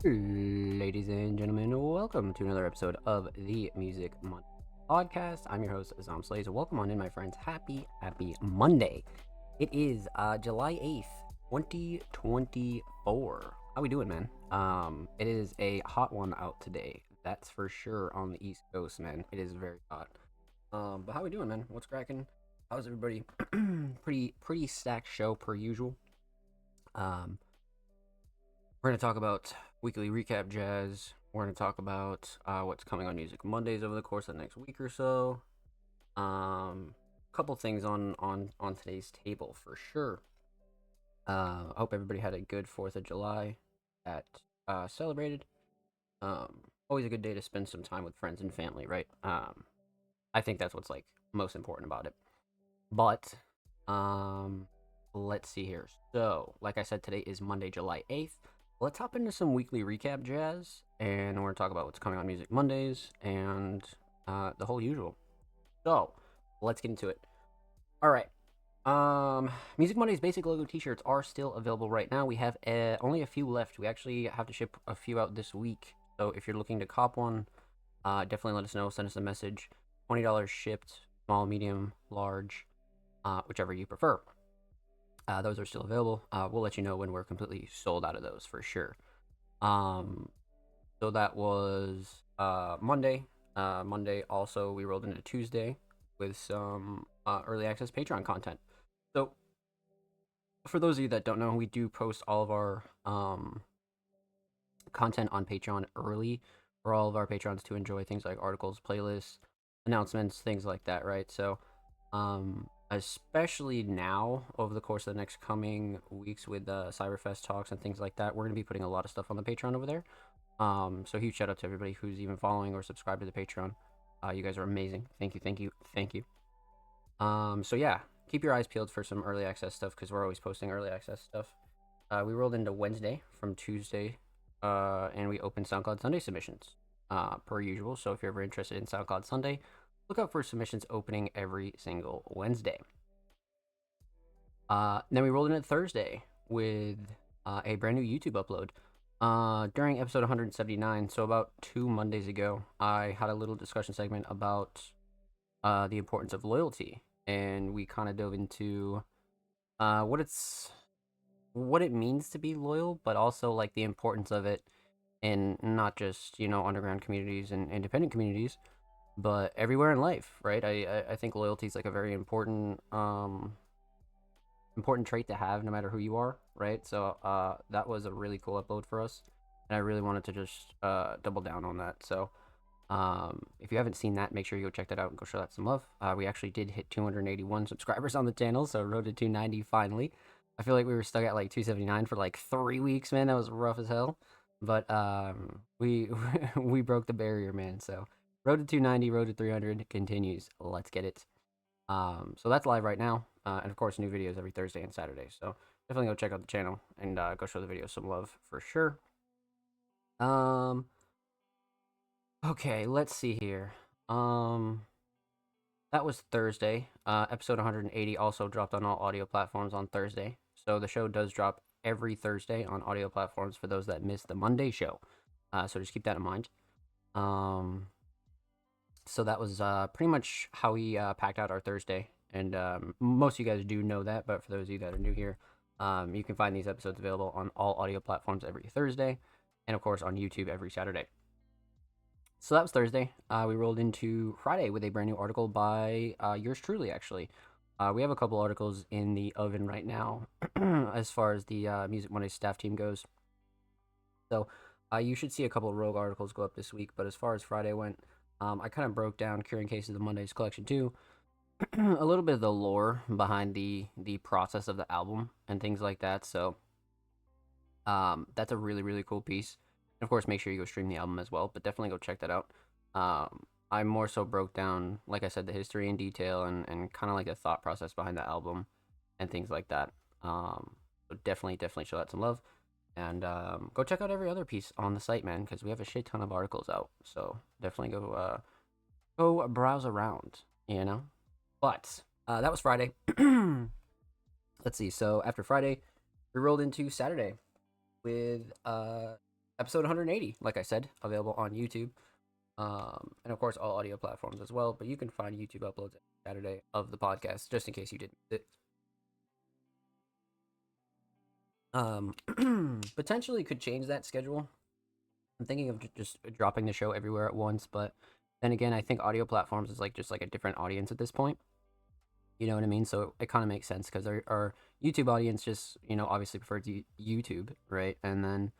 Ladies and gentlemen, welcome to another episode of the Music Monday podcast. I'm your host, Azam Slays. Welcome on in, my friends. Happy Monday. It is July 8th, 2024. How we doing, man? It is a hot one out today. That's for sure on the East Coast, man. It is very hot. But how we doing, man? What's cracking? How's everybody? pretty stacked show per usual. Um, we're gonna talk about weekly recap jazz. We're gonna talk about what's coming on Music Mondays over the course of the next week or so. Couple things on today's table for sure. I hope everybody had a good 4th of July that celebrated. Always a good day to spend some time with friends and family, right? I think that's what's like most important about it. But let's see here. So, like I said, today is Monday, July 8th. Let's hop into some weekly recap jazz, and we're gonna talk about what's coming on Music Mondays and the whole usual. So, let's get into it. All right. Music Mondays basic logo T-shirts are still available right now. We have only a few left. We actually have to ship a few out this week. So if you're looking to cop one, definitely let us know. Send us a message. $20 shipped, small, medium, large, whichever you prefer. Those are still available. We'll let you know when we're completely sold out of those for sure. So that was Monday. Monday also we rolled into Tuesday with some early access Patreon content. So for those of you that don't know, we do post all of our content on Patreon early for all of our patrons to enjoy, things like articles, playlists, announcements, things like that, right? So especially now over the course of the next coming weeks with Cyberfest talks and things like that, we're going to be putting a lot of stuff on the Patreon over there. So huge shout out to everybody who's even following or subscribed to the Patreon. You guys are amazing. Thank you. So yeah, keep your eyes peeled for some early access stuff because we're always posting early access stuff. We rolled into Wednesday from Tuesday, and we opened SoundCloud Sunday submissions, per usual. So if you're ever interested in SoundCloud Sunday, look out for submissions opening every single Wednesday. Then we rolled into Thursday with a brand new YouTube upload. During episode 179, so about 2 Mondays ago, I had a little discussion segment about the importance of loyalty, and we kind of dove into what it means to be loyal, but also like the importance of it in not just underground communities and independent communities, but everywhere in life, right? I think loyalty is like a very important trait to have no matter who you are, right? So that was a really cool upload for us, and I really wanted to just double down on that. So if you haven't seen that, make sure you go check that out and go show that some love. We actually did hit 281 subscribers on the channel, so road to 290 finally. I feel like we were stuck at like 279 for like 3 weeks, man. That was rough as hell, but we we broke the barrier, man. So road to 290, road to 300 continues. Let's get it. So that's live right now, and of course new videos every Thursday and Saturday. So definitely go check out the channel and go show the video some love for sure. Okay, let's see here. That was Thursday. Episode 180 also dropped on all audio platforms on Thursday. So the show does drop every Thursday on audio platforms for those that missed the Monday show. So just keep that in mind. So that was pretty much how we packed out our Thursday. And most of you guys do know that, but for those of you that are new here, you can find these episodes available on all audio platforms every Thursday, and of course on YouTube every Saturday. So that was Thursday. We rolled into Friday with a brand new article by yours truly, actually. We have a couple articles in the oven right now as far as the Music Monday staff team goes. So you should see a couple of rogue articles go up this week, but as far as Friday went, I kind of broke down Curing Cases of Monday's Collection 2, a little bit of the lore behind the process of the album and things like that. So that's a really, really cool piece. And of course, make sure you go stream the album as well, but definitely go check that out. I more so broke down, like I said, the history in detail and kind of like the thought process behind the album and things like that. So definitely show that some love. And go check out every other piece on the site, man, because we have a shit ton of articles out. So definitely go browse around, you know. But that was Friday. Let's see. So after Friday, we rolled into Saturday with episode 180, like I said, available on YouTube. And of course, all audio platforms as well. But you can find YouTube uploads every Saturday of the podcast, just in case you didn't miss it. Potentially could change that schedule. I'm thinking of just dropping the show everywhere at once, but then again, I think audio platforms is like just like a different audience at this point. You know what I mean? So it kind of makes sense because our YouTube audience just, obviously prefers YouTube, right? And then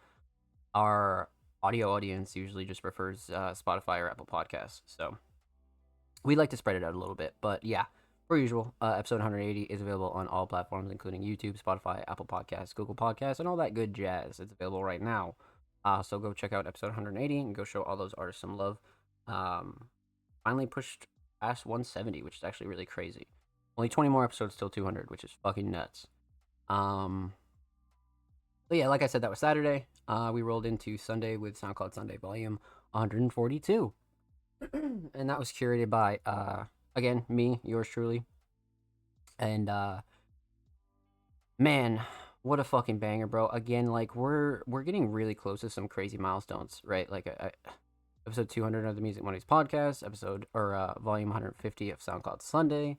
our audio audience usually just prefers Spotify or Apple Podcasts. So we like to spread it out a little bit. But yeah, per usual, episode 180 is available on all platforms, including YouTube, Spotify, Apple Podcasts, Google Podcasts, and all that good jazz. It's available right now. So go check out episode 180 and go show all those artists some love. Finally pushed past 170, which is actually really crazy. Only 20 more episodes till 200, which is fucking nuts. But yeah, like I said, that was Saturday. We rolled into Sunday with SoundCloud Sunday Volume 142. And that was curated by, again, me, yours truly. And, man, what a fucking banger, bro. Again, like, we're getting really close to some crazy milestones, right? Like, episode 200 of the Music Mondays podcast, volume 150 of SoundCloud Sunday.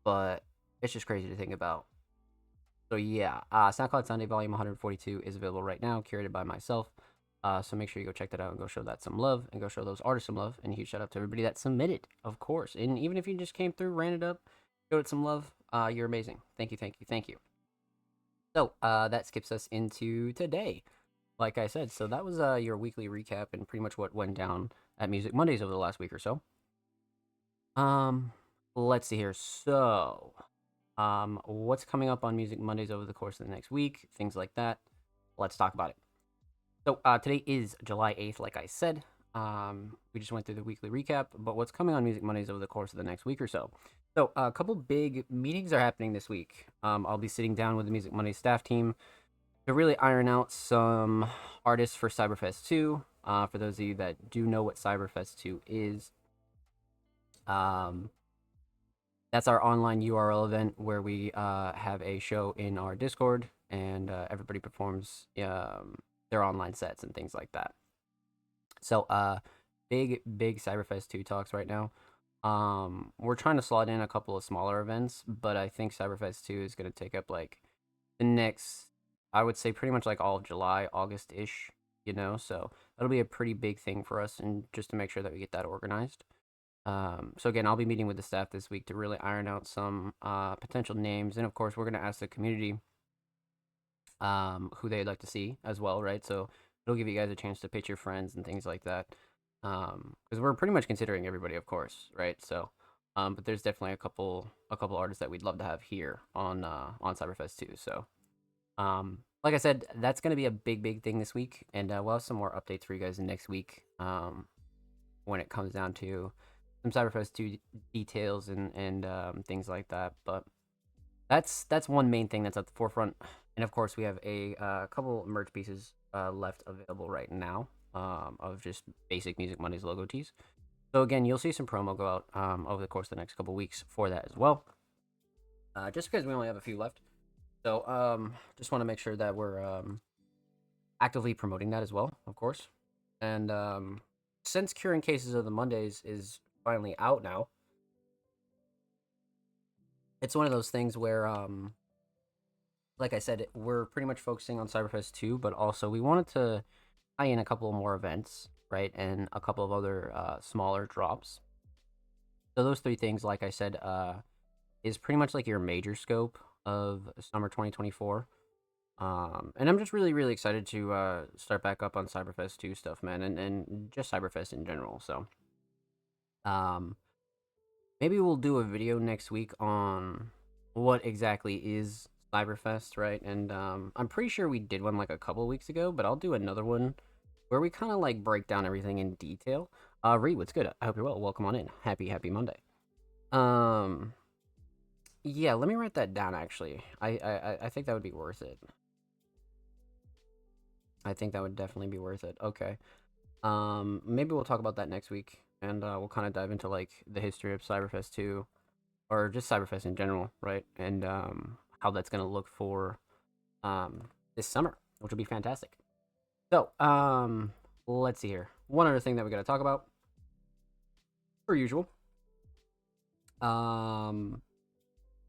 But it's just crazy to think about. So yeah, SoundCloud Sunday Volume 142 is available right now, curated by myself. So make sure you go check that out and go show that some love and go show those artists some love. And a huge shout out to everybody that submitted, of course. And even if you just came through, ran it up, showed it some love, you're amazing. Thank you, thank you, thank you. So that skips us into today. Like I said, so that was your weekly recap and pretty much what went down at Music Mondays over the last week or so. Let's see here. So, what's coming up on Music Mondays over the course of the next week? Things like that. Let's talk about it. So, today is July 8th, like I said. We just went through the weekly recap, but what's coming on Music Mondays over the course of the next week or so? So, a couple big meetings are happening this week. I'll be sitting down with the Music Mondays staff team to really iron out some artists for Cyberfest 2. For those of you that do know what Cyberfest 2 is, that's our online URL event where we have a show in our Discord and everybody performs their online sets and things like that. So big Cyberfest 2 talks right now. We're trying to slot in a couple of smaller events, but I think Cyberfest 2 is going to take up like the next, I would say pretty much like all of July, August-ish, so that'll be a pretty big thing for us, and just to make sure that we get that organized. So again, I'll be meeting with the staff this week to really iron out some potential names, and of course, we're going to ask the community who they'd like to see as well, right? So it'll give you guys a chance to pitch your friends and things like that, because we're pretty much considering everybody, of course, right? So, but there's definitely a couple artists that we'd love to have here on Cyberfest 2. So, like I said, that's going to be a big thing this week, and we'll have some more updates for you guys next week when it comes down to some Cyberfest 2 details and things like that. But that's one main thing that's at the forefront. And of course, we have a couple merch pieces left available right now of just basic Music Mondays logo tees. So again, you'll see some promo go out over the course of the next couple weeks for that as well. Just because we only have a few left. So just want to make sure that we're actively promoting that as well, of course. And since Curing Cases of the Mondays is finally out now, it's one of those things where like I said, we're pretty much focusing on Cyberfest 2, but also we wanted to tie in a couple more events, right, and a couple of other smaller drops. So those three things, like I said, is pretty much like your major scope of summer 2024. And I'm just really excited to start back up on Cyberfest 2 stuff, man, and just Cyberfest in general. So maybe we'll do a video next week on what exactly is Cyberfest, right? And I'm pretty sure we did one like a couple weeks ago, but I'll do another one where we kind of like break down everything in detail. Reed, what's good? I hope you're well. Welcome on in. Happy Monday. Yeah, let me write that down. Actually, I think that would be worth it. I think that would definitely be worth it. Okay. Maybe we'll talk about that next week, and we'll kind of dive into like the history of Cyberfest 2, or just Cyberfest in general, right? And how that's gonna look for this summer, which will be fantastic. So, let's see here. One other thing that we got to talk about, per usual, um,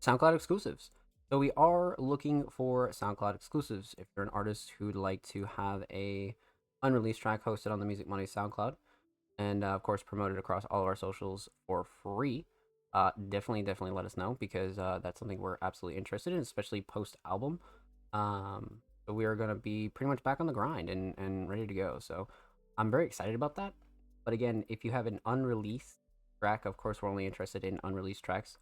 SoundCloud exclusives. So we are looking for SoundCloud exclusives. If you're an artist who'd like to have a unreleased track hosted on the Music Money SoundCloud, and of course promoted across all of our socials for free, definitely let us know, because that's something we're absolutely interested in, especially post album. So we are going to be pretty much back on the grind and ready to go. So I'm very excited about that. But again, if you have an unreleased track, of course we're only interested in unreleased tracks.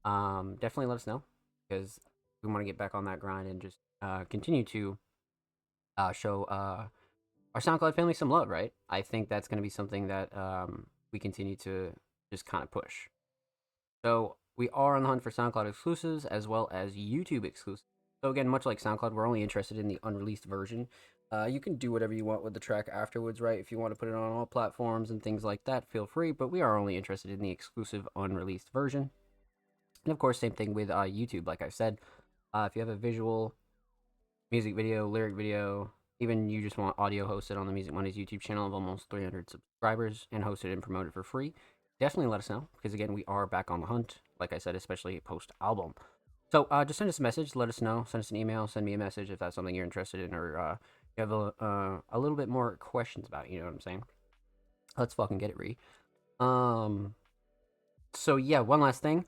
Definitely let us know, because we want to get back on that grind and just continue to show our SoundCloud family some love, right? I think that's going to be something that we continue to just kind of push. So we are on the hunt for SoundCloud exclusives as well as YouTube exclusives. So again, much like SoundCloud, we're only interested in the unreleased version. You can do whatever you want with the track afterwards, right? If you want to put it on all platforms and things like that, feel free. But we are only interested in the exclusive unreleased version. And of course, same thing with YouTube. Like I said, if you have a visual, music video, lyric video, even you just want audio hosted on the Music Mondays YouTube channel of almost 300 subscribers and hosted and promoted for free, definitely let us know, because again, we are back on the hunt, like I said, especially post album. So just send us a message, let us know, send us an email, send me a message if that's something you're interested in, or you have a little bit more questions about it, you know what I'm saying? Let's fucking get it, Ree. So yeah, one last thing.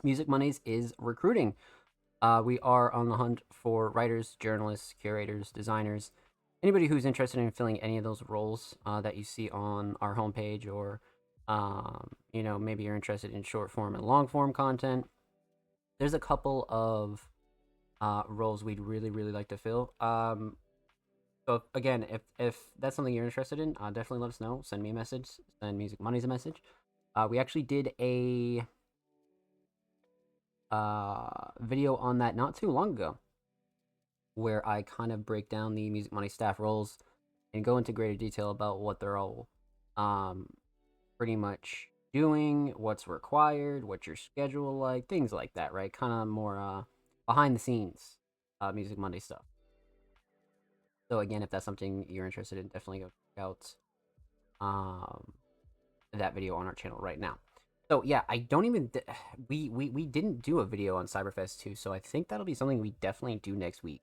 Music Mondays is recruiting. We are on the hunt for writers, journalists, curators, designers, anybody who's interested in filling any of those roles that you see on our homepage, or maybe you're interested in short form and long form content. There's a couple of roles we'd really like to fill. So again, if that's something you're interested in, definitely let us know. Send me a message. Send Music Mondays a message. We actually did a video on that not too long ago, where I kind of break down the Music Money staff roles and go into greater detail about what they're all pretty much doing, what's required, what's your schedule like, things like that, right? Kind of more behind the scenes Music Monday stuff. So again, if that's something you're interested in, definitely go check out that video on our channel right now. So yeah, I don't even we didn't do a video on Cyberfest 2, so I think that'll be something we definitely do next week.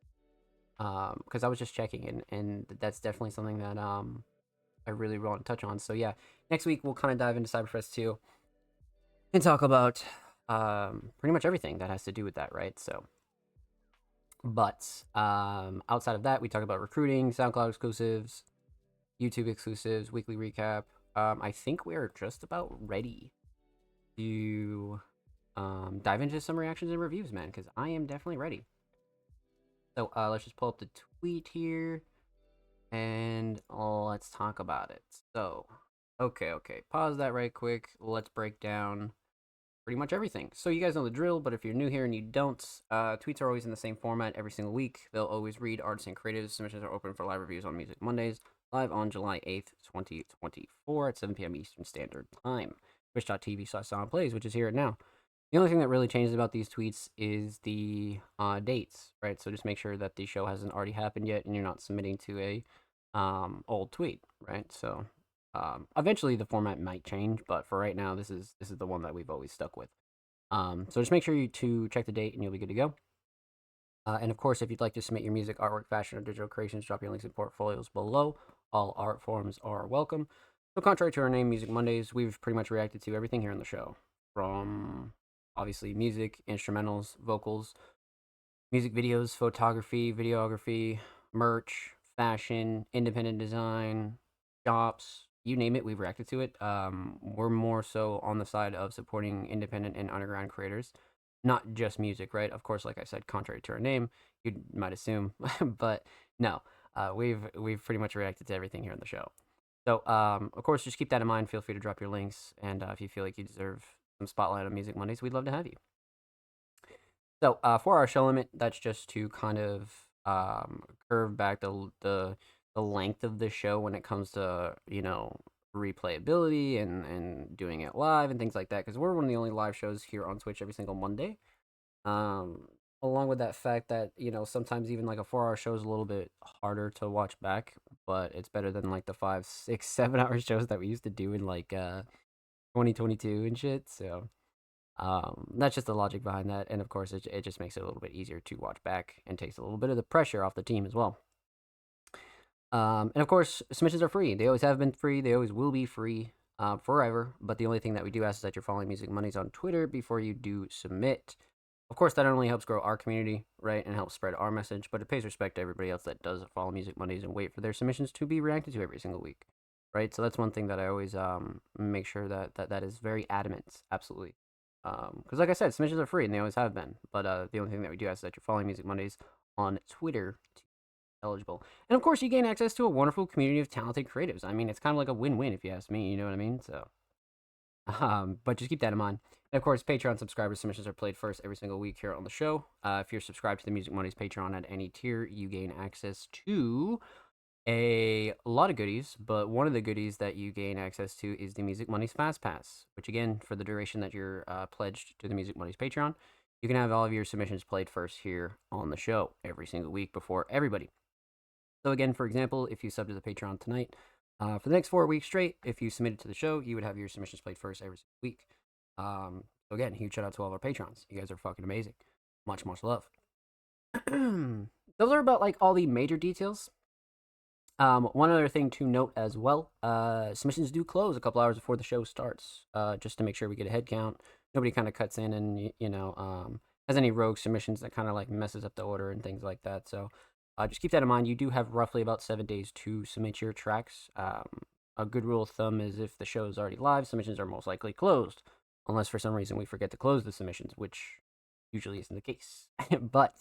Because I was just checking, and that's definitely something that I really want to touch on. So yeah, next week we'll kind of dive into Cyberfest 2 and talk about pretty much everything that has to do with that, right? So, but outside of that, we talk about recruiting, SoundCloud exclusives, YouTube exclusives, weekly recap. I think we're just about ready to dive into some reactions and reviews, man, because I am definitely ready. So let's just pull up the tweet here, and let's talk about it. So, okay, pause that right quick. Let's break down pretty much everything. So you guys know the drill, but if you're new here and you don't, tweets are always in the same format every single week. They'll always read artists and creatives. Submissions are open for live reviews on Music Mondays, live on July 8th, 2024 at 7 p.m. Eastern Standard Time. Twitch.tv/SoundPlays, which is here now. The only thing that really changes about these tweets is the dates, right? So just make sure that the show hasn't already happened yet and you're not submitting to a old tweet, right? So eventually the format might change, but for right now, this is the one that we've always stuck with. So just make sure to check the date and you'll be good to go. And of course, if you'd like to submit your music, artwork, fashion, or digital creations, drop your links and portfolios below. All art forms are welcome. So contrary to our name, Music Mondays, we've pretty much reacted to everything here on the show, from obviously music, instrumentals, vocals, music videos, photography, videography, merch, fashion, independent design, shops, you name it, we've reacted to it. We're more so on the side of supporting independent and underground creators, not just music, right? Of course, like I said, contrary to our name, you might assume, but no, we've pretty much reacted to everything here on the show. So, of course, just keep that in mind. Feel free to drop your links, and if you feel like you deserve some spotlight on Music Mondays, we'd love to have you. So, for our show limit, that's just to kind of curve back the length of the show when it comes to replayability and doing it live and things like that. Because we're one of the only live shows here on Twitch every single Monday. along with that fact that, you know, sometimes even like a 4 hour show is a little bit harder to watch back, but it's better than like the 5, 6, 7 hour shows that we used to do in like 2022 and shit. So that's just the logic behind that. And of course, it just makes it a little bit easier to watch back and takes a little bit of the pressure off the team as well. And of course, submissions are free. They always have been free. They always will be free forever. But the only thing that we do ask is that you're following Music Mondays on Twitter before you do submit. Of course, that not only helps grow our community, right, and helps spread our message, but it pays respect to everybody else that does follow Music Mondays and wait for their submissions to be reacted to every single week, right? So that's one thing that I always make sure that is very adamant, absolutely. Because like I said, submissions are free and they always have been. But the only thing that we do ask is that you're following Music Mondays on Twitter to eligible. And of course, you gain access to a wonderful community of talented creatives. I mean, it's kind of like a win-win if you ask me. You know what I mean? So, but just keep that in mind. And of course, Patreon subscriber submissions are played first every single week here on the show. If you're subscribed to the Music Mondays Patreon at any tier, you gain access to a lot of goodies, but one of the goodies that you gain access to is the Music Mondays Fast Pass, which again, for the duration that you're pledged to the Music Mondays Patreon, you can have all of your submissions played first here on the show every single week before everybody. So again, for example, if you sub to the Patreon tonight, for the next 4 weeks straight, if you submitted to the show, you would have your submissions played first every single week. So again, huge shout out to all of our patrons. You guys are fucking amazing. Much love. Those are about like all the major details. One other thing to note as well, submissions do close a couple hours before the show starts, just to make sure we get a head count. Nobody kind of cuts in and, has any rogue submissions that kind of like messes up the order and things like that. So just keep that in mind. You do have roughly about 7 days to submit your tracks. A good rule of thumb is if the show is already live, submissions are most likely closed, unless for some reason we forget to close the submissions, which usually isn't the case. But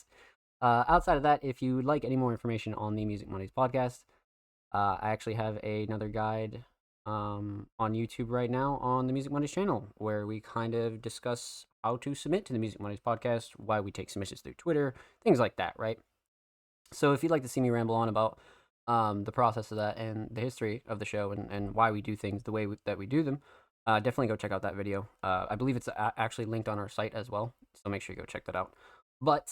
outside of that, if you would like any more information on the Music Mondays podcast, I actually have another guide on YouTube right now on the Music Mondays channel where we kind of discuss how to submit to the Music Mondays podcast, why we take submissions through Twitter, things like that, right? So if you'd like to see me ramble on about the process of that and the history of the show and why we do things the way that we do them, definitely go check out that video. I believe it's actually linked on our site as well, so make sure you go check that out. But,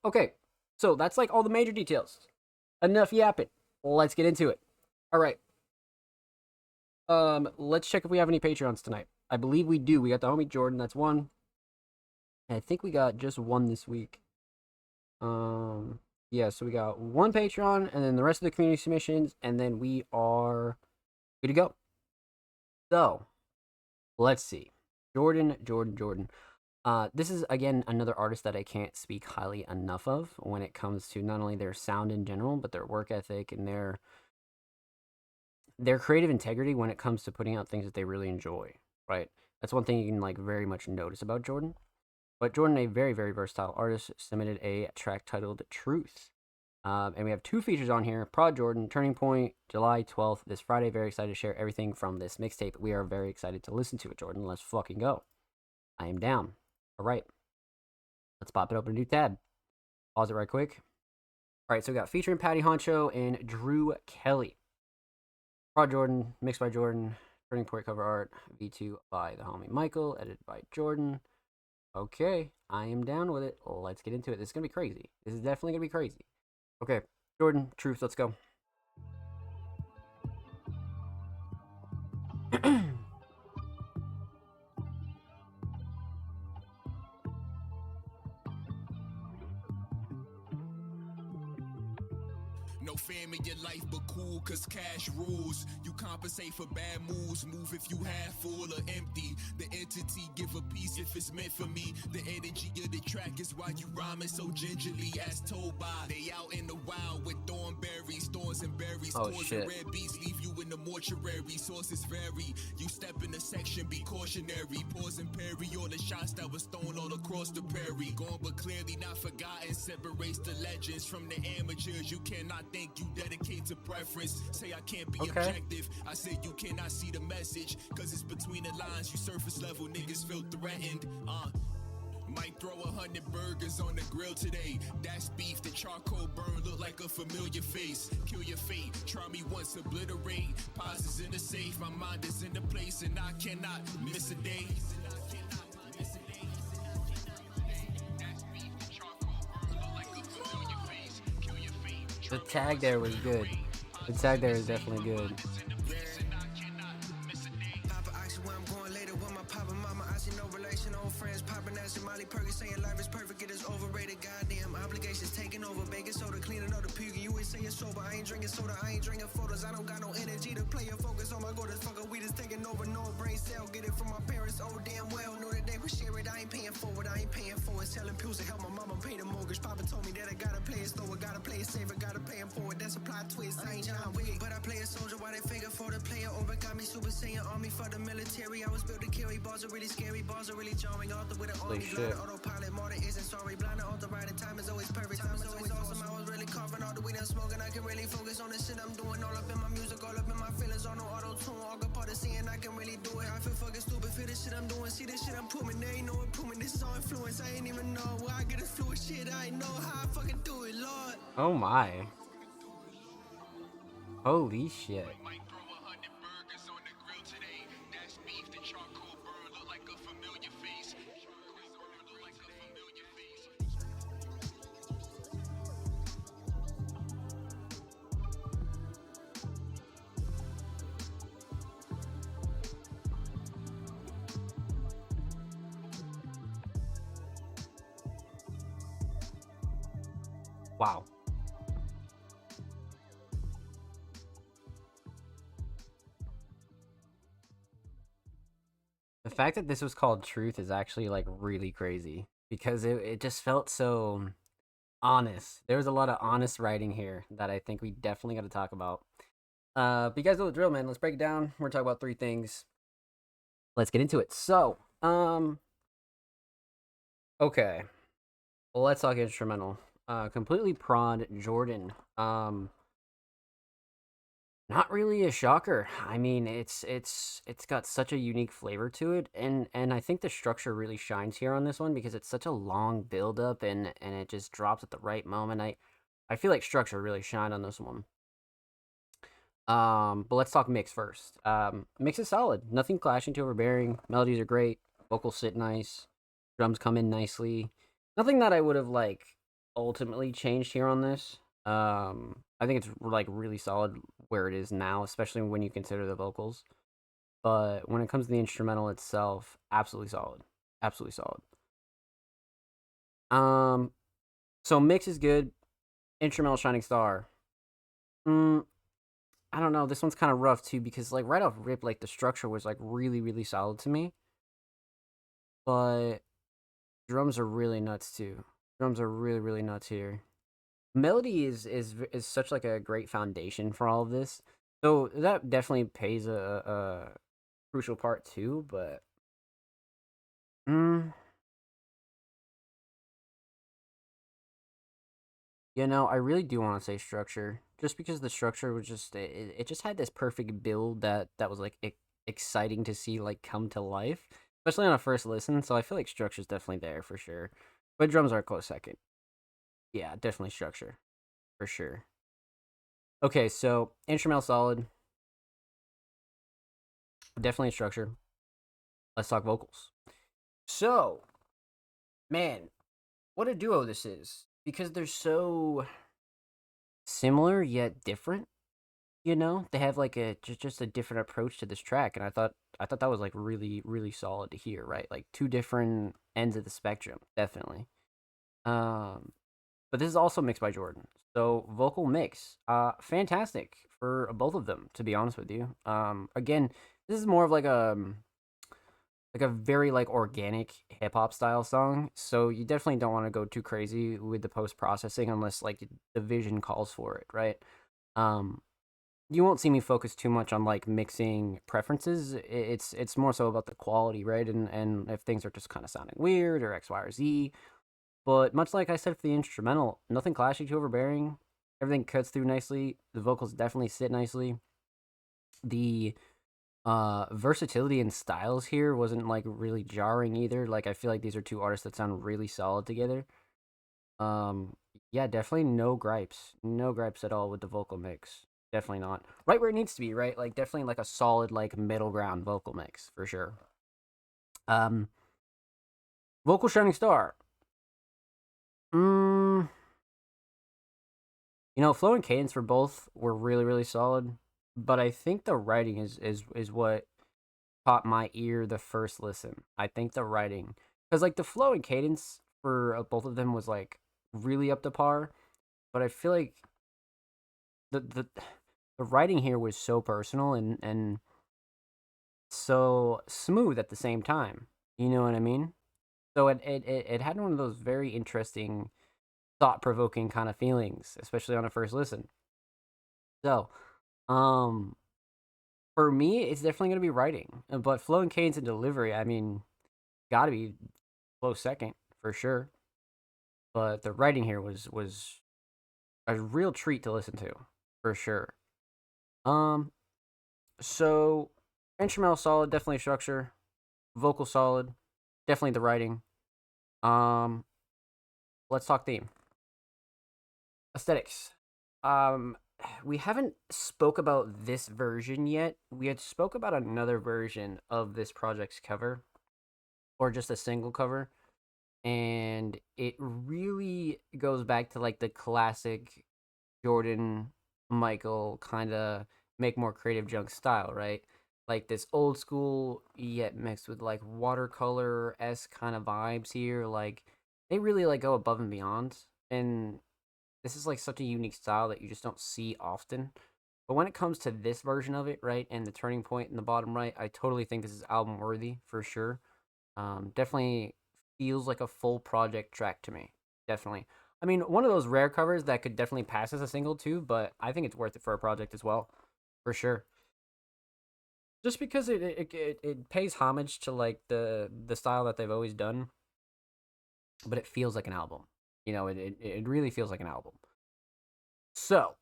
okay, so that's like all the major details. Enough yapping. Let's get into it. All right. Let's check if we have any Patreons tonight. I believe we do. We got the homie Jordan. That's one. And I think we got just one this week. Yeah, so we got one Patreon and then the rest of the community submissions, and then we are good to go. So, let's see. Jordan. This is, again, another artist that I can't speak highly enough of when it comes to not only their sound in general, but their work ethic and their creative integrity when it comes to putting out things that they really enjoy, right? That's one thing you can, like, very much notice about Jordan. But Jordan, a very, very versatile artist, submitted a track titled Truth. And we have 2 features on here. Prod Jordan, Turning Point, July 12th, this Friday. Very excited to share everything from this mixtape. We are very excited to listen to it, Jordan. Let's fucking go. I am down. All right. Let's pop it open a new tab. Pause it right quick. All right, so we got featuring Patty Honcho and Drew Kelly. Prod Jordan, mixed by Jordan. Turning Point cover art, V2 by the homie Michael, edited by Jordan. Okay, I am down with it. Let's get into it. This is going to be crazy. This is definitely going to be crazy. Okay, Jordan, Truth, let's go. No fame in your life, but cool, cause cash rules. You compensate for bad moves, move if you half full or empty. The entity give a piece if it's meant for me. The energy of the track is why you rhyming so gingerly, as told by. They out in the wild with thornberries, thorns and berries, thorns and red beets leave you in the mortuary. Sources vary. You step in the section, be cautionary. Pause and parry all the shots that was thrown all across the prairie. Gone but clearly not forgotten. Separates the legends from the amateurs. You cannot think you dedicate to preference. Say I can't be objective. I said you cannot see the message, cause it's between the lines. You surface level niggas feel threatened. Might throw 100 burgers on the grill today. That's beef, the charcoal burn look like a familiar face. Kill your fate, try me once, obliterate. Pause is in the safe, my mind is in the place, and I cannot miss a day. The tag there was good. The tag there is definitely good. Papa Oxy, where I'm going later with my papa mama. I see no relation, old friends popping that Molly Perkins saying life is perfect, it is overrated. Goddamn obligations taking over, baking soda, cleaning up the puke. You ain't saying sober, I ain't drinking soda, I ain't drinking photos. I don't got no energy to play your focus. Oh my god, this fucker weed is taking over, no brain cell. Get it from my parents, oh damn well. Know that they would share it, I ain't paying for it, I ain't paying for it. Selling pills to help my mama pay the mortgage. Papa told me that I gotta play it slower, gotta play it safer, gotta pay him for it. That's a plot twist. I ain't John Wick, but I play a soldier while they figure for the player. Over got me super saiyan army for the military. I was built to carry balls are really scary, balls are really jarring. Author with an army, blind autopilot, martyr isn't sorry. Blind author writing, time is always perfect. Time is always awesome. I was really coughing all the weed I'm smoking. I can really focus on the shit I'm doing. All up in my music, all up in my feelings. On no auto tune, all good part of seeing I can really do it. I feel fucking stupid, feel the shit I'm doing. See this shit I'm proving, there ain't no improvement. This is all influence. I ain't even know where I get this fluid shit. I ain't know how I fucking do it, Lord. Oh my. Holy shit. Might throw 100 burgers on the grill today. That's beef, the charcoal burn look like a familiar face. Charcoal burn look like a familiar face. Wow. The fact that this was called Truth is actually like really crazy because it just felt so honest. There was a lot of honest writing here that I think we definitely got to talk about. But you guys know the drill, man. Let's break it down. We're talking about 3 things. Let's get into it. So, okay. Well, let's talk instrumental. Completely prod Jordan. Not really a shocker. I mean, it's got such a unique flavor to it, and I think the structure really shines here on this one because it's such a long build up and it just drops at the right moment. I feel like structure really shined on this one. But let's talk mix first. Mix is solid. Nothing clashing too overbearing. Melodies are great. Vocals sit nice. Drums come in nicely. Nothing that I would have like ultimately changed here on this. I think it's like really solid where it is now, especially when you consider the vocals. But when it comes to the instrumental itself, absolutely solid. Absolutely solid. So mix is good. Instrumental Shining Star. I don't know. This one's kind of rough too because like right off rip, like the structure was like really, really solid to me. But drums are really nuts too. Drums are really, really nuts here. Melody is such like a great foundation for all of this. So that definitely plays a crucial part too, but mm, I really do want to say structure, just because the structure was just it just had this perfect build that was like exciting to see like come to life, especially on a first listen. So I feel like structure's definitely there for sure, but drums are a close second. Yeah, definitely structure for sure. Okay, so instrumental solid, definitely structure. Let's talk vocals. So, man, what a duo this is because they're so similar yet different. They have like a just a different approach to this track, and I thought that was like really really solid to hear. Right, like 2 different ends of the spectrum, definitely. Um, but this is also mixed by Jordan, so vocal mix, fantastic for both of them. To be honest with you, again, this is more of like a very like organic hip hop style song. So you definitely don't want to go too crazy with the post processing unless like the vision calls for it, right? Um, you won't see me focus too much on like mixing preferences. It's more so about the quality, right? And if things are just kind of sounding weird or X, Y, or Z. But much like I said for the instrumental, nothing clashy too overbearing. Everything cuts through nicely. The vocals definitely sit nicely. The versatility and styles here wasn't like really jarring either. Like I feel like these are 2 artists that sound really solid together. Um yeah, definitely no gripes. No gripes at all with the vocal mix. Definitely not. Right where it needs to be, right? Like definitely like a solid like middle ground vocal mix for sure. Um Vocal Shining Star. Mm, Flow and cadence for both were really, really solid, but I think the writing is what caught my ear the first listen. I think the writing, because like the flow and cadence for both of them was like really up to par, but I feel like the the the writing here was so personal and so smooth at the same time. You know what I mean? So it had one of those very interesting, thought provoking kind of feelings, especially on a first listen. So, um, for me, it's definitely gonna be writing, but flow and cadence and delivery. I mean, gotta be close second for sure. But the writing here was a real treat to listen to, for sure. Um, so instrumental solid, definitely structure. Vocal solid, definitely the writing. Um, let's talk theme. Aesthetics. Um, we haven't spoke about this version yet. We had spoke about another version of this project's cover, or just a single cover, and it really goes back to like the classic Jordan Michael kind of make more creative junk style, right? Like this old school yet mixed with like watercolor s kind of vibes here. Like they really like go above and beyond, and this is like such a unique style that you just don't see often. But when it comes to this version of it, right, and the turning point in the bottom right, I totally think this is album worthy for sure. Definitely feels like a full project track to me. Definitely. I mean, one of those rare covers that could definitely pass as a single too, but I think it's worth it for a project as well, for sure. Just because it pays homage to like the style that they've always done, but it feels like an album. It really feels like an album. So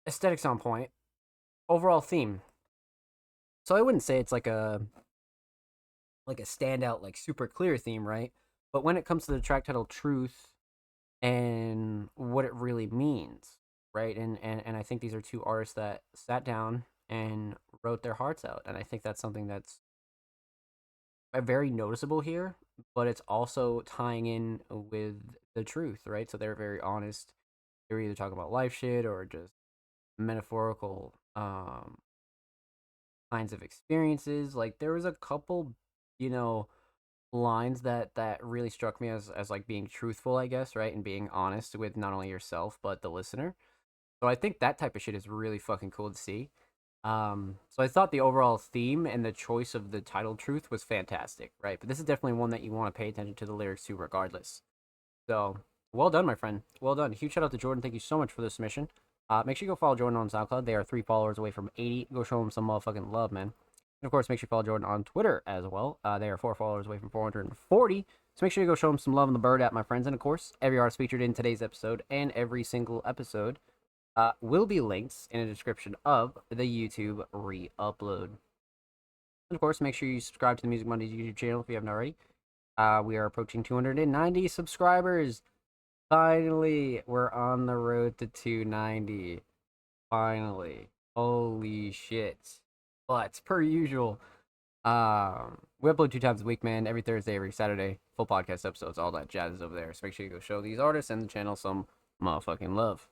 aesthetics on point, overall theme. So I wouldn't say it's like a standout like super clear theme, right? But when it comes to the track title Truth and what it really means, right? And I think these are two artists that sat down and wrote their hearts out, and I think that's something that's very noticeable here. But it's also tying in with the truth, right? So they're very honest. They're either talking about life shit or just metaphorical kinds of experiences. Like there was a couple, you know, lines that really struck me as like being truthful, I guess, right? And being honest with not only yourself but the listener. So I think that type of shit is really fucking cool to see. So I thought the overall theme and the choice of the title Truth was fantastic, right? But this is definitely one that you want to pay attention to the lyrics to regardless. So well done, my friend. Well done. Huge shout out to Jordan. Thank you so much for the submission. Make sure you go follow Jordan on SoundCloud. They are 3 followers away from 80. Go show them some motherfucking love, man. And of course, make sure you follow Jordan on Twitter as well. They are 4 followers away from 440. So make sure you go show them some love in the bird app, my friends. And of course, every artist featured in today's episode and every single episode will be linked in the description of the YouTube re-upload. And of course, make sure you subscribe to the Music Mondays YouTube channel if you haven't already. We are approaching 290 subscribers. Finally, we're on the road to 290. Finally. Holy shit. But per usual, we upload 2 times a week, man. Every Thursday, every Saturday. Full podcast episodes, all that jazz is over there. So make sure you go show these artists and the channel some motherfucking love.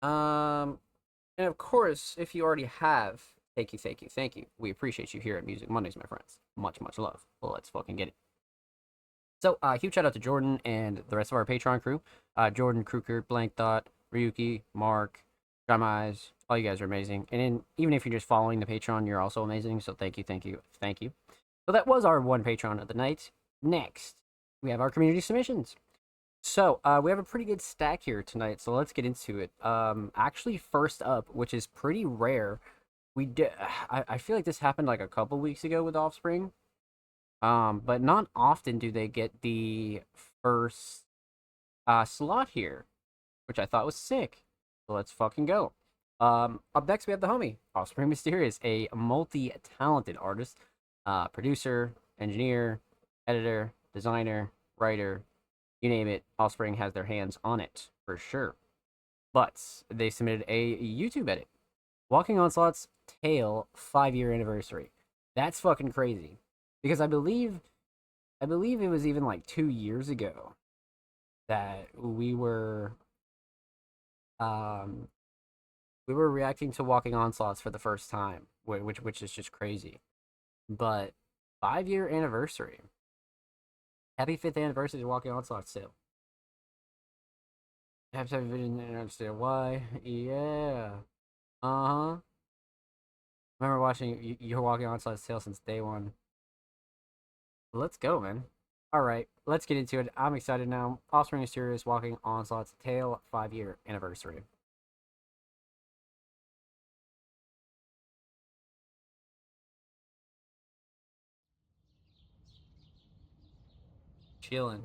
And of course, if you already have, thank you, thank you, thank you. We appreciate you here at Music Mondays, my friends. Much, much love. Well, let's fucking get it. So, huge shout out to Jordan and the rest of our Patreon crew. Jordan, Kruger, Blank Thought, Ryuki, Mark, Drum Eyes. All you guys are amazing. And even if you're just following the Patreon, you're also amazing. So thank you, thank you, thank you. So that was our one Patreon of the night. Next, we have our community submissions. So, we have a pretty good stack here tonight, so let's get into it. Actually, first up, which is pretty rare, we did. I feel like this happened like a couple weeks ago with Offspring. But not often do they get the first slot here, which I thought was sick. So let's fucking go. Up next we have the homie Offspring Mysterious, a multi-talented artist, producer, engineer, editor, designer, writer, you name it. Offspring has their hands on it for sure. But they submitted a YouTube edit, Walking Onslaught's Tale 5-year anniversary. That's fucking crazy because I believe it was even like 2 years ago that um we were reacting to Walking Onslaughts for the first time, which is just crazy. But 5 year anniversary. Happy 5th anniversary to Walking Onslaught still. Have to have vision and understand why. Yeah. Uh-huh. Remember watching you're Walking Onslaught's tale since day one. Let's go, man. Alright, let's get into it. I'm excited now. Offspring is serious, Walking Onslaught's tale 5 year anniversary. Chilling.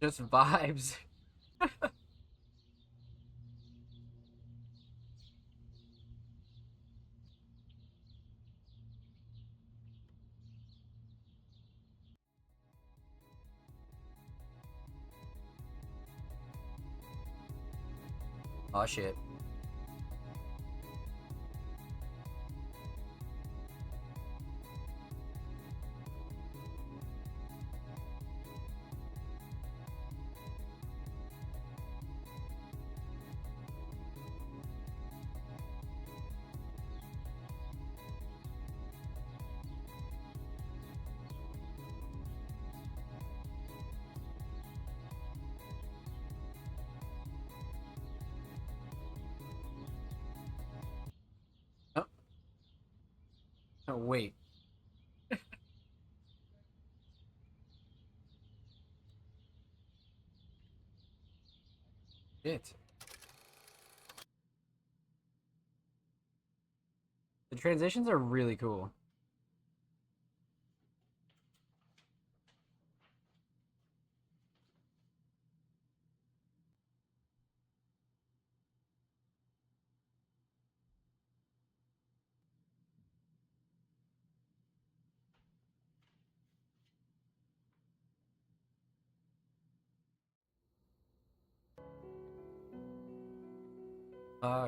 Just vibes. Oh shit. Oh, oh wait. Shit. The transitions are really cool.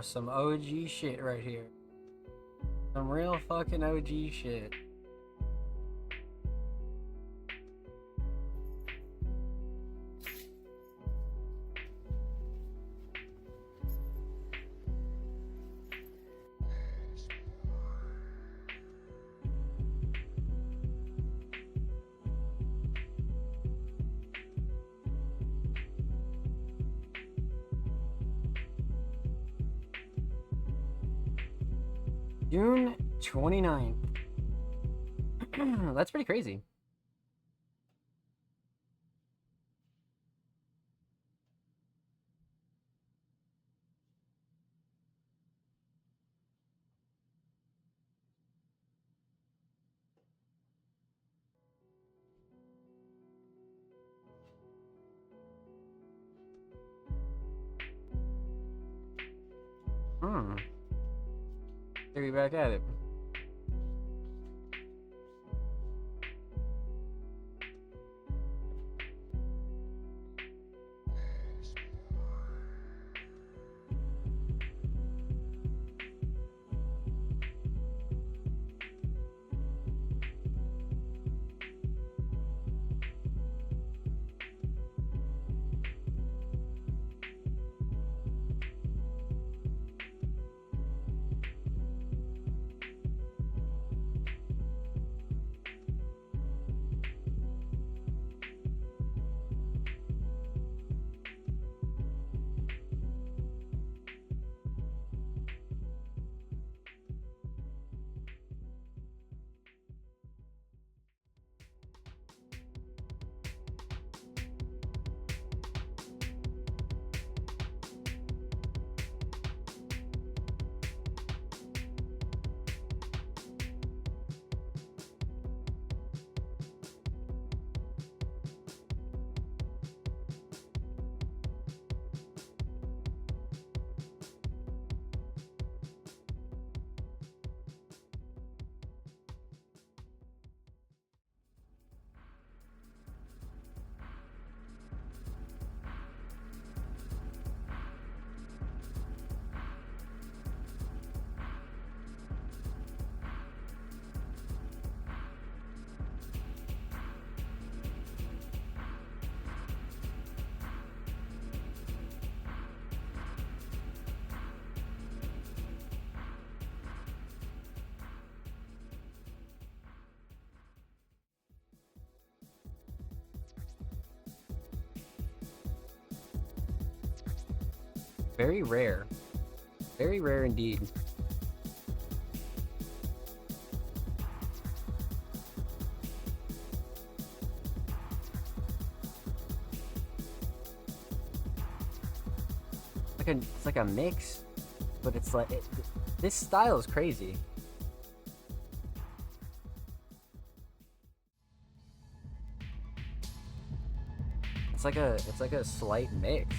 Some OG shit right here. Some real fucking OG shit. June 29th. That's pretty crazy. Hmm. There you back at it. Very rare. Very rare indeed. It's like a mix, but it's like this style is crazy. It's like a slight mix.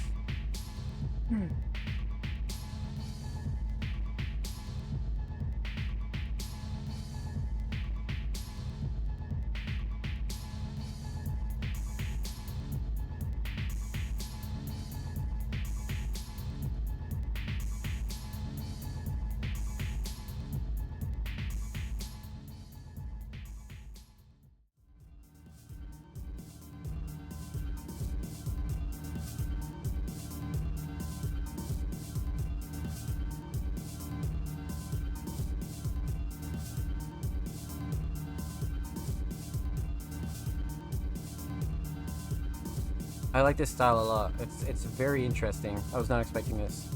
I like this style a lot. It's very interesting. I was not expecting this.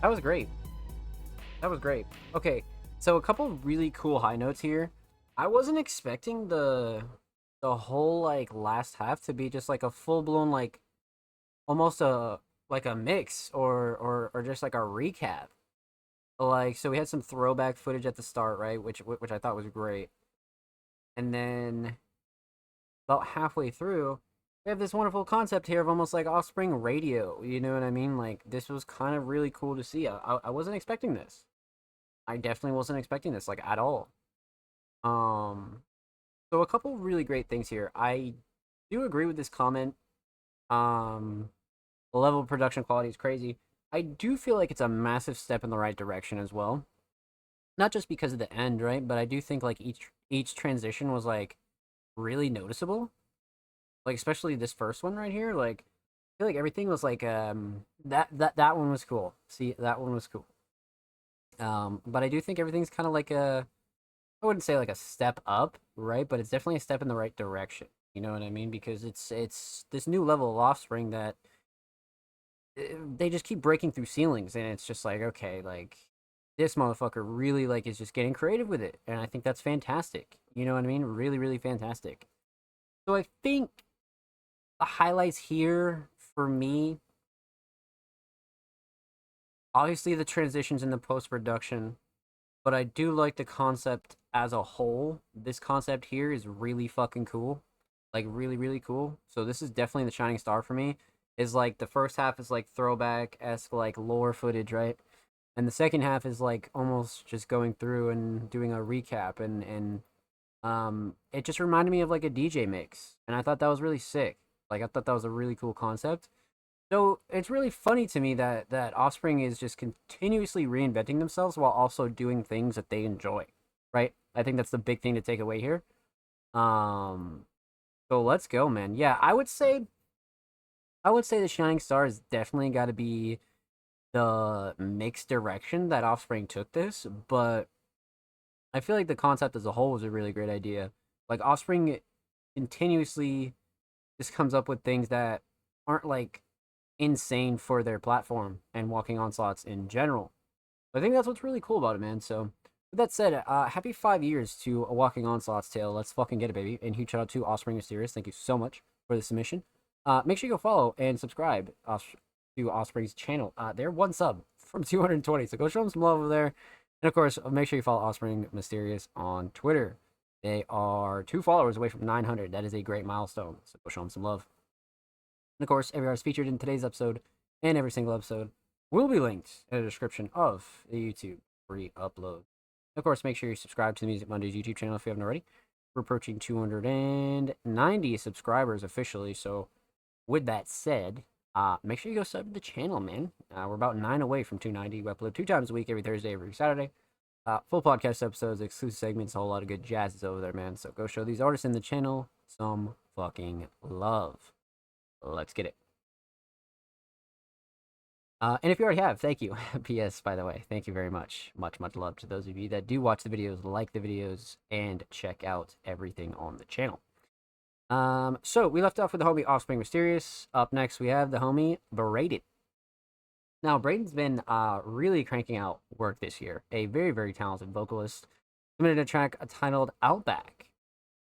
That was great. That was great. Okay, so a couple really cool high notes here. I wasn't expecting the whole like last half to be just like a full blown like almost a like a mix or just like a recap. Like so we had some throwback footage at the start, right? Which I thought was great. And then about halfway through, we have this wonderful concept here of almost like Offspring radio. You know what I mean? Like this was kind of really cool to see. I wasn't expecting this. I definitely wasn't expecting this like at all. Um, so a couple really great things here. I do agree with this comment. Um, the level of production quality is crazy. I do feel like it's a massive step in the right direction as well. Not just because of the end, right? But I do think like each transition was like really noticeable. Like especially this first one right here. Like I feel like everything was like that one was cool. See, that one was cool. But I do think everything's kind of like a I wouldn't say like a step up, right? But it's definitely a step in the right direction. You know what I mean? Because it's this new level of Offspring that they just keep breaking through ceilings, and it's just like okay, like this motherfucker really like is just getting creative with it, and I think that's fantastic. You know what I mean? Really, really fantastic. So I think the highlights here for me, obviously the transitions in the post production, but I do like the concept as a whole. This concept here is really fucking cool. Like really, really cool. So this is definitely the shining star for me. Is like the first half is like throwback esque like lore footage, right? And the second half is like almost just going through and doing a recap and it just reminded me of like a DJ mix. And I thought that was really sick. Like I thought that was a really cool concept. So it's really funny to me that Offspring is just continuously reinventing themselves while also doing things that they enjoy, right? I think that's the big thing to take away here. Um, so let's go, man. Yeah, I would say the shining star has definitely got to be the mixed direction that Offspring took this, but I feel like the concept as a whole was a really great idea. Like Offspring continuously just comes up with things that aren't like insane for their platform and Walking Onslaughts in general. I think that's what's really cool about it, man. So, with that said, happy 5 years to a Walking Onslaught's tale. Let's fucking get it, baby. And huge shout out to Offspring Mysterious. Thank you so much for the submission. Make sure you go follow and subscribe to Offspring's channel. They're one sub from 220, so go show them some love over there. And of course, make sure you follow Offspring Mysterious on Twitter. They are 2 followers away from 900. That is a great milestone. So go show them some love. And of course, every artist featured in today's episode and every single episode will be linked in the description of the YouTube free upload. Of course, make sure you subscribe to the Music Mondays YouTube channel if you haven't already. We're approaching 290 subscribers officially. So with that said, make sure you go sub to the channel, man. We're about 9 away from 290. We upload 2 times a week, every Thursday, every Saturday. Full podcast episodes, exclusive segments, a whole lot of good jazz is over there, man. So go show these artists in the channel some fucking love. Let's get it. And if you already have, thank you. P.S. by the way, thank you very much. Much love to those of you that do watch the videos, like the videos, and check out everything on the channel. So we left off with the homie Offspring Mysterious. Up next, we have the homie Braden. Now, Braden's been really cranking out work this year. A very, very talented vocalist. Submitted a track titled Outback.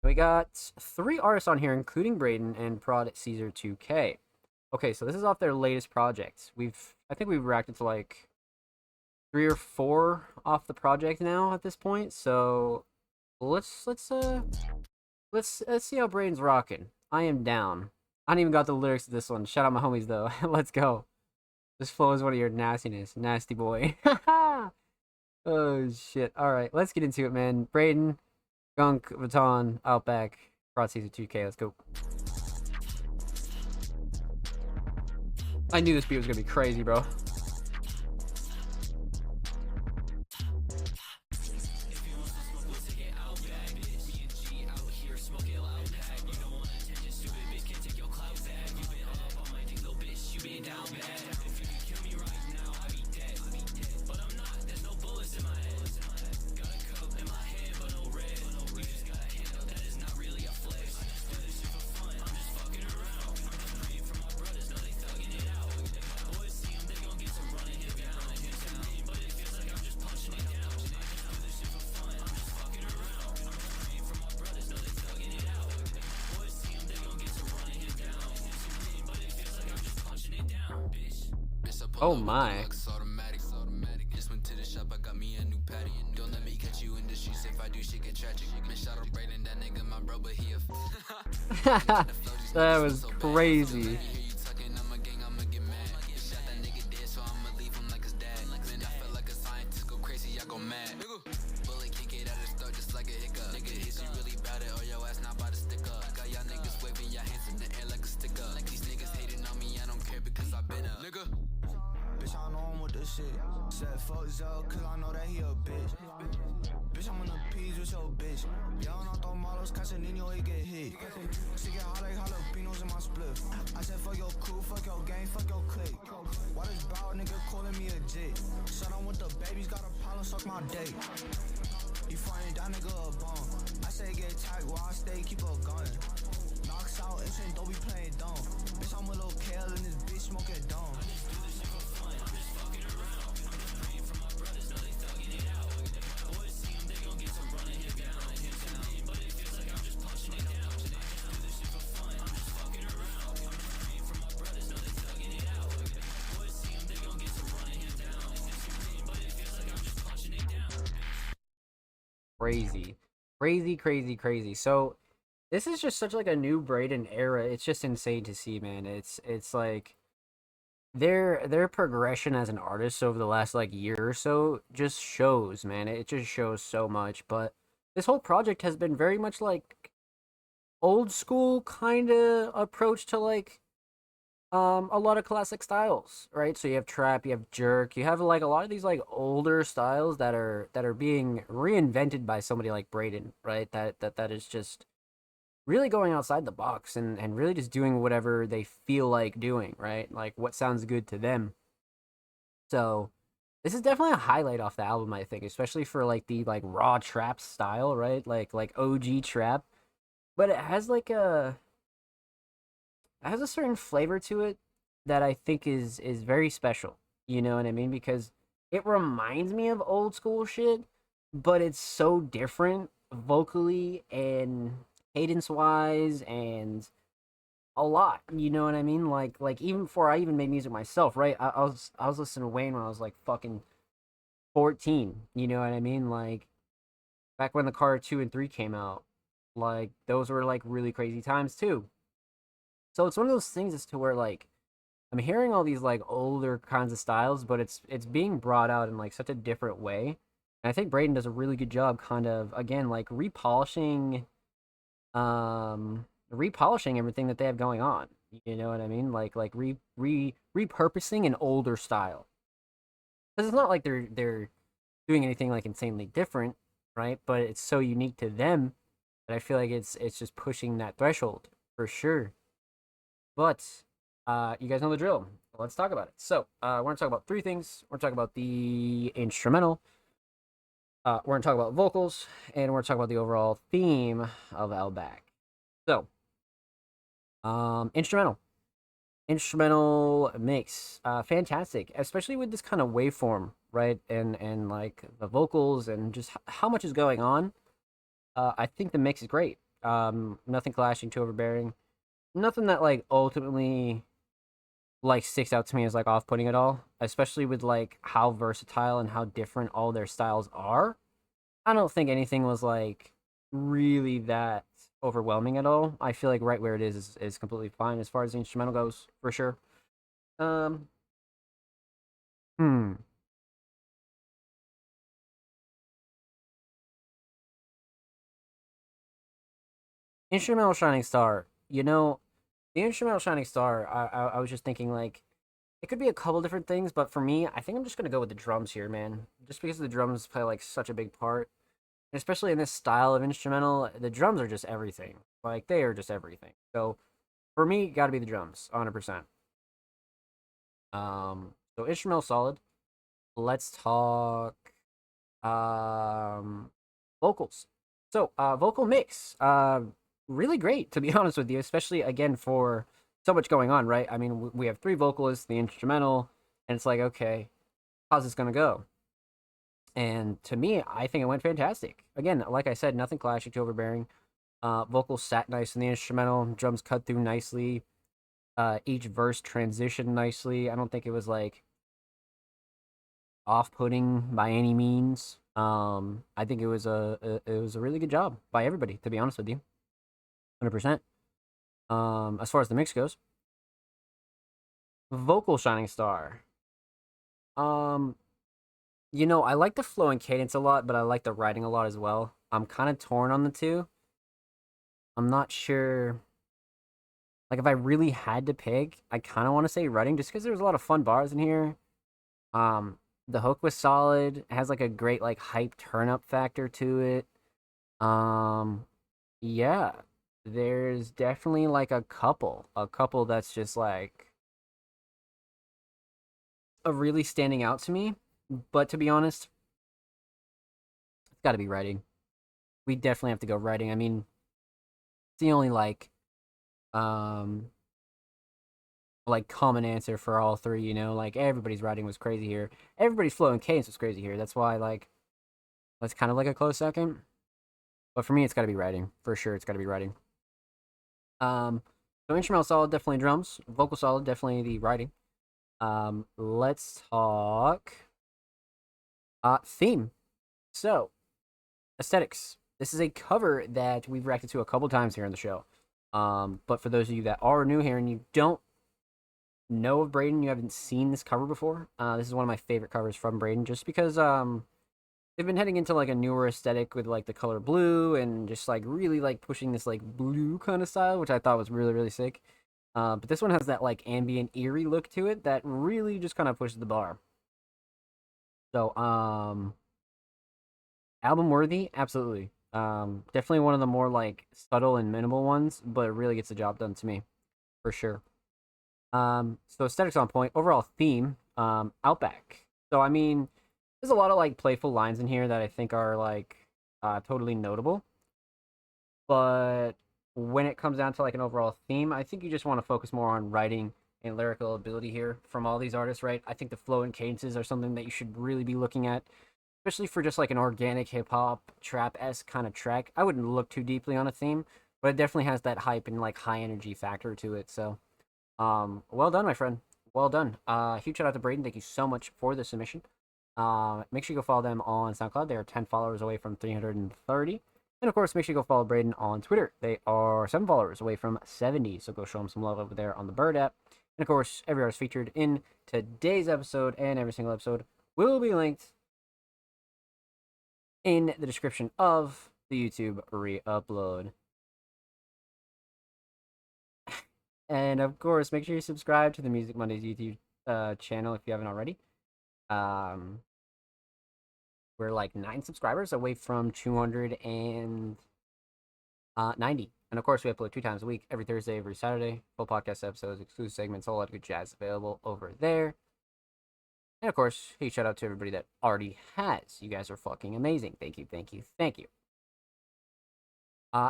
We got 3 artists on here, including Braden and Prod Caesar 2K. Okay, so this is off their latest project. I think we've reacted to like 3 or 4 off the project now at this point. So let's see how Braden's rocking. I am down. I don't even got the lyrics to this one. Shout out my homies though. Let's go. This flow is one of your nastiness, nasty boy. Oh shit. All right, let's get into it, man. Braden, Gunk, Baton, Outback, Prod Caesar 2K. Let's go. I knew this beat was gonna be crazy, bro. Oh my. Just went to the shop, I got me a new patty. Don't let me catch you in the streets if I do shit get tragic. Man, shout out Braden, that nigga my bro, but he a That was crazy. Said fuck Zell, cause I know that he a bitch. Bitch, I'm in the peas with your bitch. Yelling out the models, catching Nino, he get hit. She get hot like jalapenos in my split. I said fuck your crew, fuck your gang, fuck your clique. Why this bow nigga calling me a jit? Shut on with the babies, got a problem, suck my dick. You finding that nigga a bum. I say get tagged while I stay, keep a gun. Knocks out, instant, don't be playing dumb. Bitch, I'm with Lil Kale and this bitch smoking dumb. Crazy. So this is just such like a new Braden era. It's just insane to see, man. It's like their progression as an artist over the last like year or so just shows, man. It just shows so much. But this whole project has been very much like old school kind of approach to like a lot of classic styles, right? So you have trap, you have jerk, you have like a lot of these like older styles that are being reinvented by somebody like Braden, right? That is just really going outside the box and really just doing whatever they feel like doing, right? Like what sounds good to them. So this is definitely a highlight off the album, I think, especially for like the like raw trap style, right? Like OG trap. But it has like it has a certain flavor to it that I think is very special. You know what I mean? Because it reminds me of old school shit, but it's so different vocally and cadence wise and a lot. You know what I mean? Like even before I even made music myself, right? I was listening to Wayne when I was like fucking 14. You know what I mean? Like back when the Car 2 and 3 came out. Like those were like really crazy times too. So it's one of those things as to where like I'm hearing all these like older kinds of styles, but it's being brought out in like such a different way. And I think Braden does a really good job kind of again like repolishing everything that they have going on. You know what I mean? Like repurposing an older style. Cuz it's not like they're doing anything like insanely different, right? But it's so unique to them that I feel like it's just pushing that threshold for sure. But you guys know the drill. Let's talk about it. So we're gonna talk about three things. We're gonna talk about the instrumental. We're gonna talk about vocals, and we're gonna talk about the overall theme of Outback. So, instrumental, instrumental mix, fantastic, especially with this kind of waveform, right? And like the vocals and just how much is going on. I think the mix is great. Nothing clashing, too overbearing. Nothing that like ultimately like sticks out to me as like off-putting at all, especially with like how versatile and how different all their styles are. I don't think anything was like really that overwhelming at all. I feel like right where it is completely fine as far as the instrumental goes, for sure. Um, hmm. Instrumental Shining Star. You know, the instrumental Shining Star. I was just thinking like it could be a couple different things, but for me, I think I'm just gonna go with the drums here, man. Just because the drums play like such a big part, especially in this style of instrumental, the drums are just everything. Like they are just everything. So for me, got to be the drums, 100%. So instrumental solid. Let's talk vocals. So vocal mix, really great to be honest with you, especially again for so much going on, right? I mean, we have three vocalists, the instrumental, and it's like, okay, how's this gonna go? And to me, I think it went fantastic. Again, like I said, nothing clashing, too overbearing. Vocals sat nice in the instrumental, drums cut through nicely. Each verse transitioned nicely. I don't think it was like off-putting by any means. I think it was a really good job by everybody, to be honest with you, 100%. As far as the mix goes, vocal shining star. Um, I like the flow and cadence a lot, but I like the writing a lot as well. I'm kind of torn on the two. I'm not sure. Like, if I really had to pick, I kind of want to say writing just because there's a lot of fun bars in here. Um, the hook was solid. It has like a great like hype turn up factor to it. Um, yeah, there's definitely like a couple that's just like a really standing out to me. But to be honest, it's got to be writing. We definitely have to go writing. I mean, it's the only um like common answer for all three. Like everybody's writing was crazy here. Everybody's flow and cadence was crazy here. That's why like that's kind of like a close second. But for me, it's got to be writing for sure. It's got to be writing. Um, so instrumental solid, definitely drums. Vocal solid, definitely the writing. Let's talk theme. So aesthetics. This is a cover that we've reacted to a couple times here on the show. But for those of you that are new here and you don't know of Braden, you haven't seen this cover before. This is one of my favorite covers from Braden, just because they've been heading into like a newer aesthetic with like the color blue and just like really like pushing this like blue kind of style, which I thought was really really sick. But this one has that like ambient eerie look to it that really just kind of pushes the bar. So album worthy, absolutely. Definitely one of the more like subtle and minimal ones, but it really gets the job done to me, for sure. So aesthetics on point. Overall theme, Outback. So I mean, there's a lot of like playful lines in here that I think are like totally notable. But when it comes down to like an overall theme, I think you just want to focus more on writing and lyrical ability here from all these artists, right? I think the flow and cadences are something that you should really be looking at, especially for just like an organic hip hop trap esque kind of track. I wouldn't look too deeply on a theme, but it definitely has that hype and like high energy factor to it. So, well done, my friend. Well done. Huge shout out to Braden. Thank you so much for the submission. Make sure you go follow them on SoundCloud. They are 10 followers away from 330. And of course, make sure you go follow Braden on Twitter. They are 7 followers away from 70. So go show them some love over there on the Bird app. And of course, every artist featured in today's episode and every single episode will be linked in the description of the YouTube re-upload. And of course, make sure you subscribe to the Music Mondays YouTube channel if you haven't already. We're like 9 subscribers away from 290. And of course, we upload 2 times a week, every Thursday, every Saturday. Full podcast episodes, exclusive segments, a whole lot of good jazz available over there. And of course, huge shout out to everybody that already has. You guys are fucking amazing. Thank you, thank you, thank you.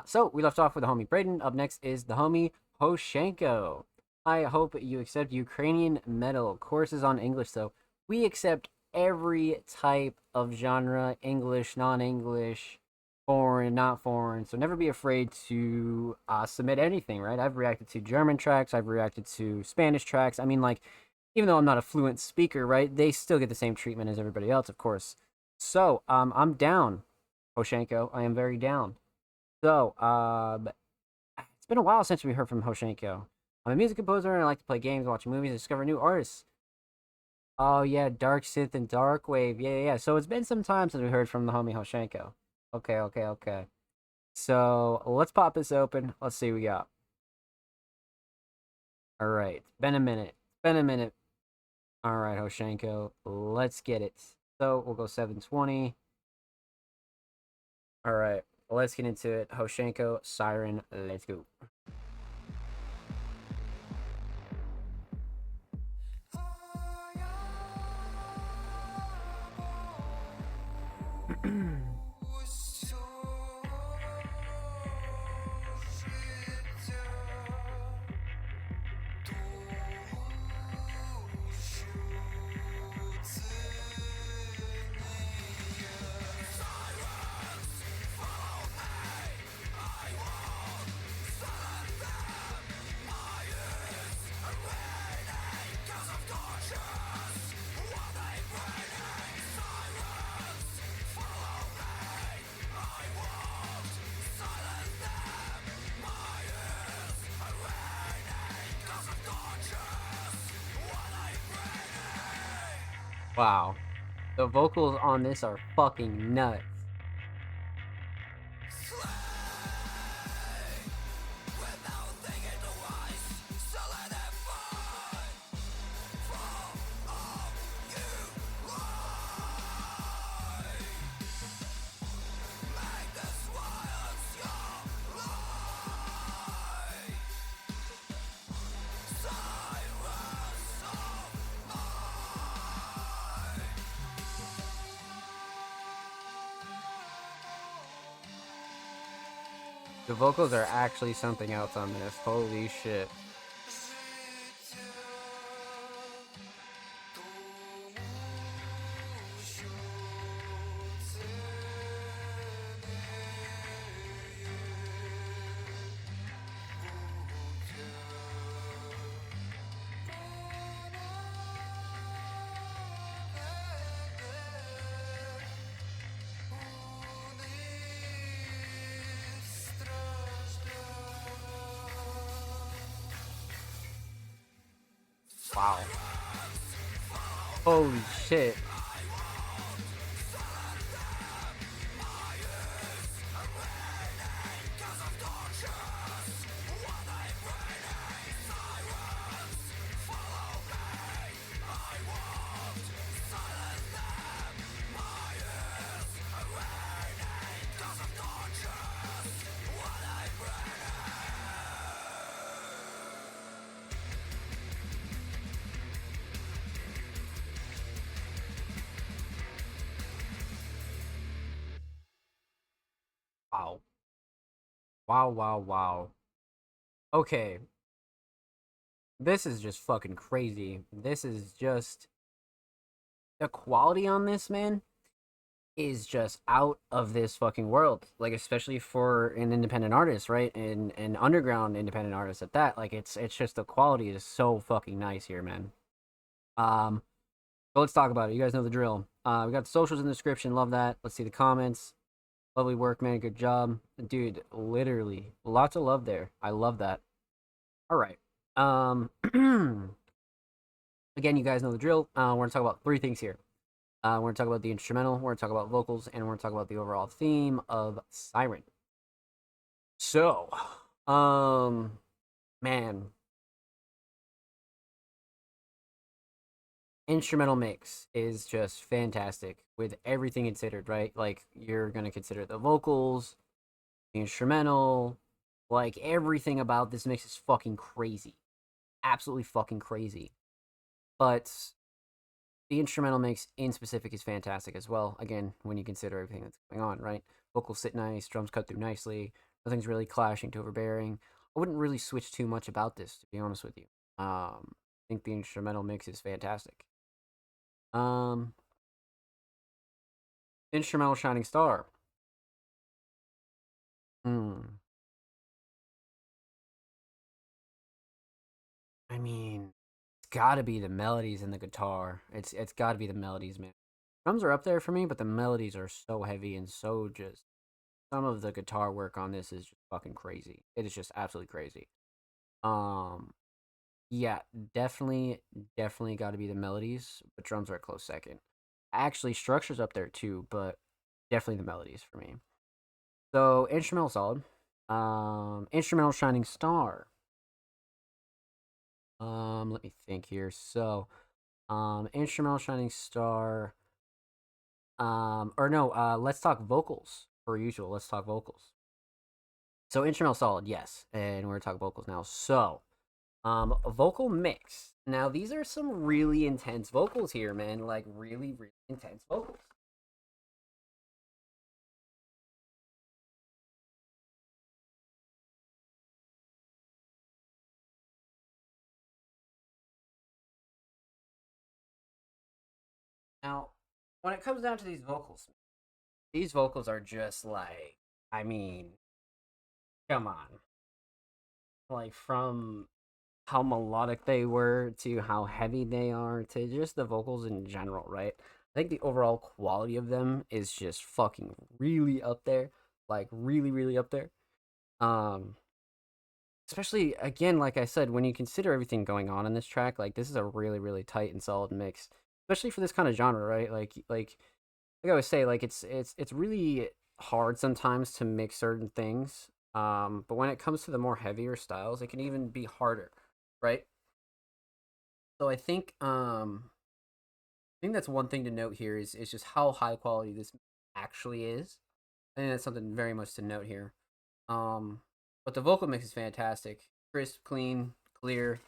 So we left off with the homie Braden. Up next is the homie Hoshenko. I hope you accept Ukrainian metal. Courses on English, though. We accept every type of genre, English, non-English, foreign, not foreign. So never be afraid to submit anything, right? I've reacted to German tracks. I've reacted to Spanish tracks. I mean, like, even though I'm not a fluent speaker, right, they still get the same treatment as everybody else, of course. So, I'm down, Hoshenko. I am very down. So, it's been a while since we heard from Hoshenko. I'm a music composer and I like to play games, watch movies, and discover new artists. Oh yeah, Dark Synth and Dark Wave. Yeah. So it's been some time since we heard from the homie Hoshenko. Okay. So let's pop this open. Let's see what we got. All right, been a minute. All right, Hoshenko, let's get it. So we'll go 720. All right, let's get into it. Hoshenko, Siren, let's go. Wow. The vocals on this are fucking nuts. The vocals are actually something else on this. Holy shit. Wow. Holy shit. Wow. Wow. Okay. This is just fucking crazy. This is just the quality on this, man, is just out of this fucking world. Like, especially for an independent artist, right? And an underground independent artist at that. Like, it's just the quality is so fucking nice here, man. Um, so let's talk about it. You guys know the drill. We got the socials in the description. Love that. Let's see the comments. Lovely work, man. Good job, dude. Literally, lots of love there. I love that. All right. Again, you guys know the drill. We're gonna talk about three things here. We're gonna talk about the instrumental. We're gonna talk about vocals, and we're gonna talk about the overall theme of Siren. So, man, instrumental mix is just fantastic with everything considered, right? Like, you're gonna consider the vocals, the instrumental, like everything about this mix is fucking crazy, absolutely fucking crazy. But the instrumental mix in specific is fantastic as well. Again, when you consider everything that's going on, right? Vocals sit nice, drums cut through nicely, nothing's really clashing to overbearing. I wouldn't really switch too much about this, to be honest with you. I think the instrumental mix is fantastic. Um, Instrumental Shining Star. Hmm. I mean, it's got to be the melodies and the guitar. It's got to be the melodies, man. Drums are up there for me, but the melodies are so heavy and so just some of the guitar work on this is just fucking crazy. It is just absolutely crazy. Um, yeah, definitely got to be the melodies, but drums are a close second. Actually, structure's up there too, but definitely the melodies for me. So instrumental solid. Instrumental Shining Star. Let me think here. So, instrumental Shining Star. Or no, let's talk vocals per usual. Let's talk vocals. So instrumental solid, yes, and we're gonna talk vocals now. So, vocal mix. Now these are some really intense vocals here, man. Like really intense vocals. Now, when it comes down to these vocals are just like, I mean, come on, like from how melodic they were to how heavy they are to just the vocals in general, right? I think the overall quality of them is just fucking really up there, like really up there. Um, Especially again, like I said, when you consider everything going on in this track, like this is a really tight and solid mix, especially for this kind of genre, right? Like I always say, like it's really hard sometimes to mix certain things. But when it comes to the more heavier styles, it can even be harder, right? So I think that's one thing to note here is just how high quality this actually is. I think that's something very much to note here. Um, but the vocal mix is fantastic, crisp, clean, clear,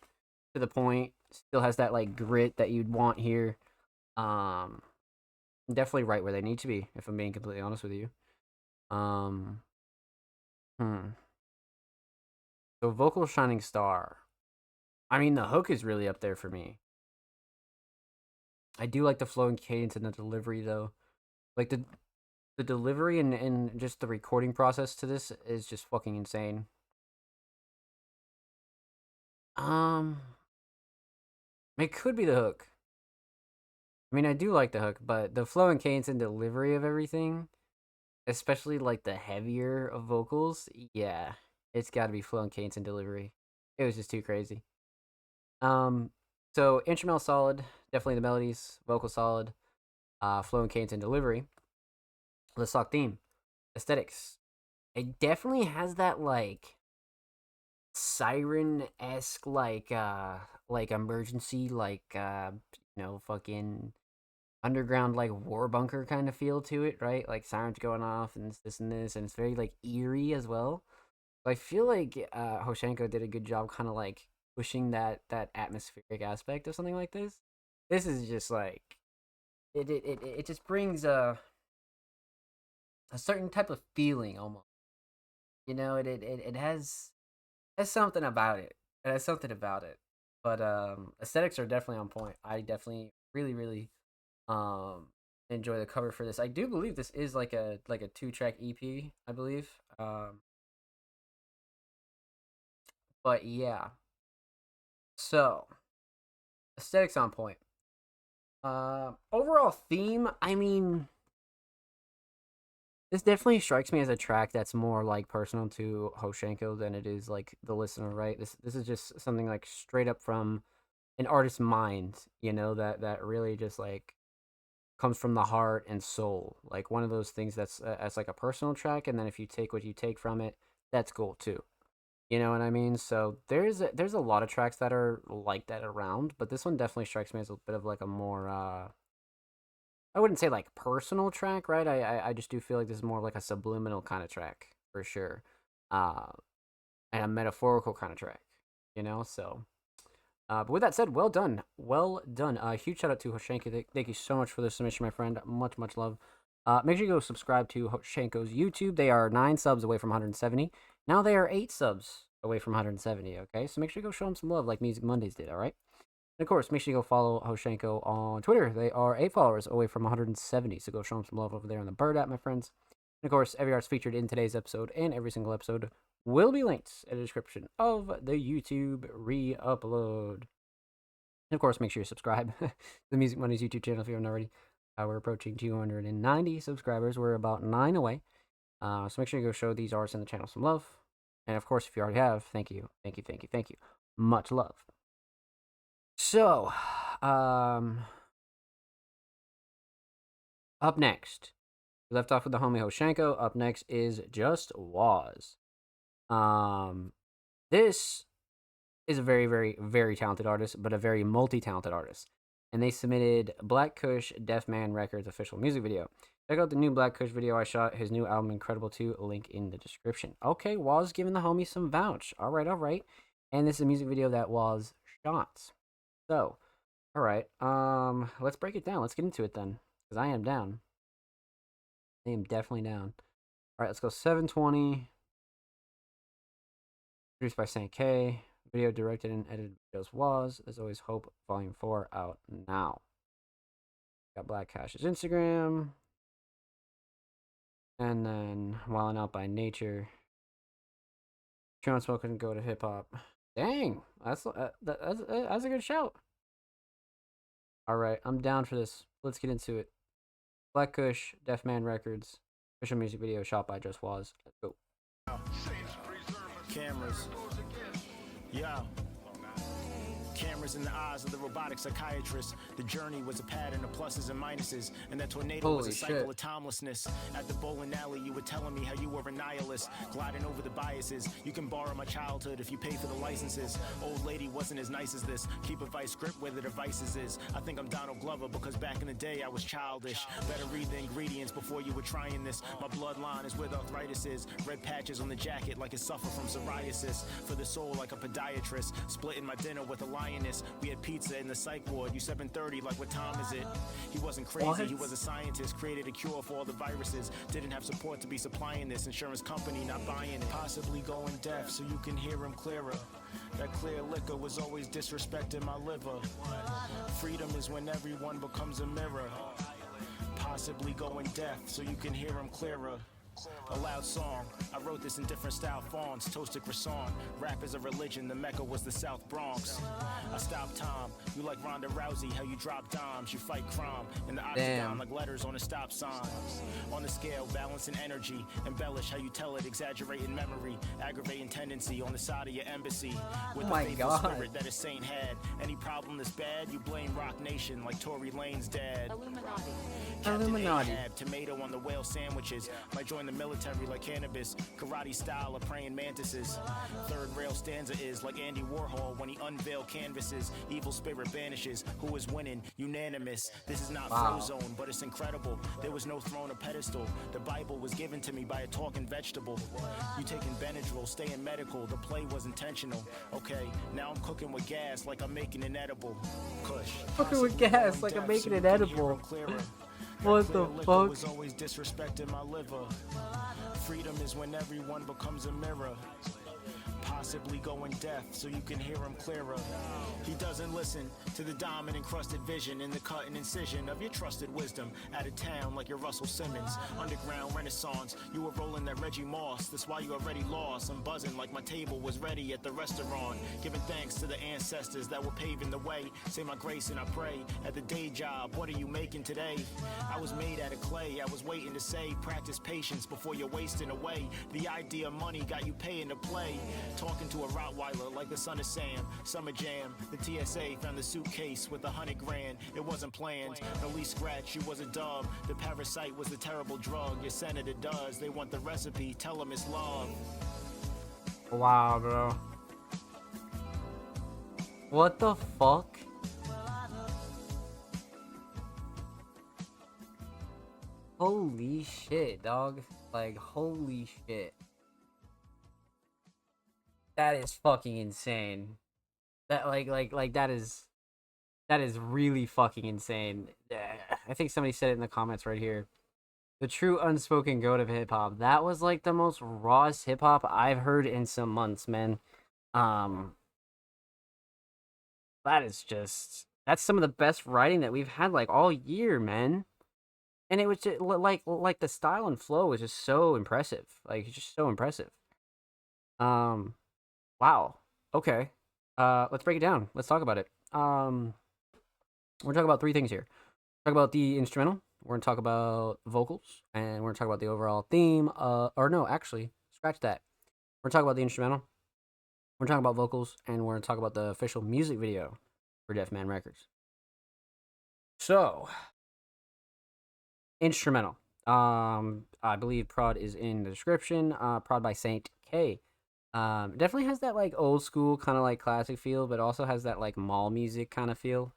to the point. Still has that like grit that you'd want here. Um, Definitely right where they need to be. If I'm being completely honest with you. Um, hmm. So vocal shining star. I mean, the hook is really up there for me. I do like the flowing cadence and the delivery though. Like the delivery and just the recording process to this is just fucking insane. Um, it could be the hook. I mean, I do like the hook, but the flow and cadence and delivery of everything, especially like the heavier of vocals, yeah, it's got to be flow and cadence and delivery. It was just too crazy. Um, so instrumental solid, definitely the melodies, vocal solid, flow and cadence and delivery. Let's talk theme, aesthetics. It definitely has that like siren esque like emergency fucking underground like war bunker kind of feel to it, right? Like sirens going off and this and this, and it's very like eerie as well. I feel like Hoshenko did a good job, kind of like pushing that atmospheric aspect of something like this. This is just like it just brings a certain type of feeling almost. You know, it has something about it. It has something about it. But aesthetics are definitely on point. I definitely really um enjoy the cover for this. I do believe this is like a 2-track EP, I believe. But yeah. So, aesthetics on point. Overall theme, I mean, this definitely strikes me as a track that's more like personal to Hoshenko than it is like the listener, right? This is just something like straight up from an artist's mind, you know, that really just like comes from the heart and soul. Like one of those things that's like a personal track, and then if you take what you take from it, that's cool too. You know what I mean? So there's a lot of tracks that are like that around, but this one definitely strikes me as a bit of like a more I wouldn't say like personal track, right? I just do feel like this is more like a subliminal kind of track for sure, uh, and a metaphorical kind of track, you know. So, but with that said, well done, well done. Huge shout out to Hoshenko. Thank you so much for the submission, my friend. Much love. Make sure you go subscribe to Hoshenko's YouTube. They are 9 subs away from 170. Now they are 8 subs away from 170. Okay, so make sure you go show them some love, like Music Mondays did. All right. And of course, make sure you go follow Hoshenko on Twitter. They are 8 followers away from 170, so go show them some love over there on the Bird app, my friends. And of course, every art's featured in today's episode and every single episode will be linked in the description of the YouTube re-upload. And of course, make sure you subscribe to the Music Mondays YouTube channel if you haven't already. We're approaching 290 subscribers. We're about 9 away. So make sure you go show these artists in the channel some love. And of course, if you already have, thank you. Much love. So, up next, we left off with the homie Hoshenko. Up next is Just Waz. This is a very talented artist, but a very multi-talented artist. And they submitted Black Kush Deaf Man Records official music video. Check out the new Black Kush video I shot. His new album, Incredible 2, link in the description. Okay, Waz giving the homie some vouch. All right. And this is a music video that Waz shot. So, all right. Let's break it down. Let's get into it then, because I am down. I am definitely down. All right, let's go 720. Produced by Saint K. Video directed and edited by Just Waz. There's Always Hope, Volume 4 out now. Got Black Cash's Instagram. And then Wildin' Out by Nature. Sean Smoke couldn't go to hip hop. Dang, that's a good shout. All right, I'm down for this. Let's get into it. Black Kush, Deaf Man Records, official music video shot by Just Waz. Let's go. Cameras. Yeah. Cameras in the eyes of the robotic psychiatrist. The journey was a pattern of pluses and minuses, and that tornado was a cycle of timelessness. At the bowling alley, you were telling me how you were a nihilist, gliding over the biases. You can borrow my childhood if you pay for the licenses. Old lady wasn't as nice as this. Keep a vice grip where the devices is. I think I'm Donald Glover because back in the day I was childish. Better read the ingredients before you were trying this. My bloodline is where the arthritis is. Red patches on the jacket like it suffer from psoriasis. For the soul like a podiatrist. Splitting my dinner with a lioness. We had pizza in the psych ward. You 7:30, like what time is it? He wasn't crazy, what? He was a scientist. Created a cure for all the viruses. Didn't have support to be supplying this. Insurance company not buying it. Possibly going deaf so you can hear him clearer. That clear liquor was always disrespecting my liver. Freedom is when everyone becomes a mirror. Possibly going deaf so you can hear him clearer. A loud song. I wrote this in different style fonts. Toasted croissant. Rap is a religion. The Mecca was the South Bronx. I stopped time. You like Ronda Rousey. How you drop dimes. You fight crime. In the octagon like letters on a stop sign. On the scale, balance and energy. Embellish how you tell it. Exaggerating memory. Aggravating tendency on the side of your embassy. With the faithful spirit that a saint had. Any problem that's bad, you blame Rock Nation like Tory Lane's dad. Illuminati. Illuminati. Ahab, tomato on the whale sandwiches. Might join the military like cannabis. Karate style of praying mantises. Third rail stanza is like Andy Warhol when he unveiled canvases. Evil spirit vanishes. Who is winning? Unanimous. This is not Frozone, but it's incredible. There was no throne or pedestal. The Bible was given to me by a talking vegetable. You taking Benadryl, staying medical. The play was intentional. Okay, now I'm cooking with gas like I'm making an edible. Kush. Cooking with gas like I'm making an edible. What the fuck? Was always disrespecting my liver. Freedom is when everyone becomes a mirror. possibly going deaf so you can hear him clearer. He doesn't listen to the diamond encrusted vision in the cut and incision of your trusted wisdom. Out of town like your Russell Simmons, underground renaissance. You were rolling that Reggie Moss, that's why you already lost. I'm buzzing like my table was ready at the restaurant, giving thanks to the ancestors that were paving the way. Say my grace and I pray. At the day job, what are you making today? I was made out of clay, I was waiting to say, practice patience before you're wasting away. The idea of money got you paying to play. Talking to a Rottweiler like the son of Sam. Summer Jam, the TSA found the suitcase with $100 grand. It wasn't planned, the least scratch, you was a dub. The parasite was the terrible drug your senator does. They want the recipe, tell them it's love. Wow, bro. What the fuck? Holy shit, dog. Like, holy shit. That is fucking insane. That, that is really fucking insane. I think somebody said it in the comments right here. The true unspoken goat of hip-hop. That was, like, the most rawest hip-hop I've heard in some months, man. That is just... That's some of the best writing that we've had, like, all year, man. And it was just, like the style and flow was just so impressive. Like, it's just so impressive. Wow. Okay. Let's break it down. Let's talk about it. We're talking about three things here. Talk about the instrumental. We're gonna talk about vocals, and we're gonna talk about the overall theme. Or no, actually, scratch that. We're talking about the instrumental. We're talking about vocals, and we're gonna talk about the official music video for Deaf Man Records. So, instrumental. I believe prod is in the description. Prod by Saint K. Definitely has that like old school kind of like classic feel, but also has that like mall music kind of feel,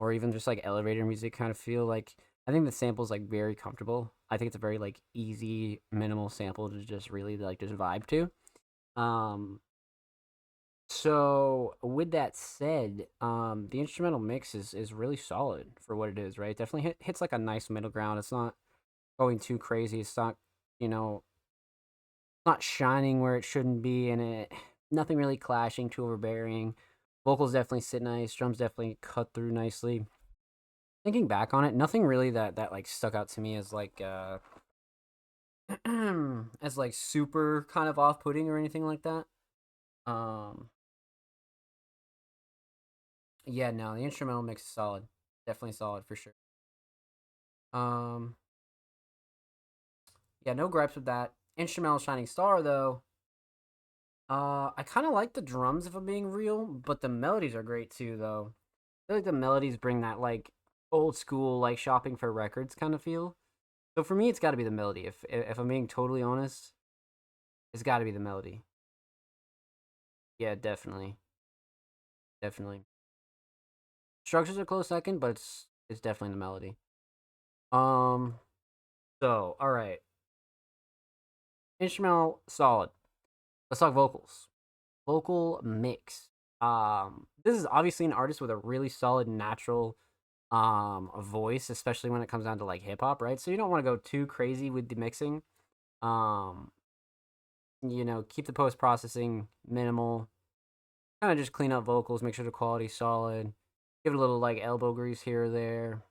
or even just like elevator music kind of feel. Like, I think the sample's like very comfortable. I think it's a very like easy, minimal sample to just really like just vibe to. So with that said, the instrumental mix is really solid for what it is, right? Definitely hits like a nice middle ground. It's not going too crazy. It's not, not shining where it shouldn't be, and nothing really clashing, too overbearing. Vocals definitely sit nice. Drums definitely cut through nicely. Thinking back on it, nothing really that like stuck out to me as like as like super kind of off-putting or anything like that. Yeah, no, the instrumental mix is solid. Definitely solid for sure. Yeah, no gripes with that. Instrumental Shining Star though. I kind of like the drums if I'm being real, but the melodies are great too though. I feel like the melodies bring that like old school like shopping for records kind of feel. So for me, it's got to be the melody. If I'm being totally honest, it's got to be the melody. Yeah, definitely. Structure's a close second, but it's definitely the melody. So all right, instrumental solid. Let's talk vocals. Vocal mix. This is obviously an artist with a really solid natural voice, especially when it comes down to like hip hop, right? So you don't want to go too crazy with the mixing. Keep the post processing minimal. Kind of just clean up vocals, make sure the quality's solid. Give it a little like elbow grease here or there,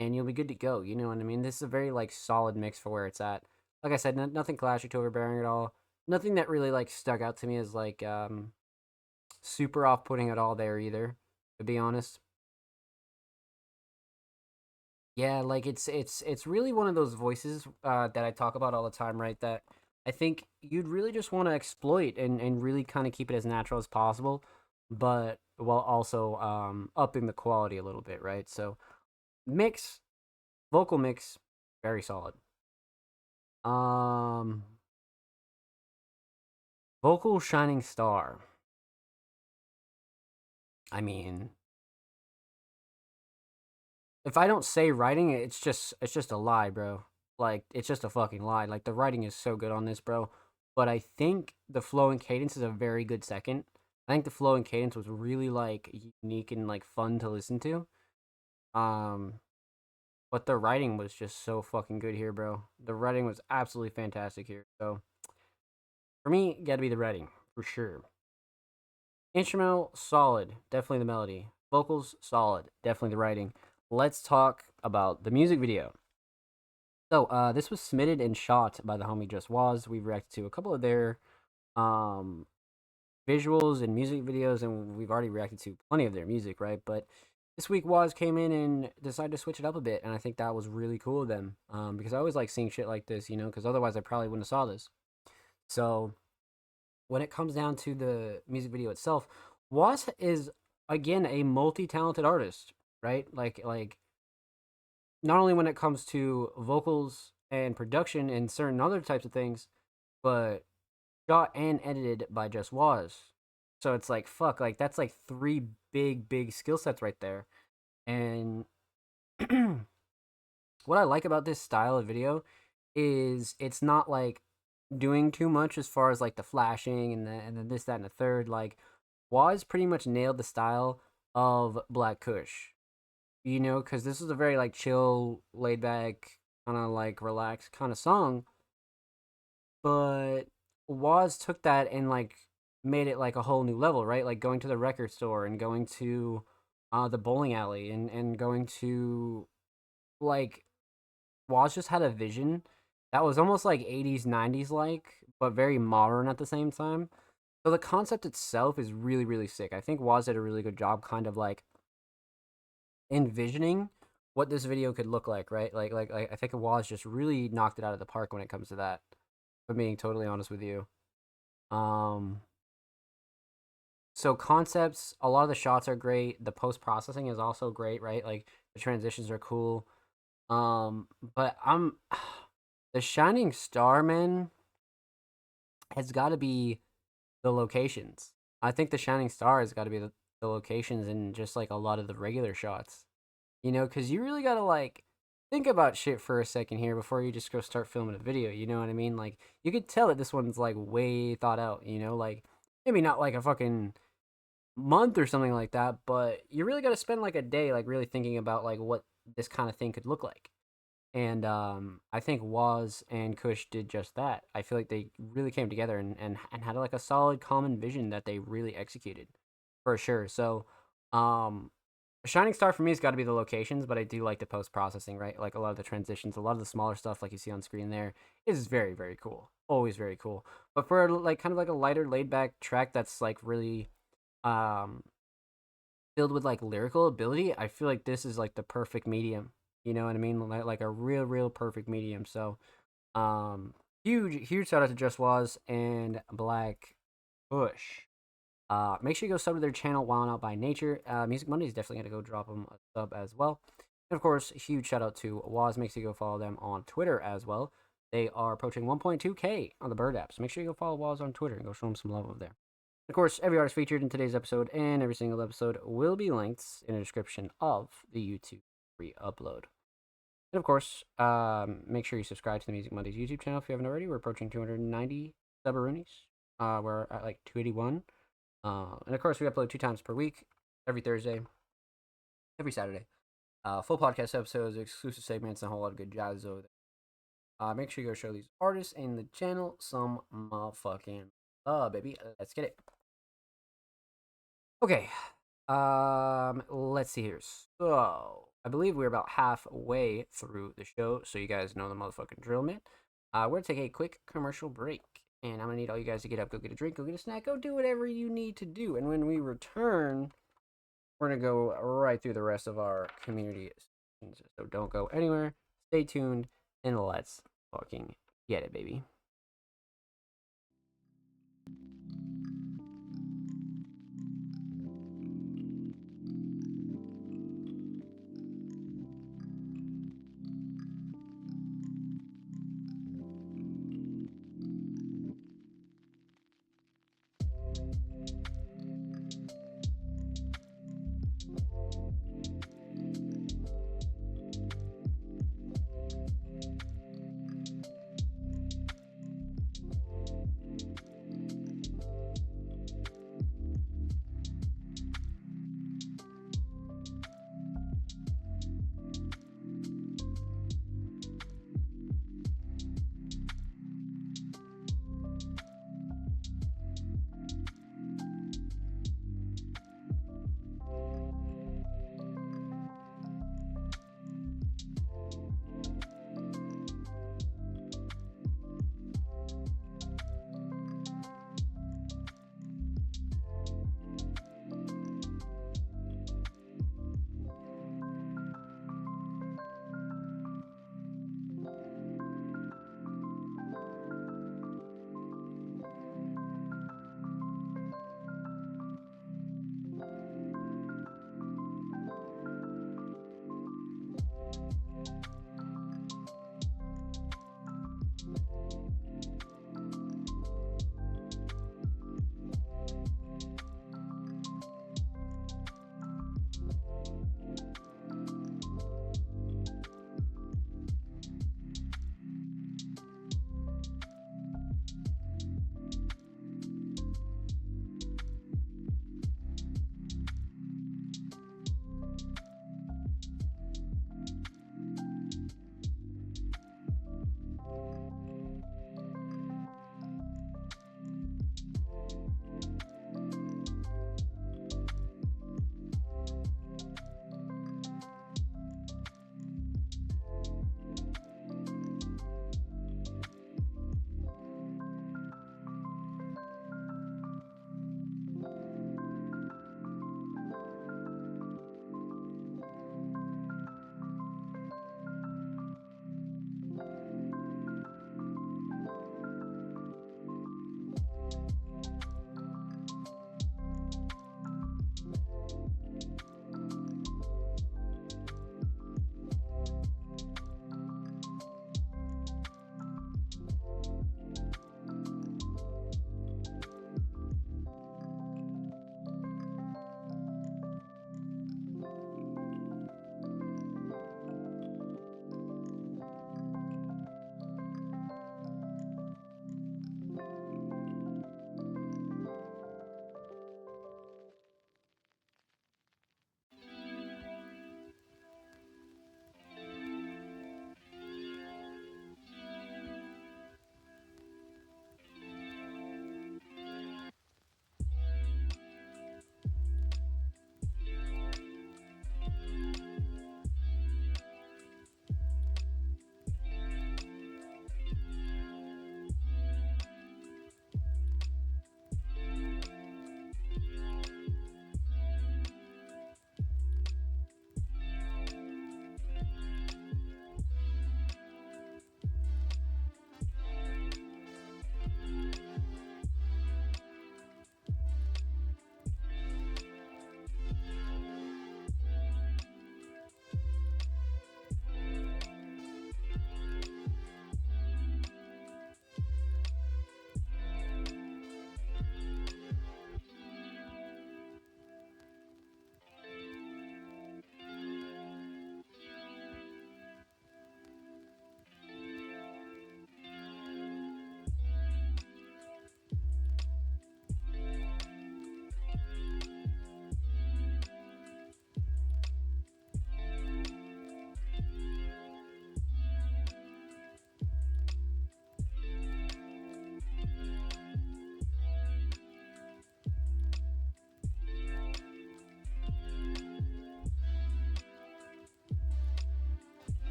and you'll be good to go. You know what I mean? This is a very like solid mix for where it's at. Like I said, nothing clashy to overbearing at all. Nothing that really like stuck out to me as like super off-putting at all there either, to be honest. Yeah, like it's really one of those voices that I talk about all the time, right? That I think you'd really just want to exploit and really kind of keep it as natural as possible, but while also upping the quality a little bit, right? So vocal mix, very solid. Vocal Shining Star. I mean, if I don't say writing, it's just a lie, bro. Like, it's just a fucking lie. Like, the writing is so good on this, bro. But I think the flow and cadence is a very good second. I think the flow and cadence was really like unique and like fun to listen to. But the writing was just so fucking good here, bro. The writing was absolutely fantastic here. So for me, gotta be the writing. for sure. Instrumental, solid. Definitely the melody. Vocals, solid. Definitely the writing. Let's talk about the music video. So, this was submitted and shot by the homie Just Was. We've reacted to a couple of their um visuals and music videos, and we've already reacted to plenty of their music, right? But this week, Waz came in and decided to switch it up a bit, and I think that was really cool of them. Because I always like seeing shit like this, you know, because otherwise I probably wouldn't have saw this. So, when it comes down to the music video itself, Waz is again a multi-talented artist, right? Like not only when it comes to vocals and production and certain other types of things, but shot and edited by Just Was. So it's like fuck, like that's like three big skill sets right there. And what I like about this style of video is it's not like doing too much as far as like the flashing and then this, that, and the third. Like Waz pretty much nailed the style of Black Kush. You know, because this is a very like chill, laid back, kind of like relaxed kind of song. But Waz took that and like made it like a whole new level, right? Like going to the record store and going to the bowling alley and going to like Waz just had a vision that was almost like 80s, 90s like, but very modern at the same time. So the concept itself is really sick. I think Waz did a really good job kind of like envisioning what this video could look like, right? Like I think Waz just really knocked it out of the park when it comes to that. If I'm being totally honest with you. So concepts, a lot of the shots are great. The post processing is also great, right? Like the transitions are cool. But the shining star, man, has got to be the locations. I think the shining star has got to be the locations and just like a lot of the regular shots, you know, because you really got to like think about shit for a second here before you just go start filming a video. You know what I mean? Like you could tell that this one's like way thought out, you know, like maybe not like a fucking month or something like that, but you really got to spend like a day like really thinking about like what this kind of thing could look like. And I think Waz and Kush did just that. I feel like they really came together and had like a solid common vision that they really executed for sure. So a shining star for me has got to be the locations, but I do like the post processing, right? Like a lot of the transitions, a lot of the smaller stuff like you see on screen there is very cool. Always very cool. But for like kind of like a lighter laid back track that's like really um filled with like lyrical ability, I feel like this is like the perfect medium. You know what I mean? Like a real perfect medium. So, huge shout out to Just Was and Black Kush. Make sure you go sub to their channel, Wild Out by Nature. Music Monday is definitely gonna go drop them a sub as well. And of course, huge shout out to Waz. Make sure you go follow them on Twitter as well. They are approaching 1.2K on the Bird app. So make sure you go follow Waz on Twitter and go show them some love over there. Of course, every artist featured in today's episode and every single episode will be linked in the description of the YouTube re-upload. And of course, make sure you subscribe to the Music Mondays YouTube channel if you haven't already. We're approaching 290 subaroonies. We're at like 281. And of course, we upload 2 times per week, every Thursday, every Saturday. Full podcast episodes, exclusive segments, and a whole lot of good jazz over there. Make sure you go show these artists and the channel some motherfucking love, baby. Let's get it. Okay. Let's see here. So I believe we're about halfway through the show, so you guys know the motherfucking drill, man. We're gonna take a quick commercial break, and I'm gonna need all you guys to get up, go get a drink, go get a snack, go do whatever you need to do. And when we return, we're gonna go right through the rest of our community. So don't go anywhere. Stay tuned, and let's fucking get it, baby.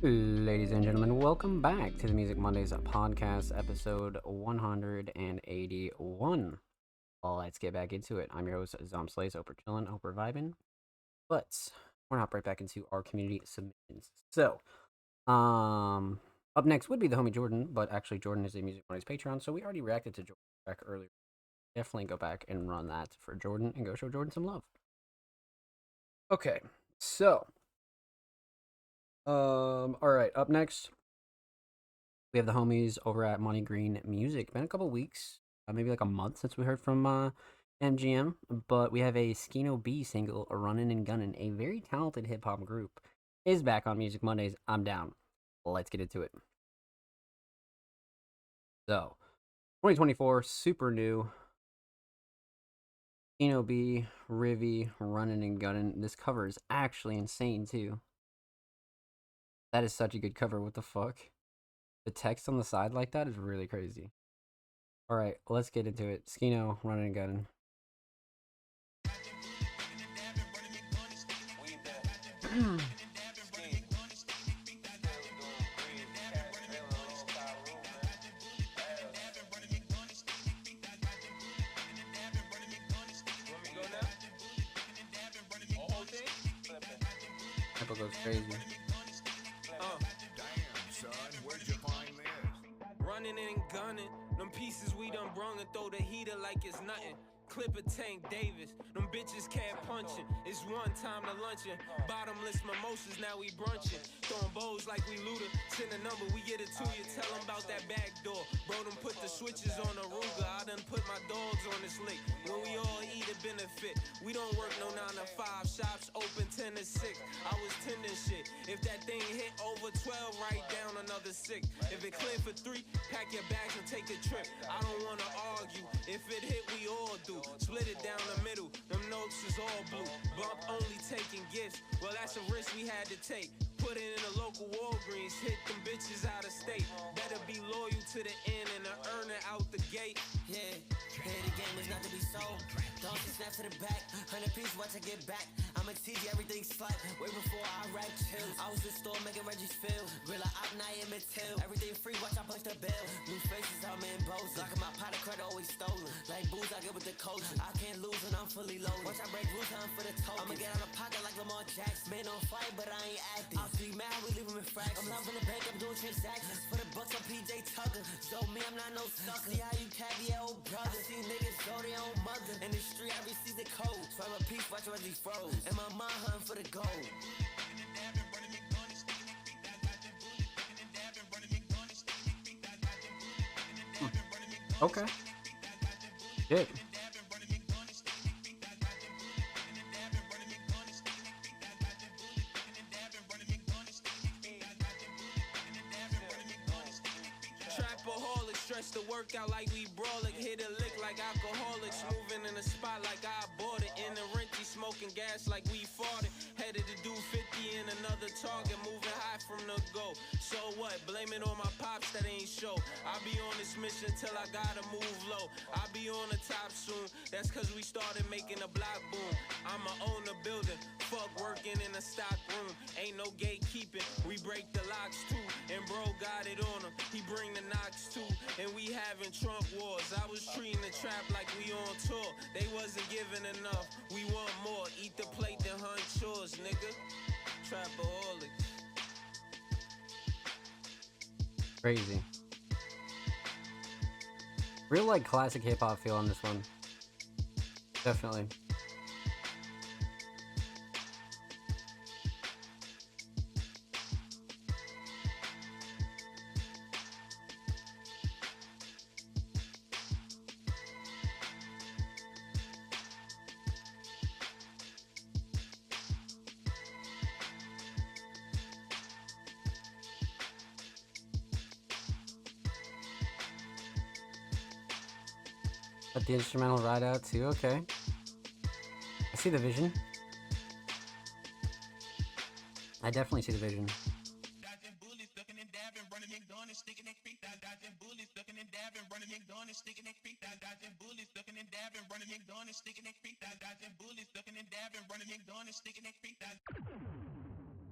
Ladies and gentlemen, welcome back to the Music Mondays podcast, episode 181. Let's get back into it. I'm your host, Zom Slays. Hope we're chilling, hope we're vibing. But we're not right back into our community submissions. So, up next would be the homie Jordan, but actually Jordan is a Music Mondays Patreon, so we already reacted to Jordan back earlier. Definitely go back and run that for Jordan and go show Jordan some love. Okay, so all right, up next we have the homies over at Money Green Music. Been a couple weeks, maybe like a month since we heard from MGM, but we have a Skino B single, Runnin' and Gunnin', a very talented hip hop group, is back on Music Mondays. I'm down. Let's get into it. So, 2024, super new. Skino B, Rivy, Runnin' and Gunnin'. This cover is actually insane too. That is such a good cover. What the fuck? The text on the side like that is really crazy. All right, let's get into it. Skino, Runnin' and Gunnin'. Apple goes crazy. Running and gunning, them pieces we done brung and throw the heater like it's nothing. Clip a Tank Davis, them bitches can't punch it. It's one time to luncheon. Bottomless mimosas, now we brunching. Throwing bows like we looter. Send a number, we get it to you. Tell them about that back door. Bro, them put the switches on the Ruger. I done put my dogs on this lick. When we all eat a benefit. We don't work no 9 to 5. Shops open 10 to 6. I was tending shit. If that thing hit over 12, write down another 6. If it clear for 3, pack your bags and take a trip. I don't wanna argue. If it hit, we all do. Split it down the middle, them notes is all blue. Bump only taking gifts, well that's a risk we had to take. Put it in a local Walgreens, hit them bitches out of state. Better be loyal to the end and earn it out the gate. Yeah, the game is not to be sold. Don't just snap to the back, 100 piece, watch I get back. I'ma teach you everything slack, way before I rap chills. I was in the store making Reggie's feel. Grilla out, now I'm till. Everything free, watch I punch the bell. New faces, I'm in both. Locking my pot of credit, always stolen. Like booze, I get with the coach. I can't lose when I'm fully loaded. Watch I break rules, time for the token. I'ma get out of pocket like Lamar Jackson. Man on fire, but I ain't acting. I'll be mad, we leave him in fractions. I'm loving the bank, I'm doing transactions. For the bucks, I'm PJ Tucker. Show me I'm not no sucker. See how you caviar, old brother. See niggas go their own mother. In the street, I receive the code. So I'm a piece, watch as he froze. And my mind hunting for the gold. Okay. Good. Trapaholic, stress to work out like we brawling. Hit a lick like alcoholics. Moving in the spot like I bought it. In the renty, smoking gas like we fought it. Headed to do 50 in another target. Moving high from the go. So what? Blame it on my pops that ain't show. I be on this mission till I gotta move low. I be on the top soon. That's cause we started making a block boom. I'ma own the building. Fuck working in a stock room. Ain't no gatekeeping. We break the locks too. And bro got it on him. He bring the knocks too. And we having Trump wars. I was treating the trap like we on tour. They wasn't giving enough. We want more. Eat the plate then hunt chores, nigga. Trapaholic. Crazy. Real like classic hip hop feel on this one. Definitely. Let the instrumental ride out too, okay. I see the vision. I definitely see the vision. Dodging bullets, ducking and dabbing, running McDonald's, sticking that creek. Dodging bullets, ducking and dabbing, running McDonald's, sticking that creek. Dodging bullets, ducking and dabbing, running McDonald's, sticking that creek. Dodging bullets, ducking and dabbing, running McDonald's, sticking that creek.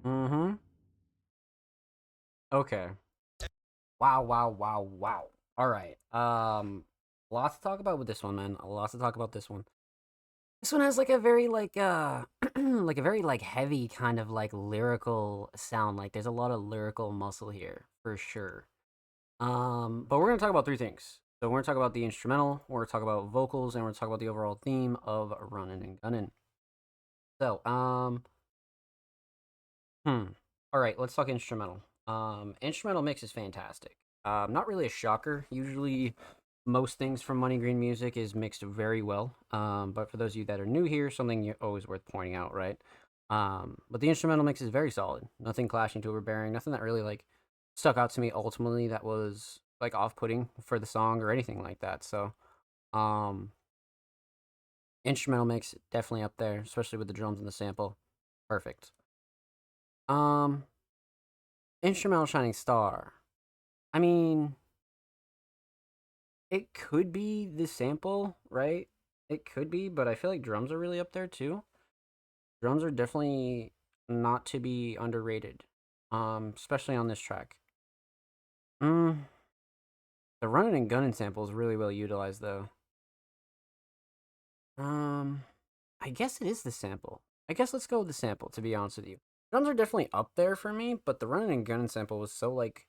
Mm-hmm. Okay. Wow, wow, wow, wow. All right. Lots to talk about with this one, man. Lots to talk about this one. This one has like a very like like a very like heavy kind of like lyrical sound. Like there's a lot of lyrical muscle here for sure. But we're gonna talk about three things. So we're gonna talk about the instrumental, we're gonna talk about vocals, and we're gonna talk about the overall theme of Runnin' and Gunnin'. So, all right, let's talk instrumental. Instrumental mix is fantastic. Not really a shocker. Usually, most things from Money Green Music is mixed very well. But for those of you that are new here, something always worth pointing out, right? But the instrumental mix is very solid. Nothing clashing to overbearing. Nothing that really like stuck out to me ultimately that was like off-putting for the song or anything like that. So, um, instrumental mix definitely up there, especially with the drums and the sample. Perfect. Um, Instrumental Shining Star. I mean, it could be the sample, right? It could be, but I feel like drums are really up there too. Drums are definitely not to be underrated. Especially on this track. Mm, the running and gunning sample is really well utilized though. Um, I guess it is the sample. I guess let's go with the sample, to be honest with you. Drums are definitely up there for me, but the running and gunning sample was so like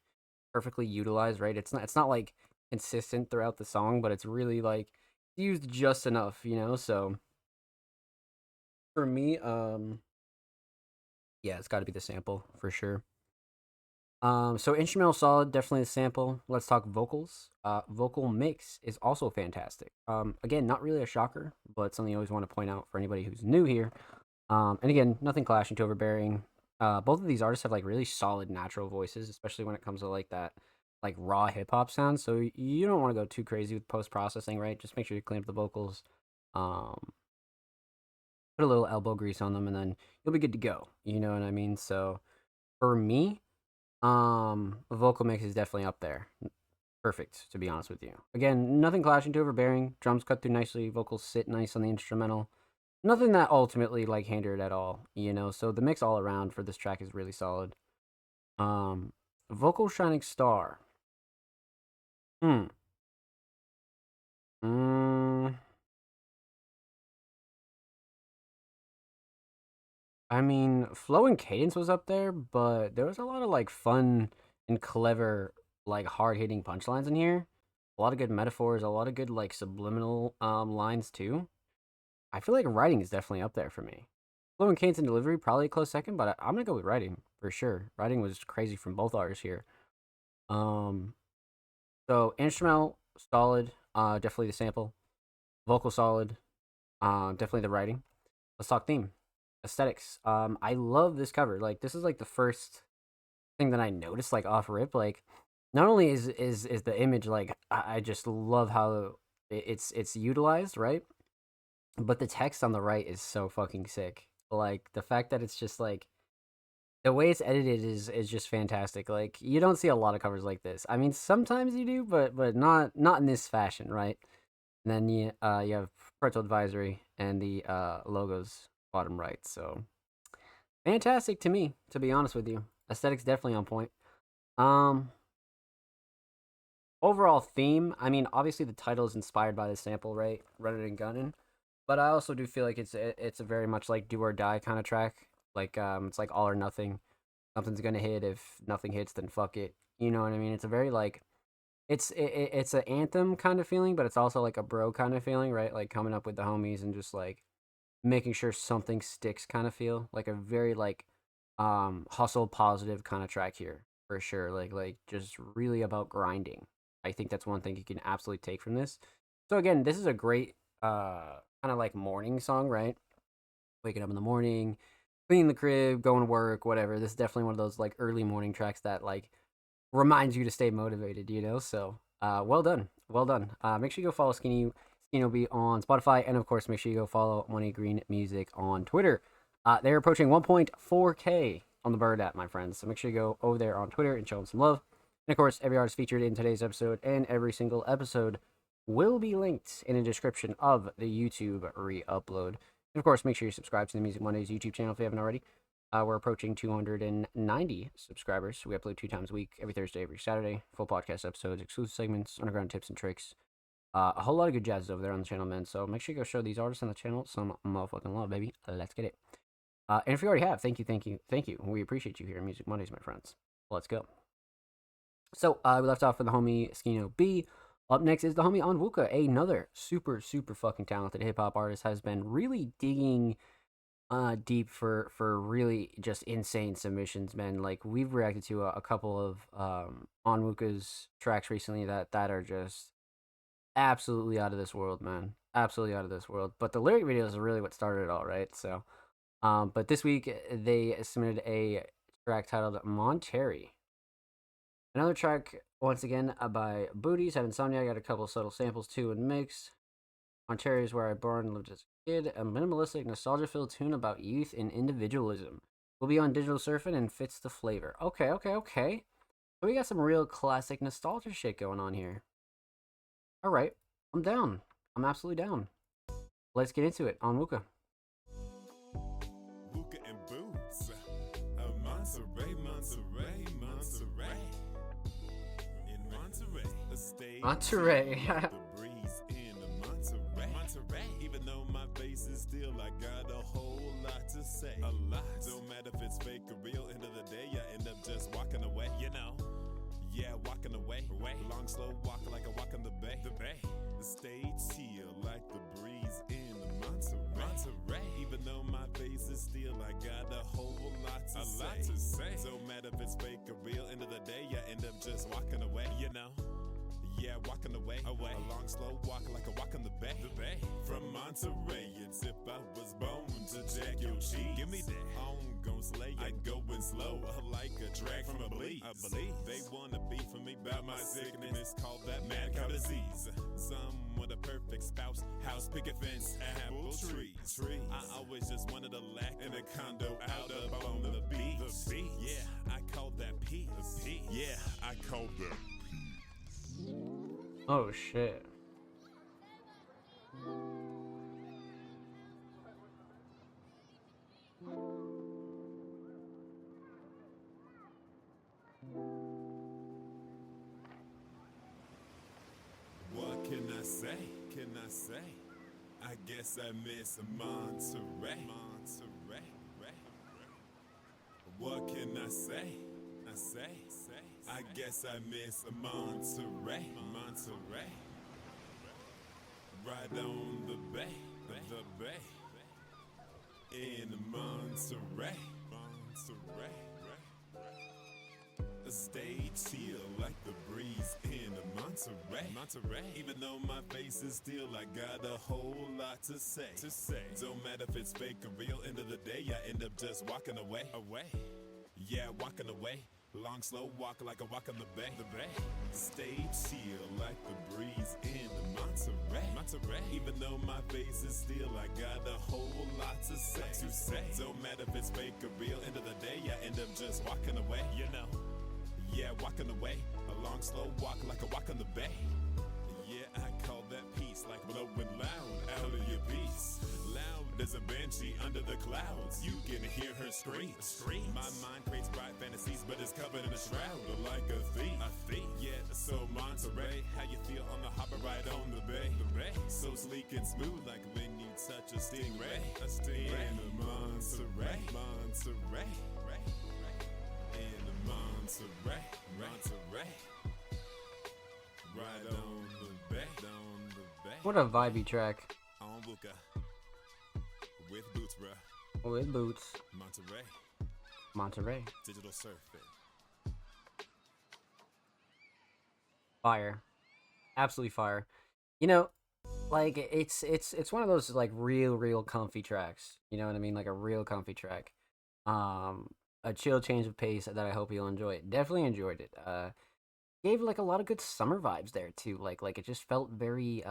perfectly utilized, right? It's not like consistent throughout the song, but it's really like used just enough, you know? So for me, yeah, it's gotta be the sample for sure. So instrumental solid, definitely the sample. Let's talk vocals. Vocal mix is also fantastic. Again, not really a shocker, but something I always want to point out for anybody who's new here. And again, nothing clashing to overbearing. Both of these artists have like really solid natural voices, especially when it comes to like that like raw hip hop sound. So you don't want to go too crazy with post processing, right? Just make sure you clean up the vocals. Um, put a little elbow grease on them, and then you'll be good to go. You know what I mean? So for me, vocal mix is definitely up there. Perfect, to be honest with you. Again, nothing clashing to overbearing. Drums cut through nicely. Vocals sit nice on the instrumental. Nothing that ultimately like hindered at all, you know. So the mix all around for this track is really solid. Um, Vocal Shining Star. Hmm. Mm, I mean, flow and cadence was up there, but there was a lot of like fun and clever, like hard hitting punchlines in here. A lot of good metaphors, a lot of good like subliminal lines too. I feel like writing is definitely up there for me. Flow and cadence and delivery probably a close second, but I'm gonna go with writing for sure. Writing was crazy from both artists here. Um, so instrumental solid, definitely the sample. Vocal solid, definitely the writing. Let's talk theme, aesthetics. I love this cover. Like this is like the first thing that I noticed like off rip. Like not only is the image like I just love how it's utilized, right? But the text on the right is so fucking sick. Like the fact that it's just like the way it's edited is just fantastic. Like you don't see a lot of covers like this. I mean, sometimes you do, but not in this fashion, right? And then you have parental advisory and the logos bottom right. So fantastic to me, to be honest with you. Aesthetics definitely on point. Um, Overall theme. I mean, obviously the title is inspired by the sample, right? Running and Gunning. But I also do feel like it's a very much like do or die kind of track. Like it's like all or nothing. Something's gonna hit. If nothing hits, then fuck it. You know what I mean? It's a very like it's an anthem kind of feeling, but it's also like a bro kind of feeling, right? Like coming up with the homies and just like making sure something sticks kind of feel. Like a very like hustle positive kind of track here for sure. Like just really about grinding. I think that's one thing you can absolutely take from this. So again, this is a great kind of like morning song, right? Waking up in the morning, cleaning the crib, going to work, whatever. This is definitely one of those like early morning tracks that like reminds you to stay motivated, you know? So, well done. Well done. Make sure you go follow Skinny B on Spotify, and of course, make sure you go follow Money Green Music on Twitter. They're approaching 1.4K on the Bird app, my friends. So make sure you go over there on Twitter and show them some love. And of course, every artist featured in today's episode and every single episode will be linked in the description of the YouTube re-upload. And of course, make sure you subscribe to the Music Mondays YouTube channel if you haven't already. We're approaching 290 subscribers. We upload 2 times a week, every Thursday, every Saturday. Full podcast episodes, exclusive segments, underground tips and tricks. A whole lot of good jazz over there on the channel, man. So make sure you go show these artists on the channel some motherfucking love, baby. Let's get it. And if you already have, thank you. We appreciate you here in Music Mondays, my friends. Let's go. So we left off with the homie Skino B. Up next is the homie Onwuka, another super fucking talented hip hop artist. Has been really digging deep for really just insane submissions, man. Like, we've reacted to a couple of Onwuka's tracks recently that are just absolutely out of this world, man. Absolutely out of this world. But the lyric videos are really what started it all, right? So, but this week they submitted a track titled Monterey. Another track, once again, by Booties, Have Insomnia. I got a couple subtle samples too and mixed. Ontario is where I born and lived as a kid. A minimalistic, nostalgia-filled tune about youth and individualism. Will be on digital surfing and fits the flavor. Okay. So we got some real classic nostalgia shit going on here. Alright, I'm down. I'm absolutely down. Let's get into it on Wuka. Wuka and Boots. Monterey. In Monterey, a stage. Monterey. The breeze in Monterey. Even though my face is still, I got a whole lot to say. A lot. Don't matter if it's fake or real. End of the day, I end up just walking away. You know. Yeah, walking away. Long, slow walk like I walk on the bay. The stage here like the breeze in Monterey. Even though my face is still, I got a whole lot to say. Don't matter if it's fake or real. End of the day, I end up just walking away. You know. Yeah, walking away. A long, slow walk like I walk on the bay. From Monterey, it's if I was born to jack your cheese. Give me that. I'm gon' slay. I going slow like a drag from a bleed. I believe they wanna be for me about my sickness. Call that mad cow disease. Some with a perfect spouse, house picket fence, apple trees. I always just wanted to lack in a condo out up on the beach. Yeah, I call that peace. Yeah, I call that. Oh shit. What can I say? I guess I miss Monterey. What can I say? I guess I miss Monterey. Right on the bay. In Monterey. A stage here like the breeze in Monterey. Even though my face is still, I got a whole lot to say. Don't matter if it's fake or real. End of the day, I end up just walking away. Yeah, walking away. Long, slow walk like I walk on the bay. Stage here like the breeze in Monterey. Even though my face is still, I got a whole lot to say. Don't matter if it's fake or real. End of the day, I end up just walking away. You know. Yeah, walking away. A long, slow walk like I walk on the bay. Yeah, I call that peace, like blowing loud out of your piece. Loud as a banshee under the clouds. You can hear her scream. My mind creates bright fantasies, but it's covered in a shroud, like a thief. Yeah, so Monterey, how you feel on the hopper right on the bay? So sleek and smooth, like when you touch a stingray. In Monterey. In Monterey. Right on the bay. What a vibey track. On Wuka. With Boots, bruh. With Boots. Monterey. Digital surfing. Fire. Absolutely fire. You know, like, it's one of those, like, real comfy tracks. You know what I mean? Like a real comfy track. A chill change of pace that I hope you'll enjoy it. Definitely enjoyed it. Gave like a lot of good summer vibes there too. Like it just felt very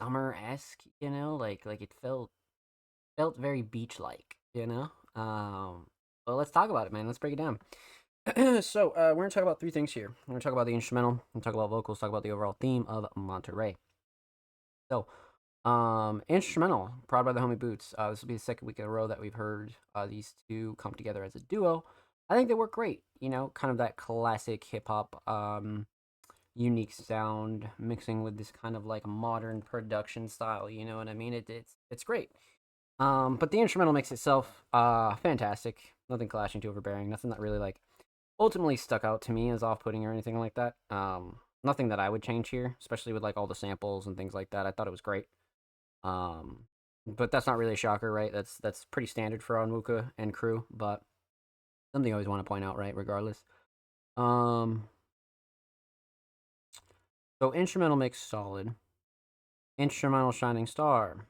summer-esque, you know? Like it felt very beach-like, you know? Well, let's talk about it, man. Let's break it down. So, we're gonna talk about 3 things here. We're gonna talk about the instrumental, we're gonna talk about vocals, talk about the overall theme of Monterey. So, Instrumental, Proud by the Homie Boots. This will be the second week in a row that we've heard these two come together as a duo. I think they work great. You know, kind of that classic hip hop, unique sound mixing with this kind of like modern production style. You know what I mean? It's great. But the instrumental mix itself, fantastic. Nothing clashing too overbearing. Nothing that really like ultimately stuck out to me as off-putting or anything like that. Nothing that I would change here, especially with like all the samples and things like that. I thought it was great. But that's not really a shocker, right? That's pretty standard for Onwuka and crew, but something I always want to point out, right? Regardless. So instrumental mix solid. Instrumental Shining Star.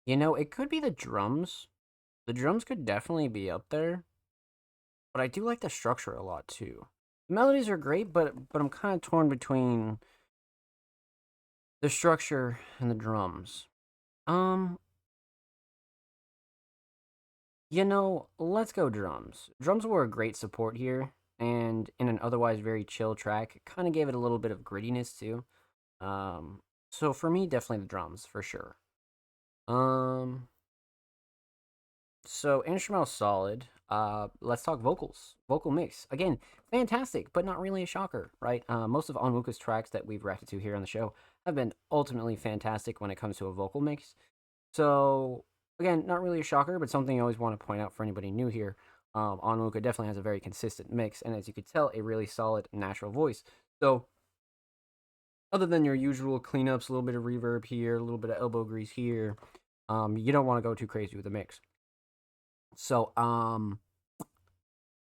You know, it could be the drums. The drums could definitely be up there. But I do like the structure a lot too. The melodies are great, but I'm kind of torn between the structure and the drums. You know, let's go drums. Drums were a great support here, and in an otherwise very chill track, kind of gave it a little bit of grittiness too. So for me, definitely the drums for sure. So instrumental solid. Let's talk vocals. Vocal mix again, fantastic, but not really a shocker, right? Most of Onwuka's tracks that we've reacted to here on the show have been ultimately fantastic when it comes to a vocal mix. So again, not really a shocker, but something I always want to point out for anybody new here. Onwuka definitely has a very consistent mix, and as you could tell, a really solid natural voice. So other than your usual cleanups, a little bit of reverb here, a little bit of elbow grease here, you don't want to go too crazy with the mix. So,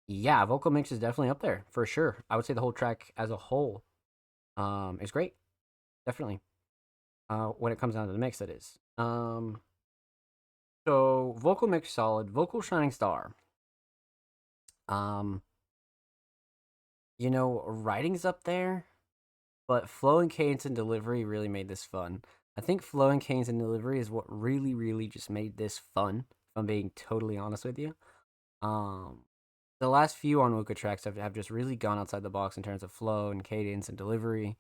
yeah, vocal mix is definitely up there for sure. I would say the whole track as a whole, is great, definitely. When it comes down to the mix, that is. So vocal mix solid, vocal Shining Star. You know, writing's up there, but flow and cadence and delivery really made this fun. I think flow and cadence and delivery is what really, really just made this fun. If I'm being totally honest with you. The last few Onwuka tracks have just really gone outside the box in terms of flow and cadence and delivery.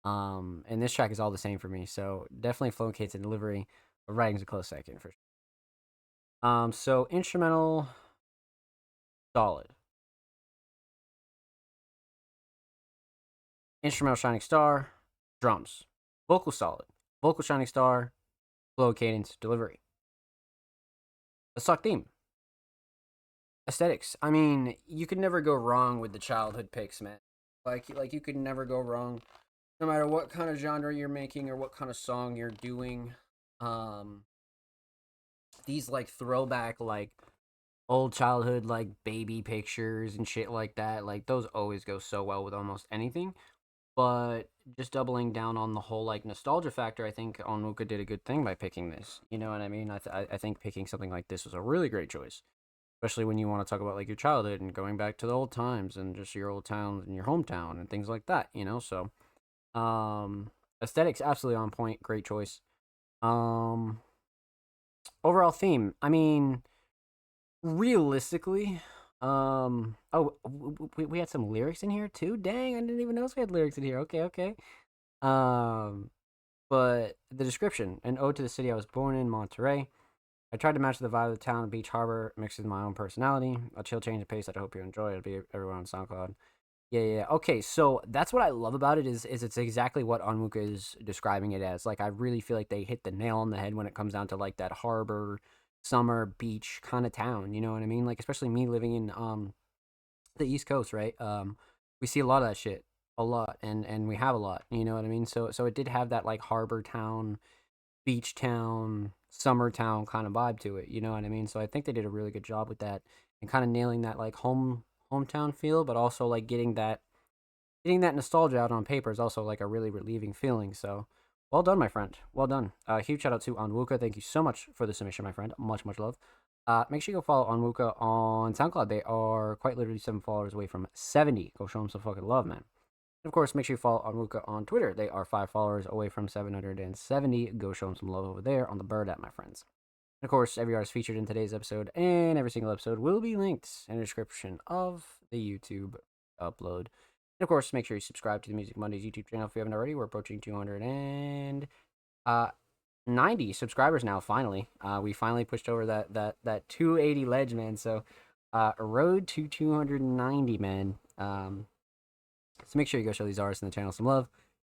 And this track is all the same for me. So definitely flow and cadence and delivery. But writing's a close second for sure. So instrumental solid. Instrumental Shining Star, drums. Vocal solid. Vocal Shining Star, flow, cadence, delivery. Let's talk theme. Aesthetics. I mean, you could never go wrong with the childhood picks, man. Like you could never go wrong, no matter what kind of genre you're making or what kind of song you're doing. These like throwback like old childhood like baby pictures and shit like that, like those always go so well with almost anything. But just doubling down on the whole like nostalgia factor, I think Onwuka did a good thing by picking this. You know what I mean? I think picking something like this was a really great choice, especially when you want to talk about like your childhood and going back to the old times and just your old towns and your hometown and things like that. You know, so aesthetics absolutely on point, great choice. Overall theme, I mean, realistically, we had some lyrics in here too. Dang, I didn't even notice we had lyrics in here. Okay. But the description: an ode to the city I was born in, Monterey. I tried to match the vibe of the town, beach, harbor, mixed with my own personality. A chill change of pace that I hope you enjoy. It'll be everywhere on SoundCloud. Yeah. Okay, so that's what I love about it is it's exactly what Onwuka is describing it as. Like, I really feel like they hit the nail on the head when it comes down to like that harbor, summer, beach kind of town. You know what I mean? Like, especially me living in the East Coast, right? We see a lot of that shit, a lot, and we have a lot. You know what I mean? So it did have that like harbor town, beach town, summer town kind of vibe to it. You know what I mean? So I think they did a really good job with that and kind of nailing that like hometown feel, but also like getting that nostalgia out on paper is also like a really relieving feeling. So well done, my friend. Well done. Huge shout out to Onwuka. Thank you so much for the submission, my friend. Much love. Make sure you go follow Onwuka on SoundCloud. They are quite literally 7 followers away from 70. Go show them some fucking love, man. And of course, make sure you follow Onwuka on Twitter. They are 5 followers away from 770. Go show them some love over there on the bird app, my friends. And of course, every artist featured in today's episode and every single episode will be linked in the description of the YouTube upload. And of course, make sure you subscribe to the Music Mondays YouTube channel if you haven't already. We're approaching 290 subscribers now. Finally, we finally pushed over that 280 ledge, man. So, road to 290, man. So make sure you go show these artists in the channel some love.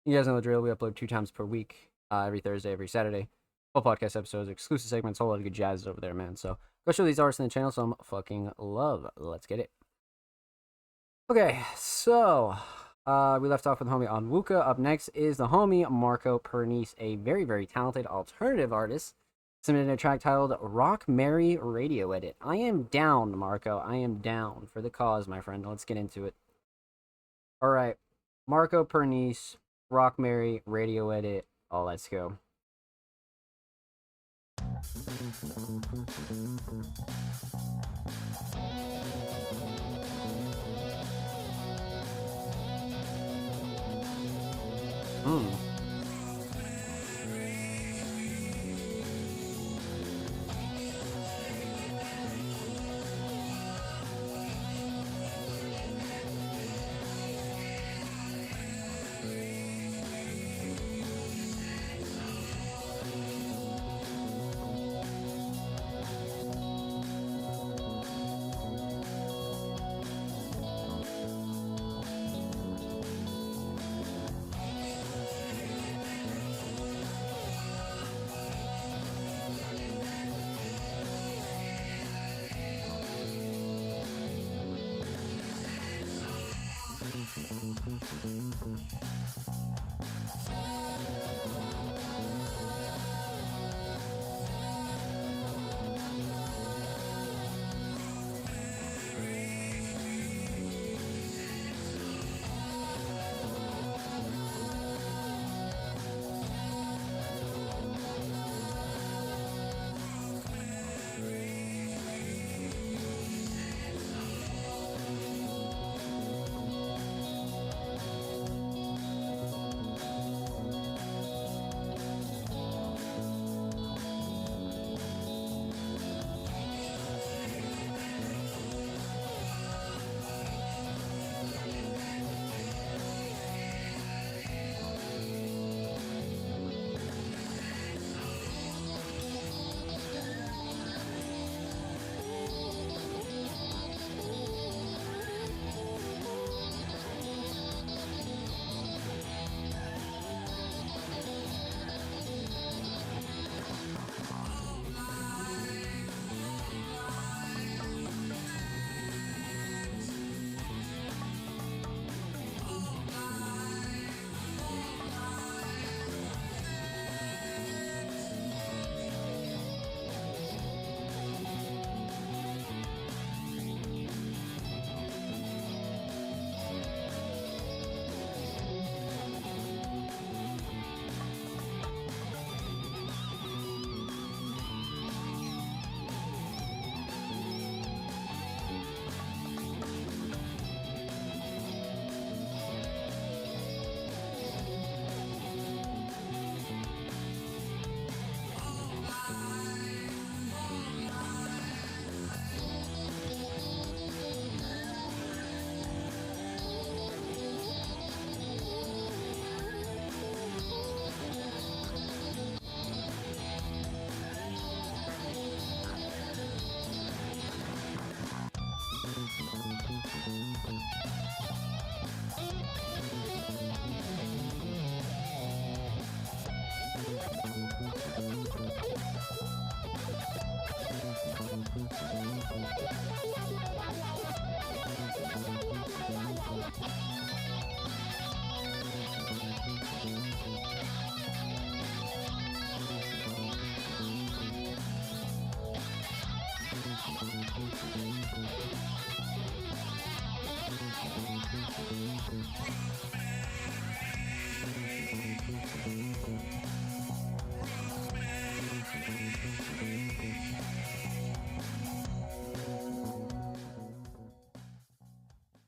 You guys know the drill. We upload 2 times per week, every Thursday, every Saturday. Full podcast episodes, exclusive segments, whole lot of good jazz over there, man. So go show these artists in the channel some fucking love. Let's get it. Okay, so we left off with the homie Onwuka. Up next is the homie Marco Pernice, a very, very talented alternative artist. Submitted a track titled Rock Mary Radio Edit. I am down, Marco. I am down for the cause, my friend. Let's get into it. All right, Marco Pernice, Rock Mary Radio Edit. Oh, let's go.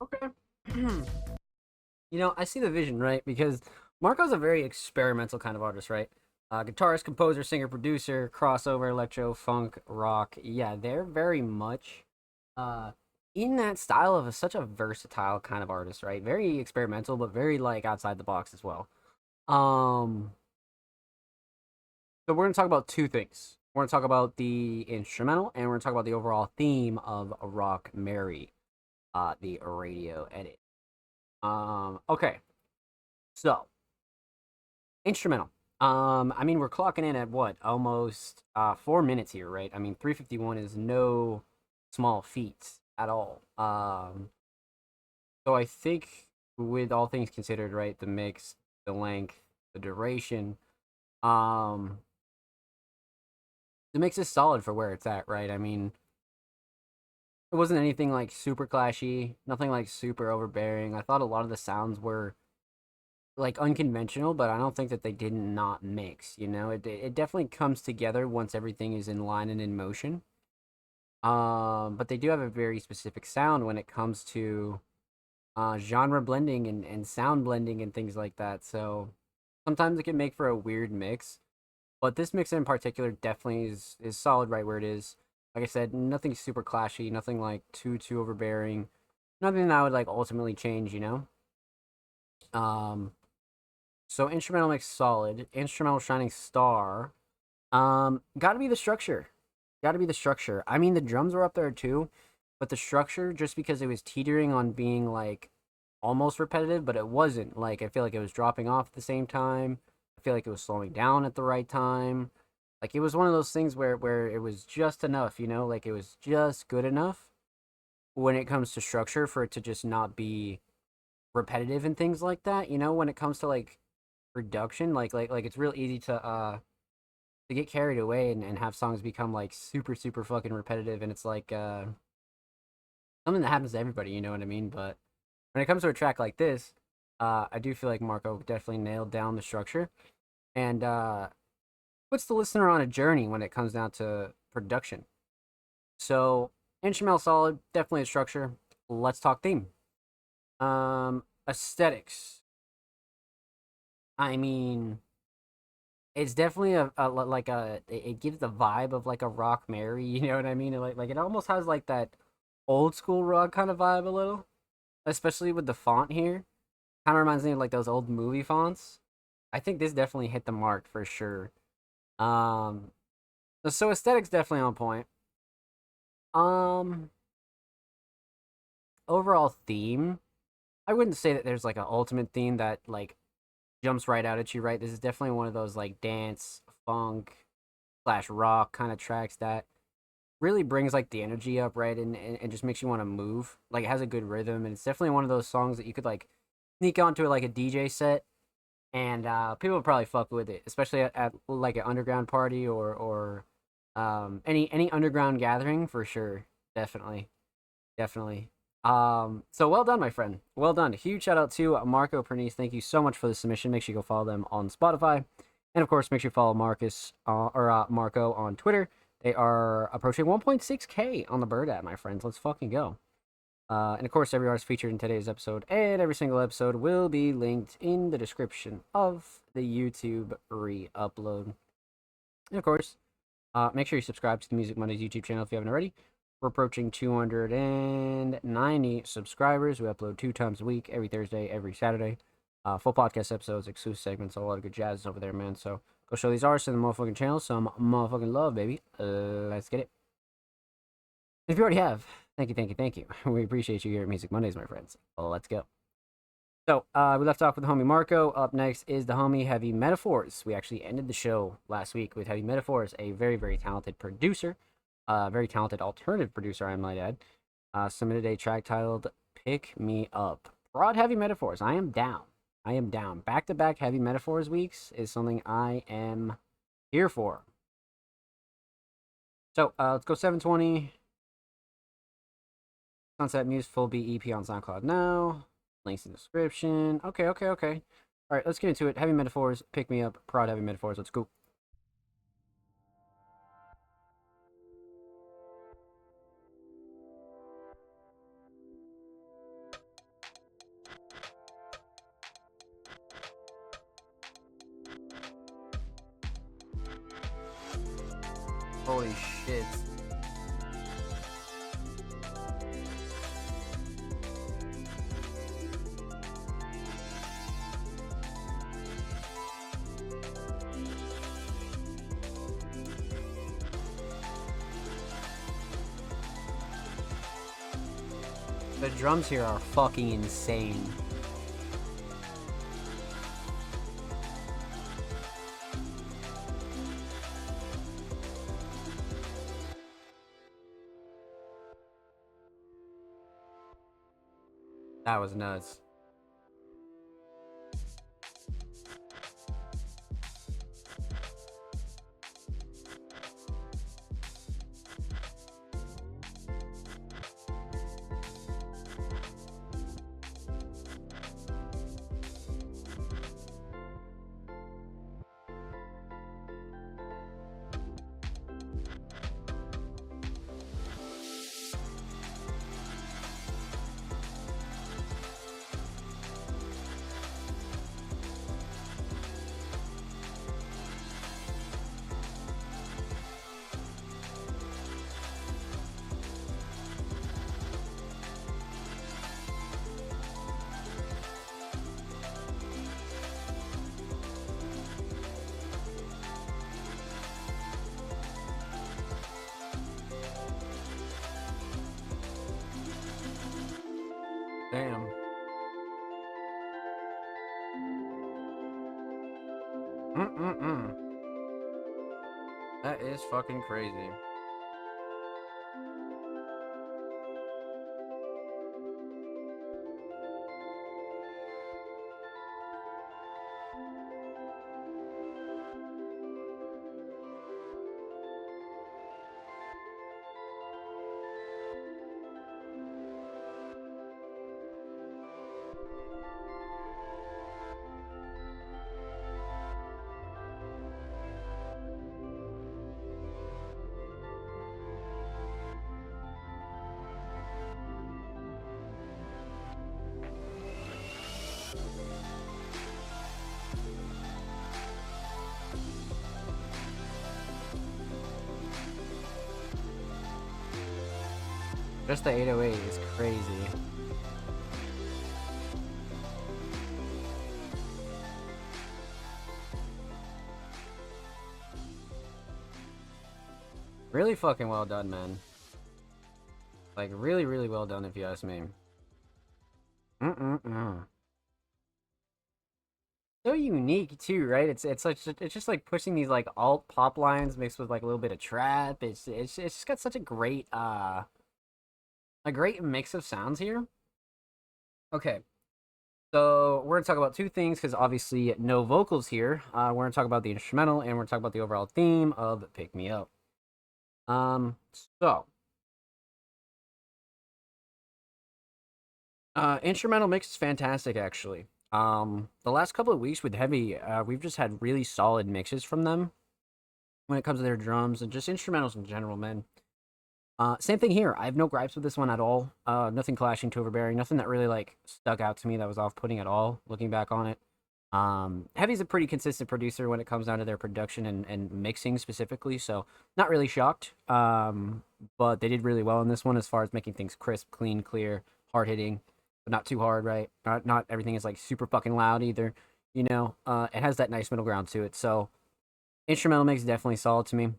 Okay. You know, I see the vision, right? Because Marco's a very experimental kind of artist, right? Guitarist, composer, singer, producer, crossover, electro, funk, rock. Yeah, they're very much uh, in that style of such a versatile kind of artist, right? Very experimental, but very like outside the box as well. Um, so we're gonna talk about two things. We're gonna talk about the instrumental, and we're gonna talk about the overall theme of Rock Mary, the radio edit. Okay, so instrumental. I mean, we're clocking in at what, almost 4 minutes here, right? I mean, 3:51 is no small feat at all. So I think, with all things considered, right, the mix, the length, the duration, um, the mix is solid for where it's at, right? I mean, it wasn't anything like super clashy, nothing like super overbearing. I thought a lot of the sounds were like unconventional, but I don't think that they did not mix. You know, it definitely comes together once everything is in line and in motion. But they do have a very specific sound when it comes to genre blending and sound blending and things like that. So sometimes it can make for a weird mix, but this mix in particular definitely is solid right where it is. Like I said, nothing super clashy, nothing like too overbearing, nothing that I would like ultimately change. You know. So instrumental mix solid. Instrumental shining star. Gotta be the structure. Gotta be the structure. I mean, the drums were up there too, but the structure, just because it was teetering on being like almost repetitive, but it wasn't. Like, I feel like it was dropping off at the same time. I feel like it was slowing down at the right time. Like, it was one of those things where it was just enough, you know, like it was just good enough when it comes to structure for it to just not be repetitive and things like that. You know, when it comes to like production, like it's real easy to get carried away and have songs become like super fucking repetitive, and it's like something that happens to everybody, you know what I mean? But when it comes to a track like this, I do feel like Marco definitely nailed down the structure and puts the listener on a journey when it comes down to production. So instrumental solid, definitely a structure. Let's talk theme. Aesthetics. I mean, it's definitely like it gives the vibe of like a Rock Mary, you know what I mean? Like it almost has like that old school rock kind of vibe a little, especially with the font here. Kind of reminds me of like those old movie fonts. I think this definitely hit the mark for sure. Um, so aesthetics definitely on point. Um, Overall theme, I wouldn't say that there's like an ultimate theme that like jumps right out at you, right? This is definitely one of those like dance, funk, slash rock kind of tracks that really brings like the energy up, right? And just makes you want to move. Like, it has a good rhythm, and it's definitely one of those songs that you could like sneak onto like a DJ set, and people would probably fuck with it, especially at like an underground party or any underground gathering for sure. Definitely, definitely. So well done, my friend. Well done. Huge shout out to Marco Pernice. Thank you so much for the submission. Make sure you go follow them on Spotify, and of course, make sure you follow Marcus or Marco on Twitter. They are approaching 1.6K on the Bird app, my friends. Let's fucking go. And of course, every artist featured in today's episode and every single episode will be linked in the description of the YouTube re-upload. And of course, make sure you subscribe to the Music Mondays YouTube channel if you haven't already. We're approaching 290 subscribers. We upload 2 times a week, every Thursday, every Saturday. Full podcast episodes, exclusive segments, a lot of good jazz over there, man. So go show these artists in the motherfucking channel some motherfucking love, baby. Let's get it. If you already have, thank you. We appreciate you here at Music Mondays, my friends. Let's go. So, we left off with the homie Marco. Up next is the homie Heavy Metaphors. We actually ended the show last week with Heavy Metaphors, a very, very talented producer. Very talented alternative producer, I might add. Submitted a track titled Pick Me Up. Broad Heavy Metaphors. I am down. Back-to-back Heavy Metaphors weeks is something I am here for. So, let's go 720. Sunset Muse full beat EP on SoundCloud now. Links in the description. Okay. Alright, let's get into it. Heavy Metaphors, Pick Me Up, Broad Heavy Metaphors. Let's go. Holy shit. The drums here are fucking insane. That was nuts. Damn. That is fucking crazy. Just the 808 is crazy. Really fucking well done, man. Like, really, really well done, if you ask me. So unique too, right? It's just like pushing these like alt pop lines mixed with like a little bit of trap. It's just got such a great mix of sounds here. Okay, so we're gonna talk about two things because obviously no vocals here. We're gonna talk about the instrumental and we're gonna talk about the overall theme of "Pick Me Up." So instrumental mix is fantastic, actually. The last couple of weeks with Heavy, we've just had really solid mixes from them when it comes to their drums and just instrumentals in general, man. Same thing here. I have no gripes with this one at all. Nothing clashing to overbearing. Nothing that really like stuck out to me that was off-putting at all. Looking back on it, Heavy's a pretty consistent producer when it comes down to their production and mixing specifically. So not really shocked. But they did really well in this one as far as making things crisp, clean, clear, hard hitting, but not too hard, right? Not everything is like super fucking loud either. You know, it has that nice middle ground to it. So instrumental mix definitely solid to me.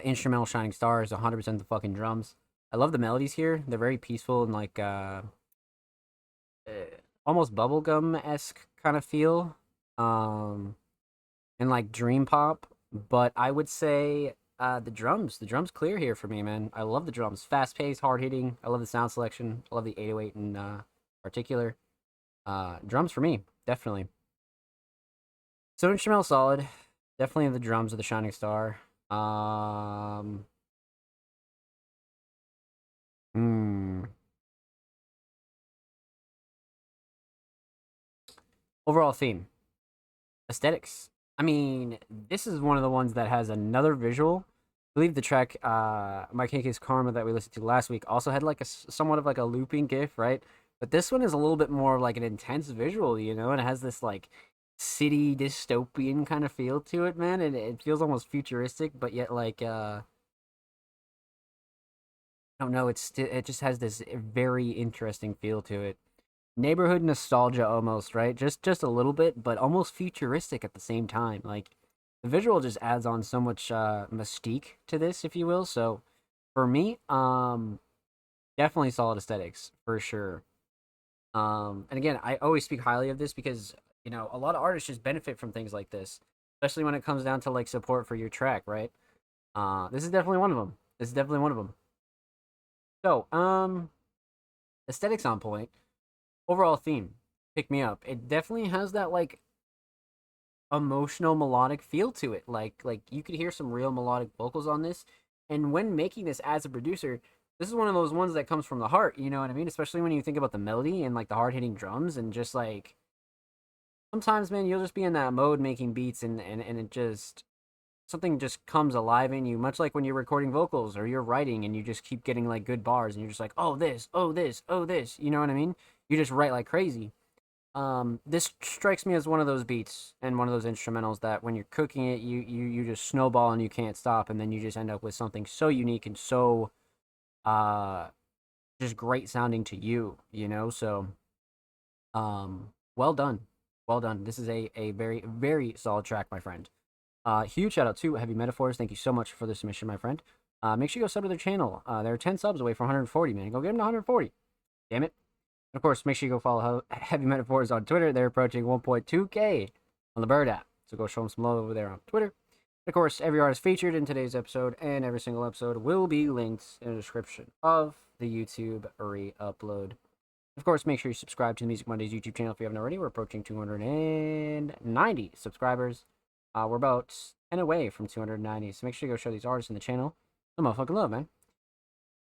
Instrumental Shining Stars, 100% the fucking drums. I love the melodies here. They're very peaceful and like almost bubblegum-esque kind of feel. And like dream pop. But I would say the drums clear here for me, man. I love the drums. Fast paced, hard hitting. I love the sound selection. I love the 808 in particular. Drums for me, definitely. So instrumental solid. Definitely the drums of the Shining Star. Overall theme. Aesthetics. I mean, this is one of the ones that has another visual. I believe the track, My KK's Karma that we listened to last week also had like a somewhat of like a looping GIF, right? But this one is a little bit more like an intense visual, you know, and it has this like city dystopian kind of feel to it, man. And it feels almost futuristic, but yet like I don't know, it just has this very interesting feel to it. Neighborhood nostalgia almost, right? Just a little bit, but almost futuristic at the same time. Like the visual just adds on so much mystique to this, if you will. So for me, definitely solid aesthetics for sure. And again, I always speak highly of this because a lot of artists just benefit from things like this, especially when it comes down to like support for your track, right? This is definitely one of them. This is definitely one of them. So, aesthetics on point. Overall theme, pick me up. It definitely has that like emotional melodic feel to it. Like you could hear some real melodic vocals on this. And when making this as a producer, this is one of those ones that comes from the heart, you know what I mean? Especially when you think about the melody and like the hard hitting drums and just like sometimes, man, you'll just be in that mode making beats and it just something just comes alive in you, much like when you're recording vocals or you're writing and you just keep getting like good bars and you're just like, oh this, oh this, oh this, you know what I mean? You just write like crazy. This strikes me as one of those beats and one of those instrumentals that when you're cooking it, you just snowball and you can't stop, and then you just end up with something so unique and so just great sounding to you, So well done. Well done. This is a very, very solid track, my friend. Huge shout out to Heavy Metaphors. Thank you so much for the submission, my friend. Make sure you go sub to their channel. They're 10 subs away from 140, man. Go get them to 140. Damn it. And of course, make sure you go follow Heavy Metaphors on Twitter. They're approaching 1.2K on the Bird app. So go show them some love over there on Twitter. And of course, every artist featured in today's episode and every single episode will be linked in the description of the YouTube re-upload. Of course, make sure you subscribe to the Music Mondays YouTube channel if you haven't already. We're approaching 290 subscribers. We're about 10 away from 290, so make sure you go show these artists in the channel some motherfucking love, man.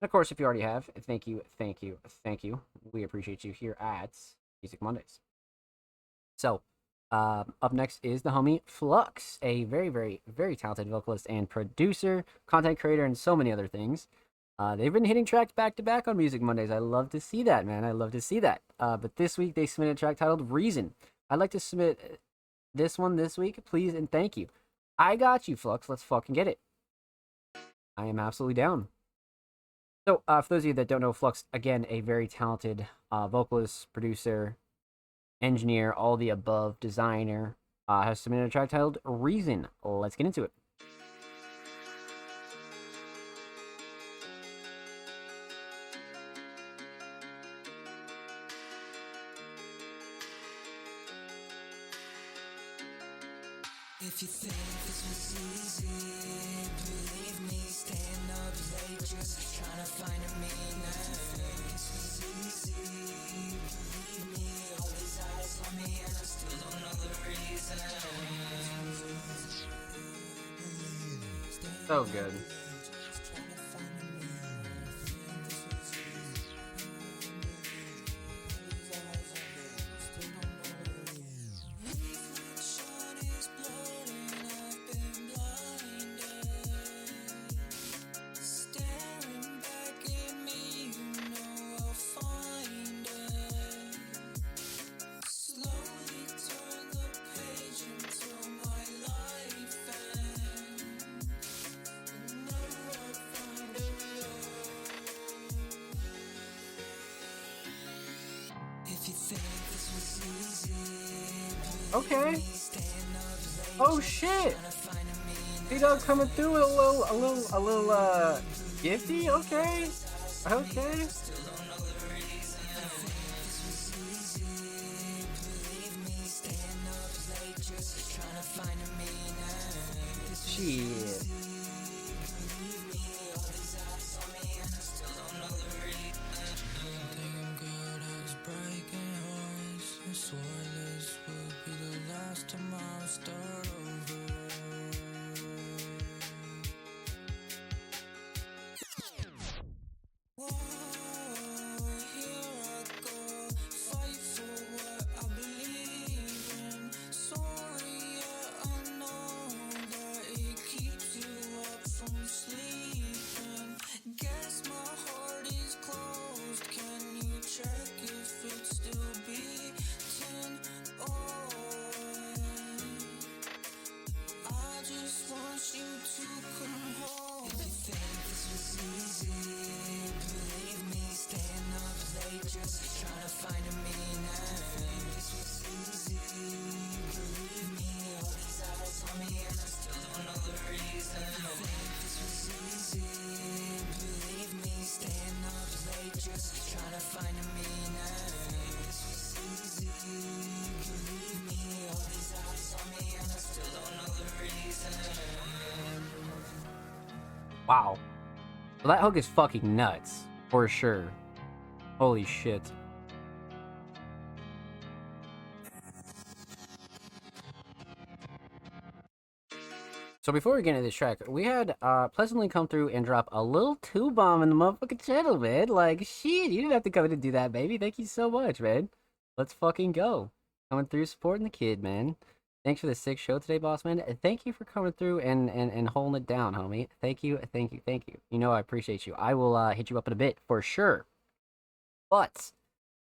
And of course, if you already have, thank you. We appreciate you here at Music Mondays. So, up next is the homie Flux, a very, very, very talented vocalist and producer, content creator, and so many other things. They've been hitting tracks back to back on Music Mondays. I love to see that, man. I love to see that. But this week they submitted a track titled Reason. I'd like to submit this one this week, please and thank you. I got you, Flux. Let's fucking get it. I am absolutely down. So, for those of you that don't know, Flux, again, a very talented vocalist, producer, engineer, all the above, designer, has submitted a track titled Reason. Let's get into it. If you think this was easy, believe me, staying up late, just trying to find a meaning. This was easy, believe me, all these eyes on me and I still don't know the reason. So good. Okay. Oh shit. T-Dog coming through with a little gifty. Okay. Okay. Shit. Wow. Well, that hook is fucking nuts. For sure. Holy shit. So before we get into this track, we had Pleasantly come through and drop a little 2-bomb in the motherfucking channel, man. Like, shit, you didn't have to come in and do that, baby. Thank you so much, man. Let's fucking go. Coming through supporting the kid, man. Thanks for the sick show today, boss man. Thank you for coming through and holding it down, homie. Thank you. You know I appreciate you. I will hit you up in a bit for sure. But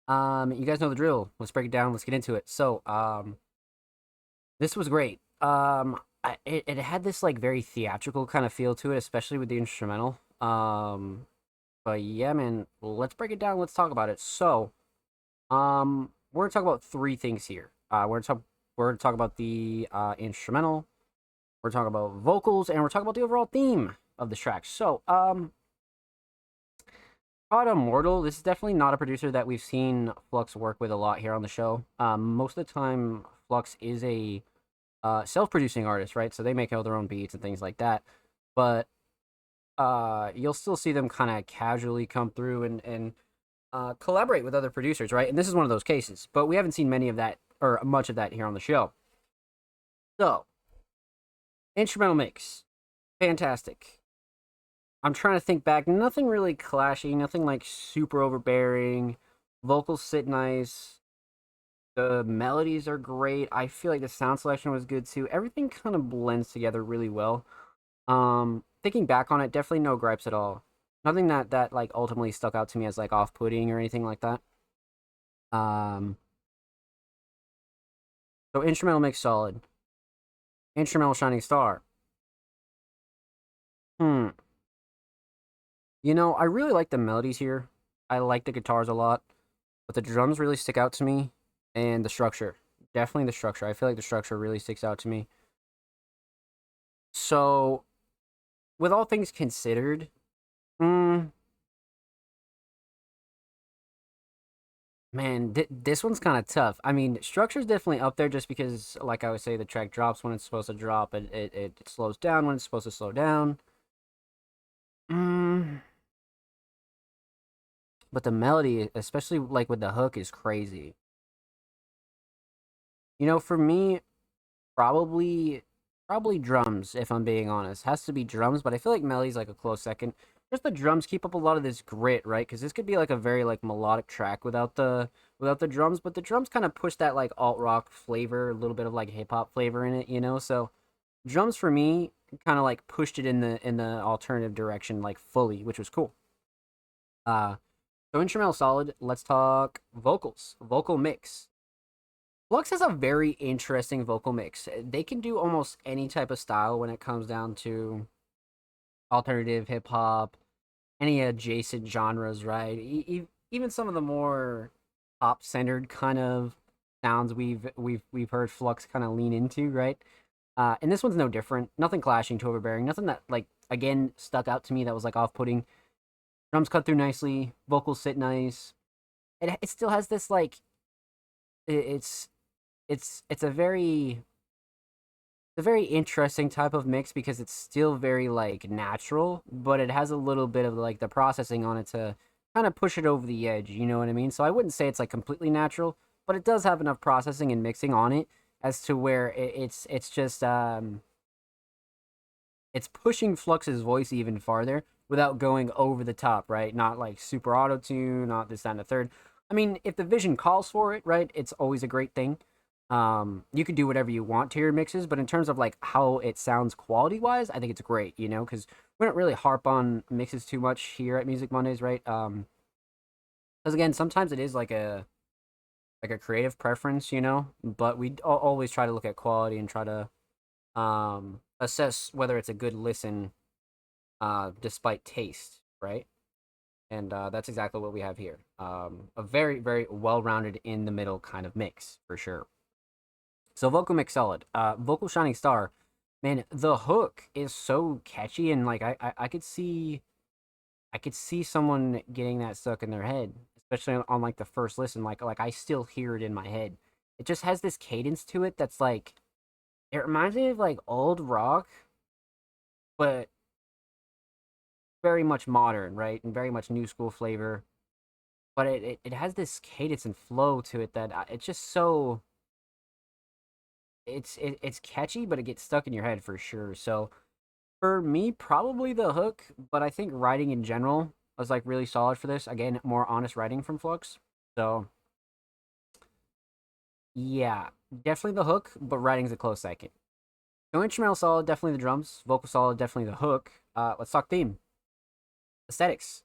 you guys know the drill. Let's break it down. Let's get into it. So this was great. It had this like very theatrical kind of feel to it, especially with the instrumental. But yeah, man, let's break it down. Let's talk about it. So, we're gonna talk about 3 things here. We're gonna talk about the instrumental. We're talking about vocals, and we're talking about the overall theme of the track. So, God Immortal, this is definitely not a producer that we've seen Flux work with a lot here on the show. Most of the time, Flux is a self-producing artist, right? So they make all their own beats and things like that. But you'll still see them kind of casually come through and collaborate with other producers, right? And this is one of those cases. But we haven't seen many of that, or much of that here on the show. So, instrumental mix. Fantastic. I'm trying to think back. Nothing really clashy. Nothing like super overbearing. Vocals sit nice. The melodies are great. I feel like the sound selection was good too. Everything kind of blends together really well. Thinking back on it, definitely no gripes at all. Nothing that like ultimately stuck out to me as like off-putting or anything like that. So instrumental mix solid. Instrumental Shining Star. You know, I really like the melodies here. I like the guitars a lot, but the drums really stick out to me. And the structure. Definitely the structure. I feel like the structure really sticks out to me. So, with all things considered, man, this one's kind of tough. I mean, structure's definitely up there just because, like I would say, the track drops when it's supposed to drop, and it slows down when it's supposed to slow down. But the melody, especially like with the hook, is crazy. You know, for me, probably drums, if I'm being honest. Has to be drums, but I feel like melody's like a close second. Just the drums keep up a lot of this grit, right? Because this could be like a very like melodic track without the drums, but the drums kind of push that like alt rock flavor, a little bit of like hip hop flavor in it, you know. So drums for me kind of like pushed it in the alternative direction like fully, which was cool. So instrumental solid. Let's talk vocals, vocal mix. Flux has a very interesting vocal mix. They can do almost any type of style when it comes down to alternative hip hop, any adjacent genres, right? Even some of the more pop centered kind of sounds we've heard Flux kind of lean into, right? And this one's no different. Nothing clashing, too overbearing. Nothing that like again stuck out to me that was like off putting. Drums cut through nicely. Vocals sit nice. It still has this like it's a very interesting type of mix because it's still very like natural, but it has a little bit of like the processing on it to kind of push it over the edge, you know what I mean? So I wouldn't say it's like completely natural, but it does have enough processing and mixing on it as to where it's just it's pushing Flux's voice even farther without going over the top, right? Not like super auto tune, not this, that, and the third. I mean, if the vision calls for it, right, it's always a great thing. You can do whatever you want to your mixes, but in terms of like how it sounds quality wise, I think it's great, you know, because we don't really harp on mixes too much here at Music Mondays, right? Because again, sometimes it is like a creative preference, you know, but we always try to look at quality and try to assess whether it's a good listen despite taste, right? And that's exactly what we have here. A very, very well-rounded in the middle kind of mix for sure. So vocal mix solid. Vocal Shining Star, man, the hook is so catchy and like I could see someone getting that stuck in their head, especially on like the first listen. Like I still hear it in my head. It just has this cadence to it that's like, it reminds me of like old rock, but very much modern, right, and very much new school flavor. But it has this cadence and flow to it that it's just so it's catchy, but it gets stuck in your head for sure. So for me, probably the hook, but I think writing in general was like really solid for this. Again, more honest writing from Flux. So yeah, definitely the hook, but writing's a close second. No instrumental solid, definitely the drums. Vocal solid, definitely the hook. Let's talk theme. Aesthetics.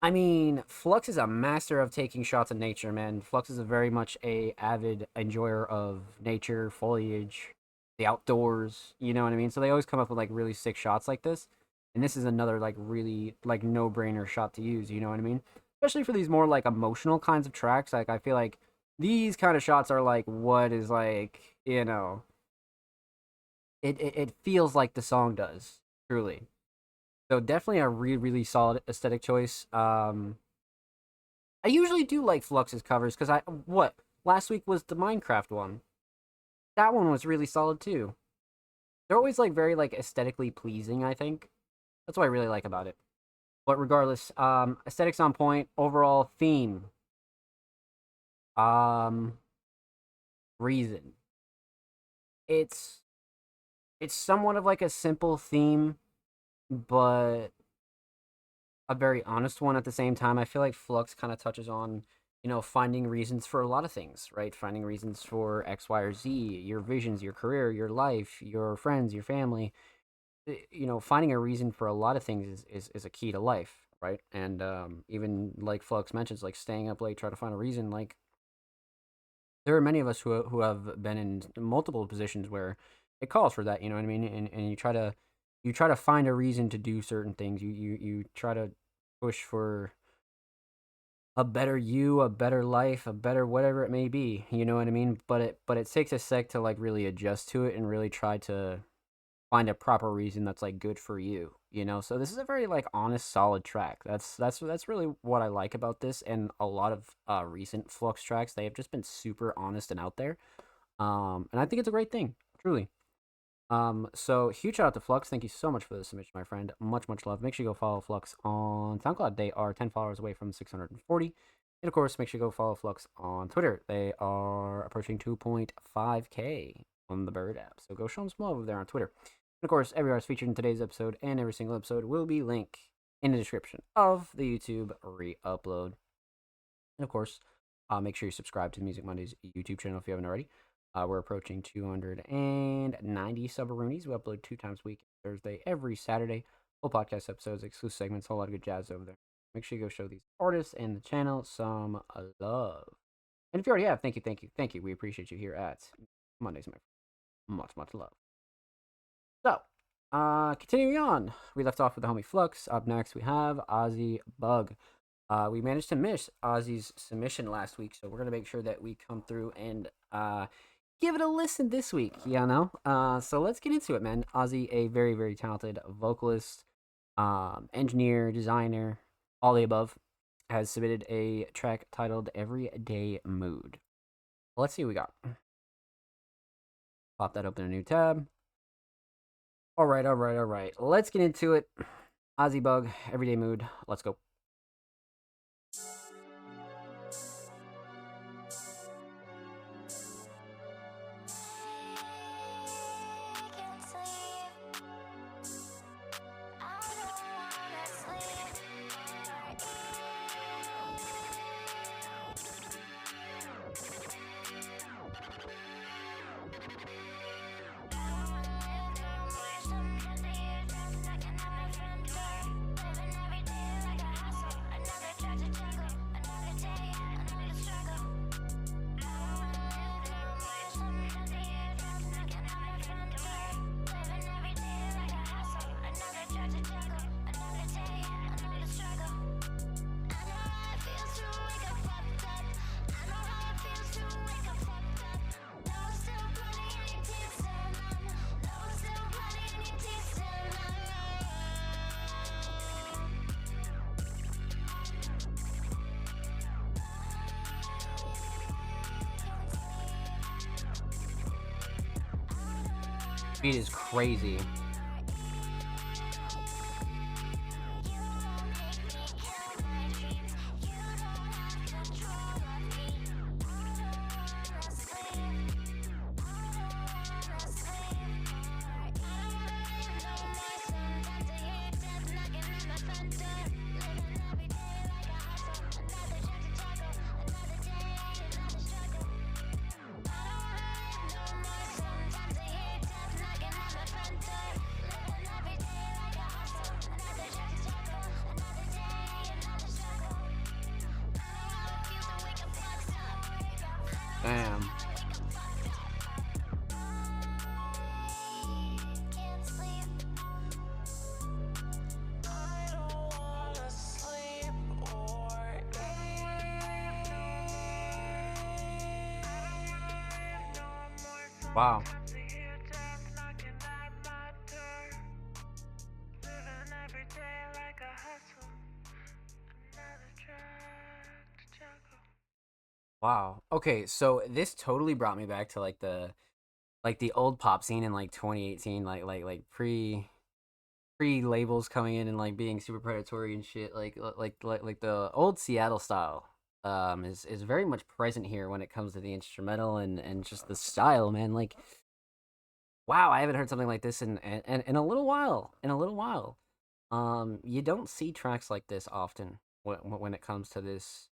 I mean, Flux is a master of taking shots of nature, man. Flux is a very much a avid enjoyer of nature, foliage, the outdoors. You know what I mean? So they always come up with like really sick shots like this, and this is another like really like no brainer shot to use. You know what I mean? Especially for these more like emotional kinds of tracks. Like I feel like these kind of shots are like what is like it feels like the song does truly. So definitely a really solid aesthetic choice. I usually do like Flux's covers because last week was the Minecraft one. That one was really solid too. They're always like very like aesthetically pleasing, I think. That's what I really like about it. But regardless, aesthetics on point, overall theme. Reason. It's somewhat of like a simple theme, but a very honest one at the same time. I feel like Flux kind of touches on, finding reasons for a lot of things, right? Finding reasons for X, Y, or Z, your visions, your career, your life, your friends, your family. Finding a reason for a lot of things is a key to life, right? And even like Flux mentions, like staying up late, try to find a reason. Like there are many of us who have been in multiple positions where it calls for that, you know what I mean? And you try to find a reason to do certain things. You try to push for a better you, a better life, a better whatever it may be. You know what I mean? But it takes a sec to like really adjust to it and really try to find a proper reason that's like good for you. So this is a very like honest, solid track. That's really what I like about this, and a lot of recent Flux tracks. They have just been super honest and out there. And I think it's a great thing, truly. So huge shout out to Flux. Thank you so much for the submission, my friend. Much love. Make sure you go follow Flux on SoundCloud. They are 10 followers away from 640. And of course, make sure you go follow Flux on Twitter. They are approaching 2.5k on the Bird app. So go show them some love over there on Twitter. And of course, every artist featured in today's episode and every single episode will be linked in the description of the YouTube re-upload. And of course, make sure you subscribe to Music Mondays YouTube channel if you haven't already. We're approaching 290 sub-roonies. We upload 2 times a week, Thursday, every Saturday. Full podcast episodes, exclusive segments, a whole lot of good jazz over there. Make sure you go show these artists and the channel some love. And if you already have, thank you. We appreciate you here at Mondays, my friend. Much love. So, continuing on, we left off with the homie Flux. Up next, we have Ozzy Bug. We managed to miss Ozzy's submission last week, so we're going to make sure that we come through and give it a listen this week, so let's get into it, man. Ozzy, a very, very talented vocalist, engineer, designer, all the above, has submitted a track titled Everyday Mood. Let's see what we got. Pop that open a new tab. All right. Let's get into it. Ozzy Bug, Everyday Mood. Let's go. Beat is crazy. Damn. Wow. Wow. Okay, so this totally brought me back to like the old pop scene in like 2018, like pre labels coming in and like being super predatory and shit. Like the old Seattle style is very much present here when it comes to the instrumental and just the style, man. Like wow, I haven't heard something like this in a little while. In a little while. You don't see tracks like this often when it comes to this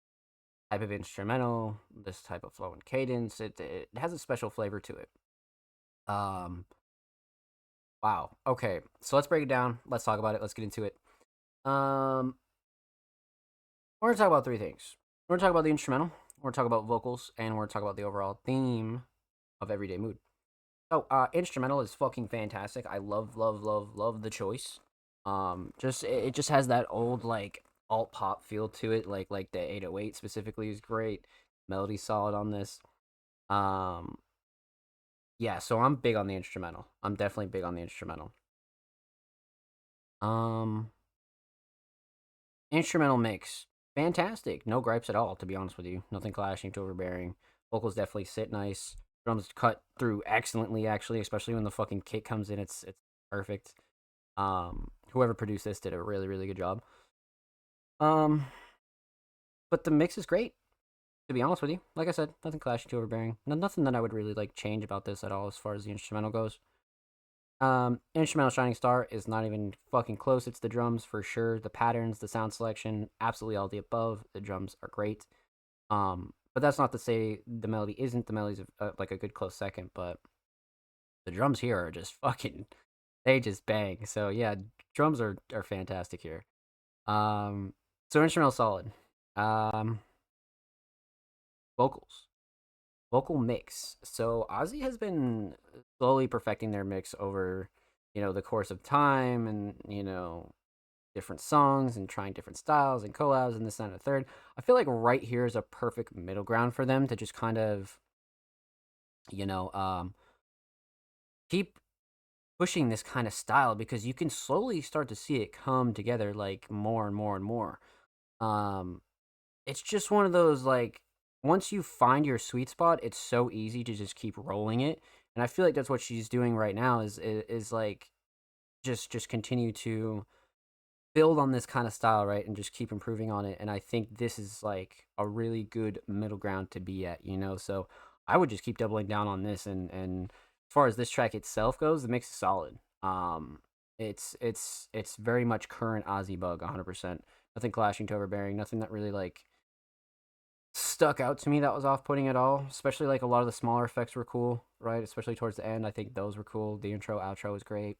type of instrumental, this type of flow and cadence. It has a special flavor to it. Um, wow. Okay, so let's break it down. Let's talk about it. Let's get into it. Um, we're gonna talk about three things. We're gonna talk about the instrumental. We're gonna talk about vocals, and we're gonna talk about the overall theme of Everyday Mood. So, instrumental is fucking fantastic. I love the choice. Just it just has that old like alt pop feel to it. Like the 808 specifically is great. Melody solid on this. Um, yeah. So I'm big on the instrumental. I'm definitely big on the instrumental. Um, Instrumental mix, fantastic. No gripes at all. To be honest with you, nothing clashing, too overbearing. Vocals definitely sit nice. Drums cut through excellently, actually, especially when the fucking kick comes in. It's perfect. Whoever produced this did a really good job. Um, but the mix is great. To be honest with you, like I said, nothing clashing, too overbearing. Nothing that I would really like change about this at all as far as the instrumental goes. Instrumental Shining Star is not even fucking close. It's the drums for sure. The patterns, the sound selection, absolutely all the above. The drums are great. But that's not to say the melody isn't. The melody's like a good close second, but the drums here are just fucking, they just bang. So yeah, drums are fantastic here. So instrumental solid. Um, Vocals, vocal mix. So Ozzy has been slowly perfecting their mix over, the course of time, and different songs and trying different styles and collabs and this and that and the third. I feel like right here is a perfect middle ground for them to just kind of, you know, um, keep pushing this kind of style, because you can slowly start to see it come together like more and more and more. Um, it's just one of those like, once you find your sweet spot, it's so easy to just keep rolling it. And I feel like that's what she's doing right now is like just continue to build on this kind of style, right? And just keep improving on it. And I think this is like a really good middle ground to be at. So I would just keep doubling down on this. And as far as this track itself goes, the mix is solid. It's very much current Ozzy Bug, 100%. Nothing clashing to overbearing. Nothing that really like stuck out to me that was off-putting at all. Especially like a lot of the smaller effects were cool, right? Especially towards the end, I think those were cool. The intro, outro was great.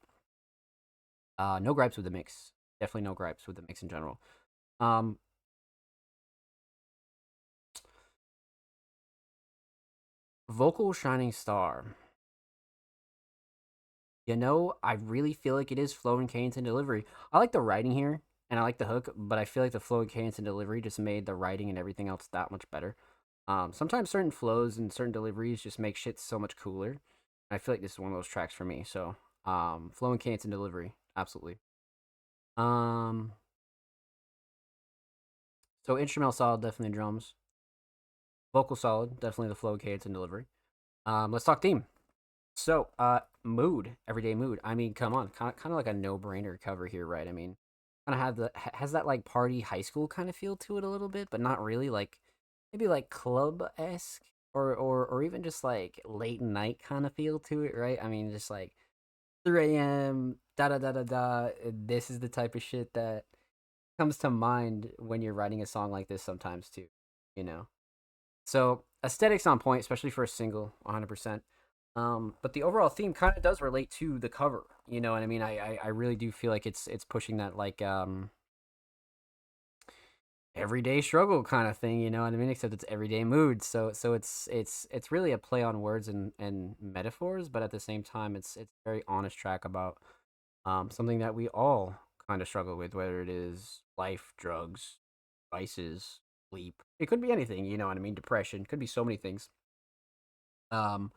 No gripes with the mix. Definitely no gripes with the mix in general. Um, Vocal Shining Star. I really feel like it is flow and cadence and delivery. I like the writing here, and I like the hook, but I feel like the flow and cadence and delivery just made the writing and everything else that much better. Sometimes certain flows and certain deliveries just make shit so much cooler. I feel like this is one of those tracks for me. So, flow and cadence and delivery, absolutely. Um, so instrumental solid, definitely drums. Vocal solid, definitely the flow, cadence, and delivery. Let's talk theme. So, mood, everyday mood. I mean, come on, kind of like a no-brainer cover here, right? I mean, kind of has that like party high school kind of feel to it a little bit, but not really. Like maybe like club esque, or even just like late night kind of feel to it, right? I mean, just like 3 a.m. Da da da da da. This is the type of shit that comes to mind when you're writing a song like this sometimes too. You know. So aesthetics on point, especially for a single, 100%. But the overall theme kind of does relate to the cover. You know what I mean? I really do feel like it's pushing that like everyday struggle kind of thing, you know what I mean? Except it's everyday mood. So it's really a play on words and metaphors, but at the same time, it's a very honest track about something that we all kind of struggle with, whether it is life, drugs, vices, sleep. It could be anything, you know what I mean? Depression could be so many things. Um,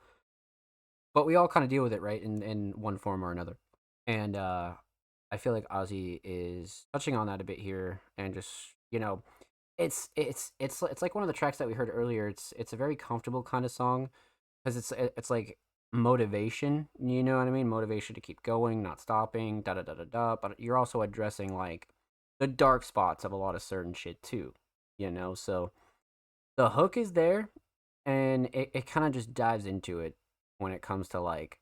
but we all kind of deal with it, right? In one form or another. And I feel like Ozzy is touching on that a bit here, and just you know, it's like one of the tracks that we heard earlier. It's a very comfortable kind of song because it's like motivation. You know what I mean? Motivation to keep going, not stopping, da da da da da. But you're also addressing like the dark spots of a lot of certain shit too. You know, so the hook is there, and it kind of just dives into it when it comes to like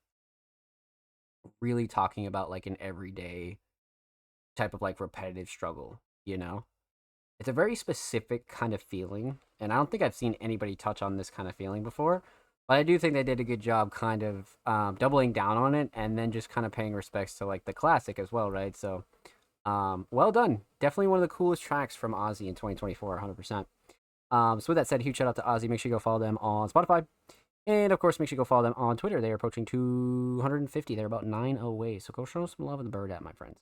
really talking about like an everyday type of like repetitive struggle, you know? It's a very specific kind of feeling, and I don't think I've seen anybody touch on this kind of feeling before. But I do think they did a good job kind of doubling down on it and then just kind of paying respects to like the classic as well, right? So well done. Definitely one of the coolest tracks from Ozzy in 2024, 100%. So with that said, huge shout out to Ozzy. Make sure you go follow them on Spotify. And of course, make sure you go follow them on Twitter. They are approaching 250. They're about 9 away. So go show some love in the bird app, my friends.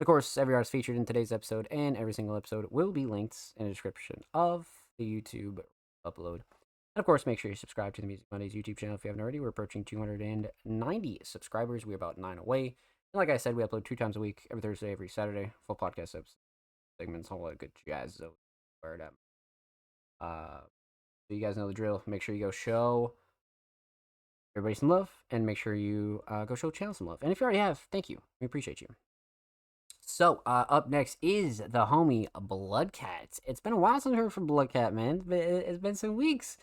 Of course, every artist featured in today's episode and every single episode will be linked in the description of the YouTube upload. And of course, make sure you subscribe to the Music Mondays YouTube channel if you haven't already. We're approaching 290 subscribers. We're about 9 away. And like I said, we upload 2 times a week, every Thursday, every Saturday. Full podcast segments, a whole lot of good jazz. So bird app. So you guys know the drill. Make sure you go show everybody some love, and make sure you go show channel some love. And if you already have, thank you. We appreciate you. So, up next is the homie Bloodcat. It's been a while since I heard from Bloodcat, man. It's been some weeks.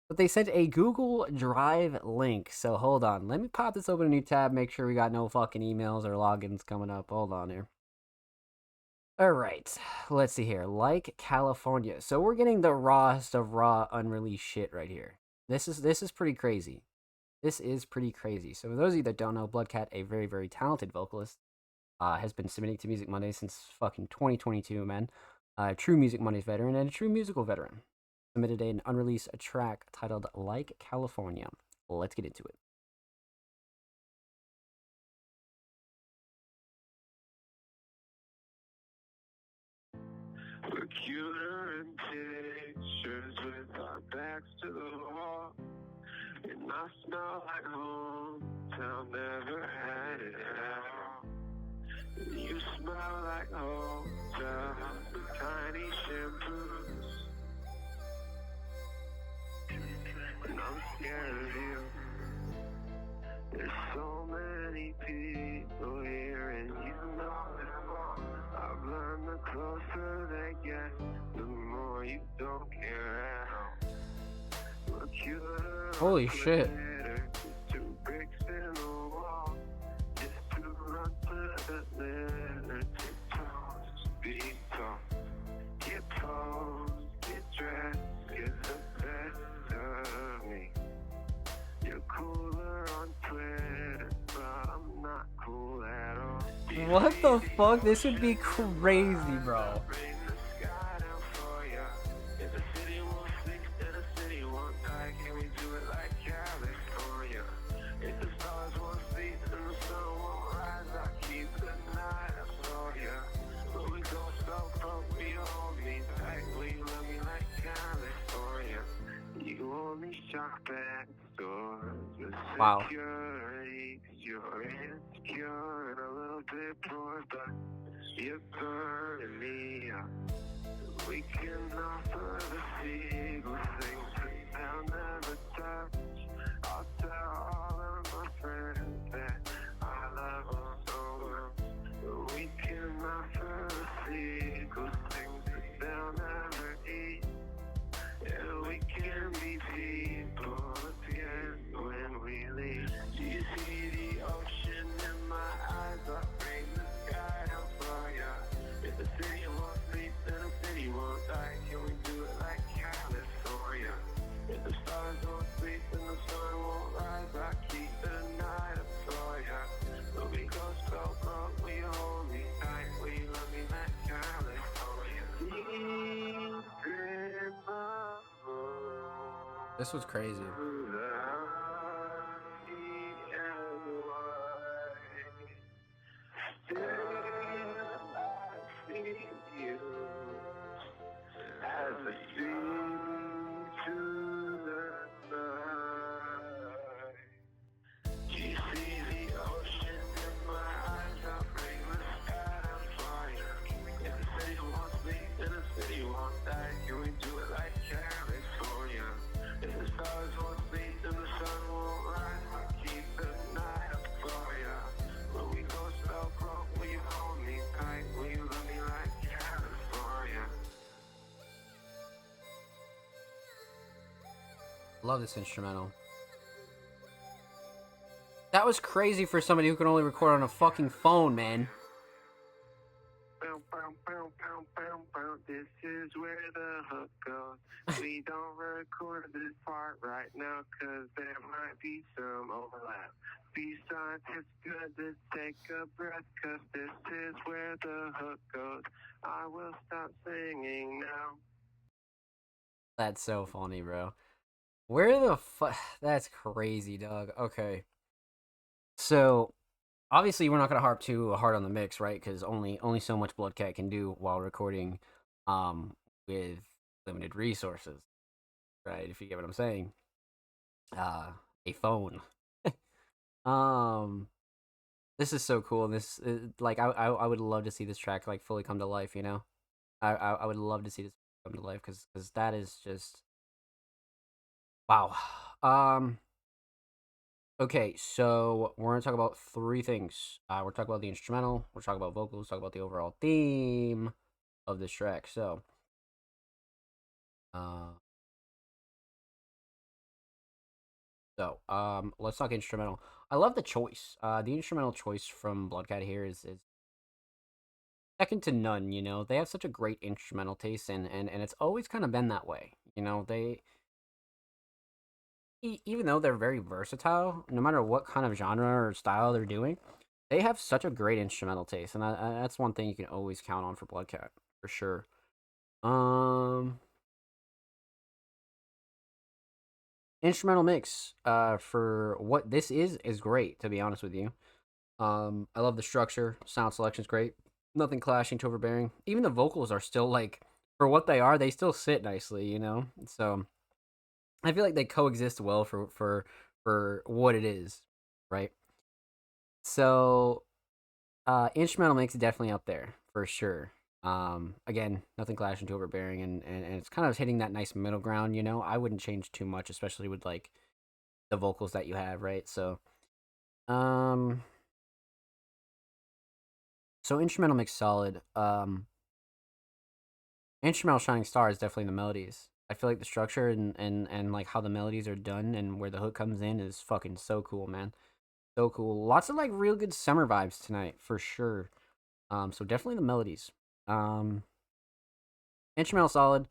But they sent a Google Drive link. So, hold on. Let me pop this open a new tab. Make sure we got no fucking emails or logins coming up. Hold on here. All right. Let's see here. Like California. So, we're getting the rawest of raw unreleased shit right here. This is pretty crazy. This is pretty crazy. So, for those of you that don't know, Bloodcat, a very, very talented vocalist, has been submitting to Music Mondays since fucking 2022, man. A true Music Mondays veteran and a true musical veteran. Submitted an unreleased track titled Like California. Let's get into it. We're cuter in pictures with our backs to the wall. And I smell like hometown, never had it out. You smell like hotel with tiny shampoos. And I'm scared of you. There's so many people here, and you know it. I've learned the closer they get, the more you don't care at all. We're cuter. Holy shit. What the fuck? This would be crazy, bro. Wow. You're insecure and a little bit bored, but you're burning me up. We can offer the secret things that they'll never touch. I'll tell all of my friends that I love them so much. We can offer the secret things that they'll never eat. Yeah, we can be people again when we leave. Do you see the ocean in my eyes? I bring the sky down for ya. If the city won't sleep, then the city won't die. Can we do it like California? If the stars won't sleep, then the sun won't rise. I keep the night up for ya. But we go so close, we hold me tight. We love me like California. This was crazy. Love this instrumental. That was crazy for somebody who can only record on a fucking phone, man. This is where the hook goes. We don't record this part right now because there might be some overlap. Besides, it's good to take a breath because this is where the hook goes. I will stop singing now. That's so funny, bro. Where the fuck? That's crazy, dog. Okay. So, obviously, we're not gonna harp too hard on the mix, right? Because only so much Bloodcat can do while recording, with limited resources, right? If you get what I'm saying. A phone. This is so cool. This like I would love to see this track like fully come to life. You know, I would love to see this come to life because that is just wow. Okay, so we're gonna talk about three things. We're talking about the instrumental. We're talking about vocals. Talk about the overall theme of this track. So, let's talk instrumental. I love the choice. The instrumental choice from Bloodcat here is second to none. You know, they have such a great instrumental taste, and it's always kind of been that way. You know, they even though they're very versatile, no matter what kind of genre or style they're doing, they have such a great instrumental taste, and that's one thing you can always count on for Bloodcat for sure. Instrumental mix for what this is great, to be honest with you. I love the structure. Sound selection's great. Nothing clashing to overbearing. Even the vocals are still like, for what they are, they still sit nicely, you know. So I feel like they coexist well for what it is, right? So instrumental mix is definitely up there for sure. Again, nothing clashing too overbearing, and it's kind of hitting that nice middle ground. You know, I wouldn't change too much, especially with like the vocals that you have, right? So, so instrumental mix solid. Instrumental shining star is definitely the melodies. I feel like the structure and like how the melodies are done and where the hook comes in is fucking so cool, man. So cool. Lots of like real good summer vibes tonight for sure. So definitely the melodies. Instrumental solid.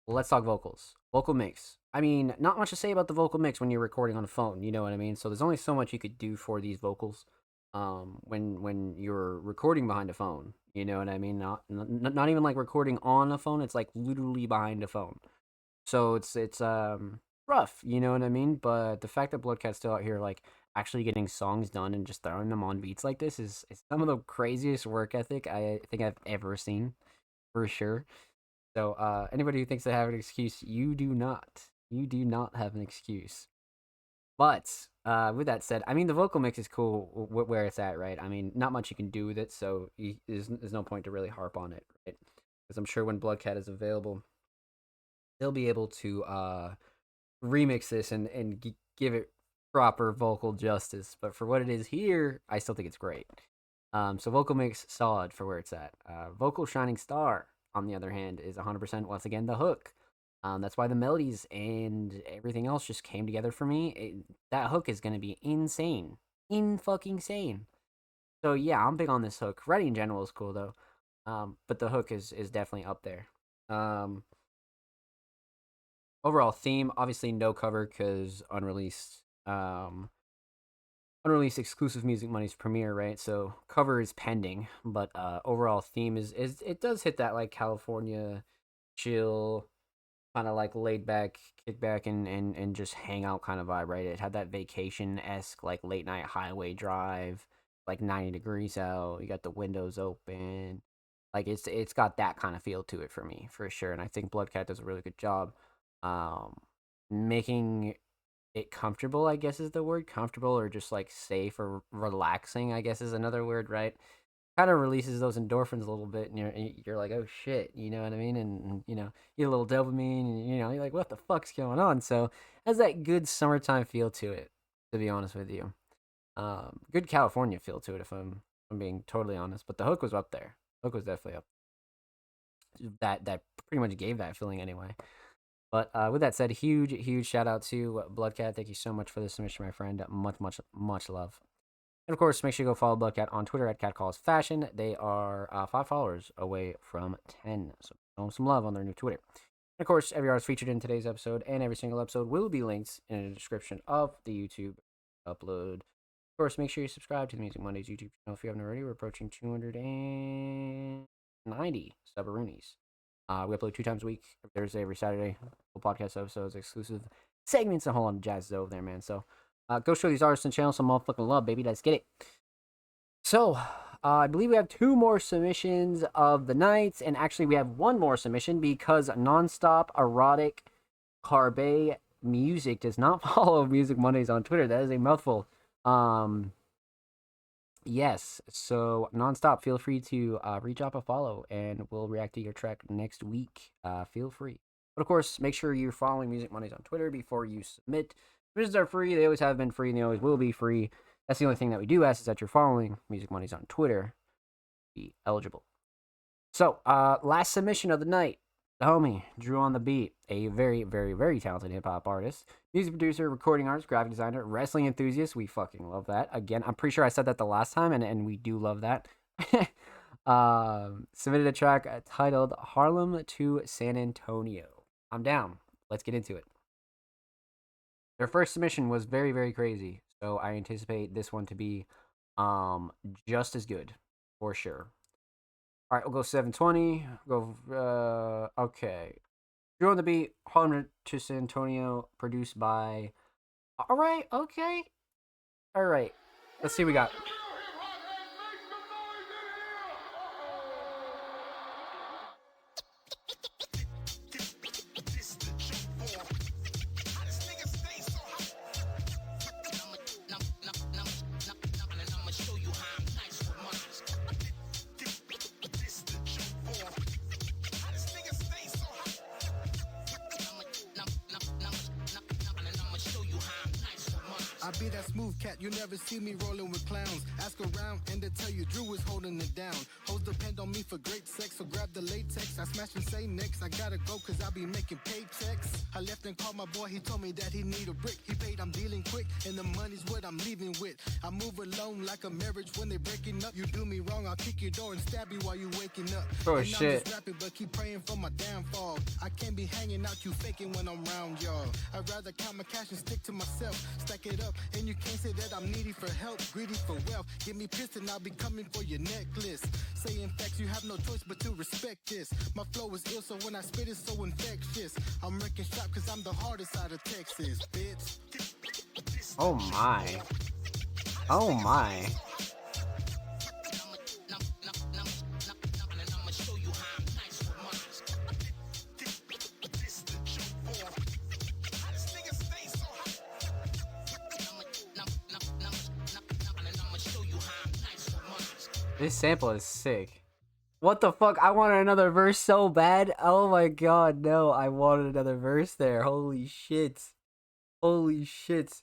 Let's talk vocals. Vocal mix. I mean, not much to say about the vocal mix when you're recording on a phone. You know what I mean? So there's only so much you could do for these vocals. When you're recording behind a phone. You know what I mean? Not even like recording on a phone. It's like literally behind a phone. So it's rough. You know what I mean? But the fact that Bloodcat's still out here like actually getting songs done and just throwing them on beats like this is some of the craziest work ethic I think I've ever seen, for sure. So anybody who thinks they have an excuse, you do not. You do not have an excuse. But with that said, I mean the vocal mix is cool where it's at, right? I mean, not much you can do with it, so there's no point to really harp on it, right? Because I'm sure when Bloodcat is available, they'll be able to remix this and give it proper vocal justice. But for what it is here, I still think it's great. So vocal mix solid for where it's at. Vocal shining star, on the other hand, is 100% once again the hook. That's why the melodies and everything else just came together for me. That hook is gonna be insane, fucking sane. So yeah, I'm big on this hook. Writing in general is cool though, but the hook is definitely up there. Overall theme, obviously no cover because unreleased. Unreleased exclusive Music Money's premiere, right? So cover is pending, but overall theme is it does hit that like California chill kind of like laid back, kick back, and just hang out kind of vibe, right? It had that vacation esque like late night highway drive, like 90 degrees out. You got the windows open, like it's got that kind of feel to it for me for sure. And I think Bloodcat does a really good job, um, making it comfortable. I guess is the word comfortable, or just like safe or relaxing. I guess is another word, right? Kind of releases those endorphins a little bit, and you're like, oh shit, you know what I mean? And you know, you get a little dopamine, and you're like, what the fuck's going on? So it has that good summertime feel to it, to be honest with you. Good California feel to it, if I'm being totally honest. But the hook was up there. Hook was definitely up. That pretty much gave that feeling anyway. But with that said, huge shout out to Bloodcat. Thank you so much for the submission, my friend. Much love. And of course, make sure you go follow Bloodcat on Twitter at CatCallsFashion. They are 5 followers away from 10. So show them some love on their new Twitter. And of course, every artist featured in today's episode and every single episode will be linked in the description of the YouTube upload. Of course, make sure you subscribe to the Music Mondays YouTube channel if you haven't already. We're approaching 290 subaroonies. We upload 2 times a week, every Thursday, every Saturday. Full podcast episodes, exclusive segments, and a whole lot of jazz over there, man. So go show these artists and channels some motherfucking love, baby. Let's get it. So, I believe we have 2 more submissions of the night, and actually we have 1 more submission because Nonstop Erotic Carbe Music does not follow Music Mondays on Twitter. That is a mouthful. Yes, so Nonstop, feel free to re-drop a follow, and we'll react to your track next week. Feel free. But of course, make sure you're following Music Mondays on Twitter before you submit. Submissions are free. They always have been free, and they always will be free. That's the only thing that we do ask, is that you're following Music Mondays on Twitter. Be eligible. So, last submission of the night. The homie, Drew on the Beat, a very, very, very talented hip-hop artist, music producer, recording artist, graphic designer, wrestling enthusiast. We fucking love that. Again, I'm pretty sure I said that the last time, and we do love that. Submitted a track titled Harlem to San Antonio. I'm down. Let's get into it. Their first submission was very, very crazy, so I anticipate this one to be just as good, for sure. All right, we'll go 720. Okay. Drew on the Beat, Harlem to San Antonio, produced by. All right, okay. All right. Let's see what we got. I be that smooth cat, you never see me rolling with clowns. Ask around and they tell you Drew is holding it down. Hoes depend on me for great sex, so grab the latex. I smash and say next, I gotta go cause I be making paychecks. I left and called my boy, he told me that he need a brick. He paid, I'm dealing quick, and the money's what I'm leaving with. I move alone like a marriage when they breaking up. You do me wrong, I'll kick your door and stab you while you waking up. Oh and shit. I'm just rapping, but keep praying for my downfall. I can't be hanging out, you faking when I'm around y'all. I'd rather count my cash and stick to myself. Stack it up, and you can't say that I'm needy for help, greedy for wealth. Get me pissed and I'll be coming for your necklace. Saying facts, you have no choice but to respect this. My flow is ill, so when I spit it's so infectious. I'm wrecking shop cause I'm the hardest out of Texas, bitch. Oh my. Oh my. This sample is sick. What the fuck? I wanted another verse so bad. Oh my god, no. I wanted another verse there. Holy shit. Holy shit.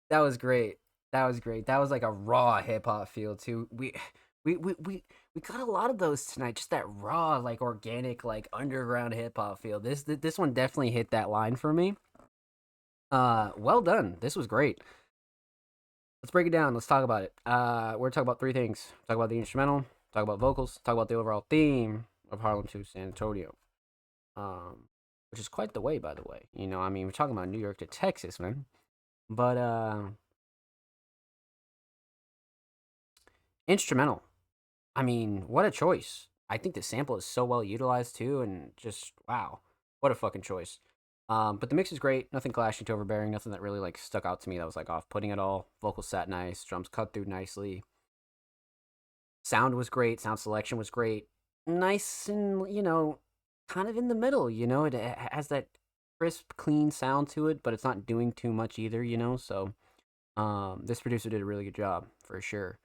That was great. That was great. That was like a raw hip hop feel too. We got a lot of those tonight. Just that raw, like organic, like underground hip hop feel. This one definitely hit that line for me. Well done. This was great. Let's break it down. Let's talk about it. We're talking about 3 things. Talk about the instrumental, talk about vocals, talk about the overall theme of Harlem to San Antonio. Which is quite the way, by the way. You know, I mean, we're talking about New York to Texas, man. But instrumental. I mean, what a choice. I think the sample is so well utilized too, and just wow. What a fucking choice. But the mix is great. Nothing clashing to overbearing. Nothing that really like stuck out to me that was like off-putting at all. Vocals sat nice. Drums cut through nicely. Sound was great. Sound selection was great. Nice and kind of in the middle. It has that crisp, clean sound to it, but it's not doing too much either. So this producer did a really good job for sure.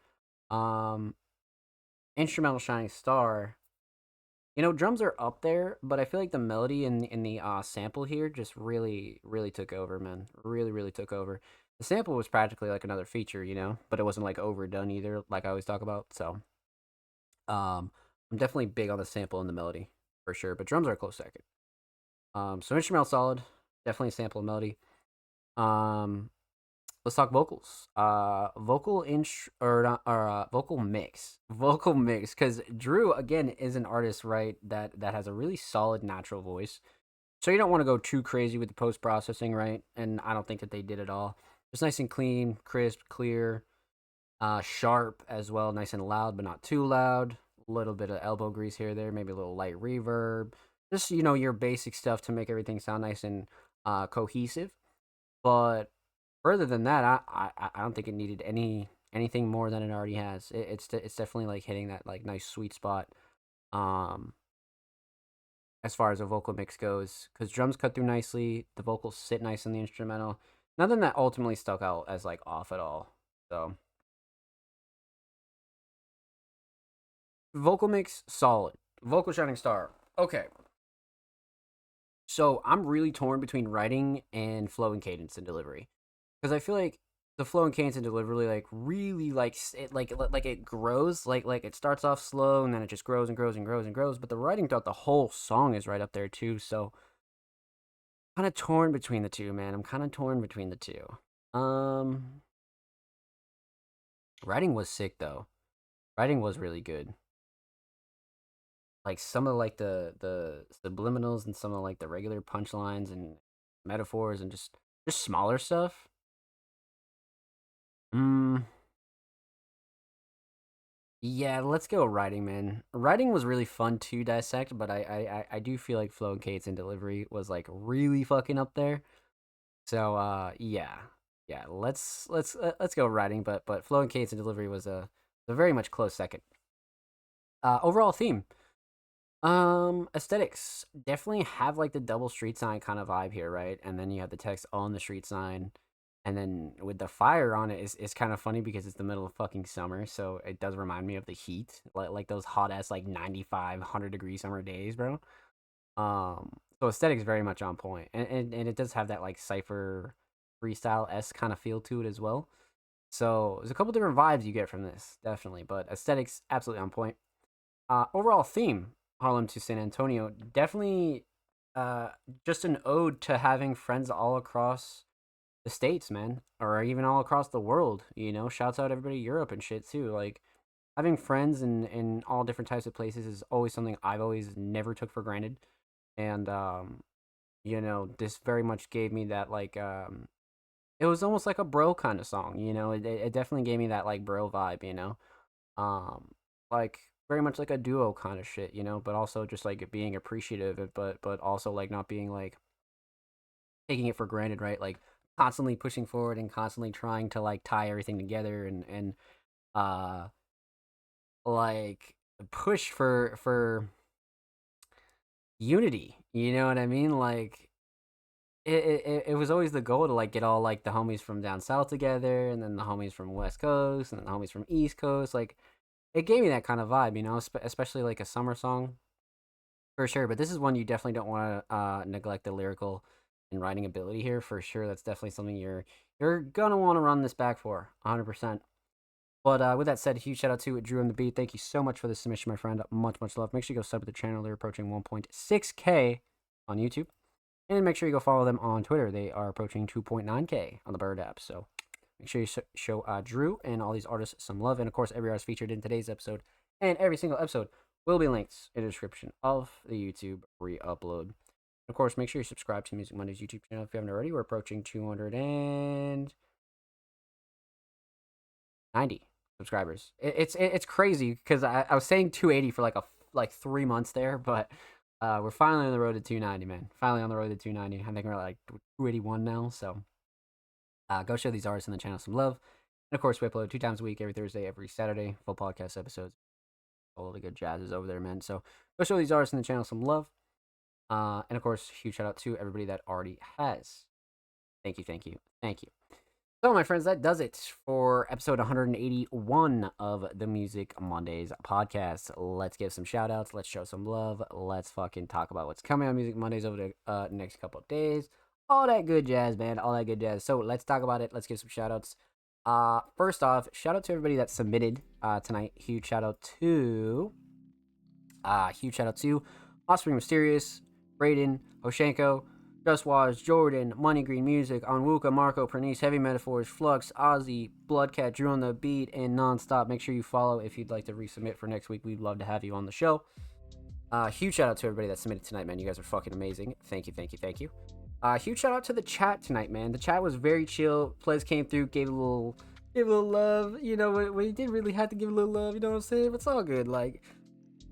Instrumental Shining Star. Drums are up there, but I feel like the melody in the sample here just really, really took over, man. Really, really took over. The sample was practically like another feature, but it wasn't like overdone either, like I always talk about. So, I'm definitely big on the sample and the melody for sure, but drums are a close second. So instrumental solid, definitely sample and melody. Let's talk vocals. Vocal mix, because Drew again is an artist, right? That has a really solid natural voice. So you don't want to go too crazy with the post processing, right? And I don't think that they did it all. Just nice and clean, crisp, clear, sharp as well, nice and loud, but not too loud. A little bit of elbow grease here, there, maybe a little light reverb. Just your basic stuff to make everything sound nice and cohesive. But further than that, I don't think it needed anything more than it already has. It's definitely like hitting that like nice sweet spot, as far as a vocal mix goes, because drums cut through nicely, the vocals sit nice in the instrumental. Nothing that ultimately stuck out as like off at all. So vocal mix solid, vocal Shining Star. Okay. So I'm really torn between writing and flow and cadence and delivery. Because I feel like the flow and cadence and delivery like really like it grows, like it starts off slow and then it just grows and grows and grows and grows, but the writing throughout the whole song is right up there too. So kind of torn between the two, man. I'm kind of torn between the two. Writing was sick though. Writing was really good. Like some of like the subliminals and some of like the regular punchlines and metaphors and just smaller stuff. Yeah, let's go writing, man. Writing was really fun to dissect, but I do feel like flow and cadence and delivery was like really fucking up there. So yeah, let's go writing, but flow and cadence and delivery was a very much close second. Overall theme. Aesthetics definitely have like the double street sign kind of vibe here, right? And then you have the text on the street sign, and then with the fire on it is kind of funny because it's the middle of fucking summer, so it does remind me of the heat, like those hot ass like 95, 100-degree summer days, bro. So aesthetics very much on point, and it does have that like cypher freestyle s kind of feel to it as well. So there's a couple different vibes you get from this, definitely, but aesthetics absolutely on point. Overall theme, Harlem to San Antonio, definitely just an ode to having friends all across the states, man, or even all across the world. Shouts out everybody in Europe and shit too. Like having friends in all different types of places is always something I've always never took for granted. And this very much gave me that like it was almost like a bro kind of song. It definitely gave me that like bro vibe. Like very much like a duo kind of shit, but also just like being appreciative, but also like not being like taking it for granted, right? Like constantly pushing forward and constantly trying to like tie everything together and like push for unity. You know what I mean? Like it was always the goal to like get all like the homies from down south together, and then the homies from West Coast, and then the homies from East Coast. Like it gave me that kind of vibe, especially like a summer song for sure. But this is one you definitely don't want to neglect the lyrical and writing ability here for sure. That's definitely something you're gonna want to run this back for 100%. But with that said, huge shout out to Drew on the beat. Thank you so much for the submission, my friend. Much love. Make sure you go sub to the channel. They're approaching 1.6K on YouTube, and make sure you go follow them on Twitter. They are approaching 2.9K on the Bird app. So make sure you show Drew and all these artists some love. And of course, every artist featured in today's episode and every single episode will be linked in the description of the YouTube re-upload. Of course, make sure you subscribe to Music Mondays YouTube channel if you haven't already. We're approaching 290 subscribers. It's crazy because I was saying 280 for like 3 months there, but We're finally on the road to 290, man. Finally on the road to 290. I think we're like 281 now. So go show these artists in the channel some love. And of course, we upload 2 times a week, every Thursday, every Saturday, full podcast episodes. All the good jazz is over there, man. So go show these artists in the channel some love. And of course, huge shout out to everybody that already has. Thank you, thank you, thank you. So, my friends, that does it for episode 181 of the Music Mondays podcast. Let's give some shout outs. Let's show some love. Let's fucking talk about what's coming on Music Mondays over the next couple of days. All that good jazz, man. All that good jazz. So, let's talk about it. Let's give some shout outs. First off, shout out to everybody that submitted tonight. Huge shout out to Offspring Mysterious, Braden, Oshenko, Just Waz, Jordan, Money Green Music, Onwuka, Marco, Pernice, Heavy Metaphors, Flux, Ozzy, Bloodcat, Drew on the Beat, and Nonstop. Make sure you follow if you'd like to resubmit for next week. We'd love to have you on the show. Huge shout out to everybody that submitted tonight, man. You guys are fucking amazing. Thank you, thank you, thank you. Huge shout out to the chat tonight, man. The chat was very chill. Plez came through, gave a little love. You know, we didn't really have to give a little love. You know what I'm saying? But it's all good. Like,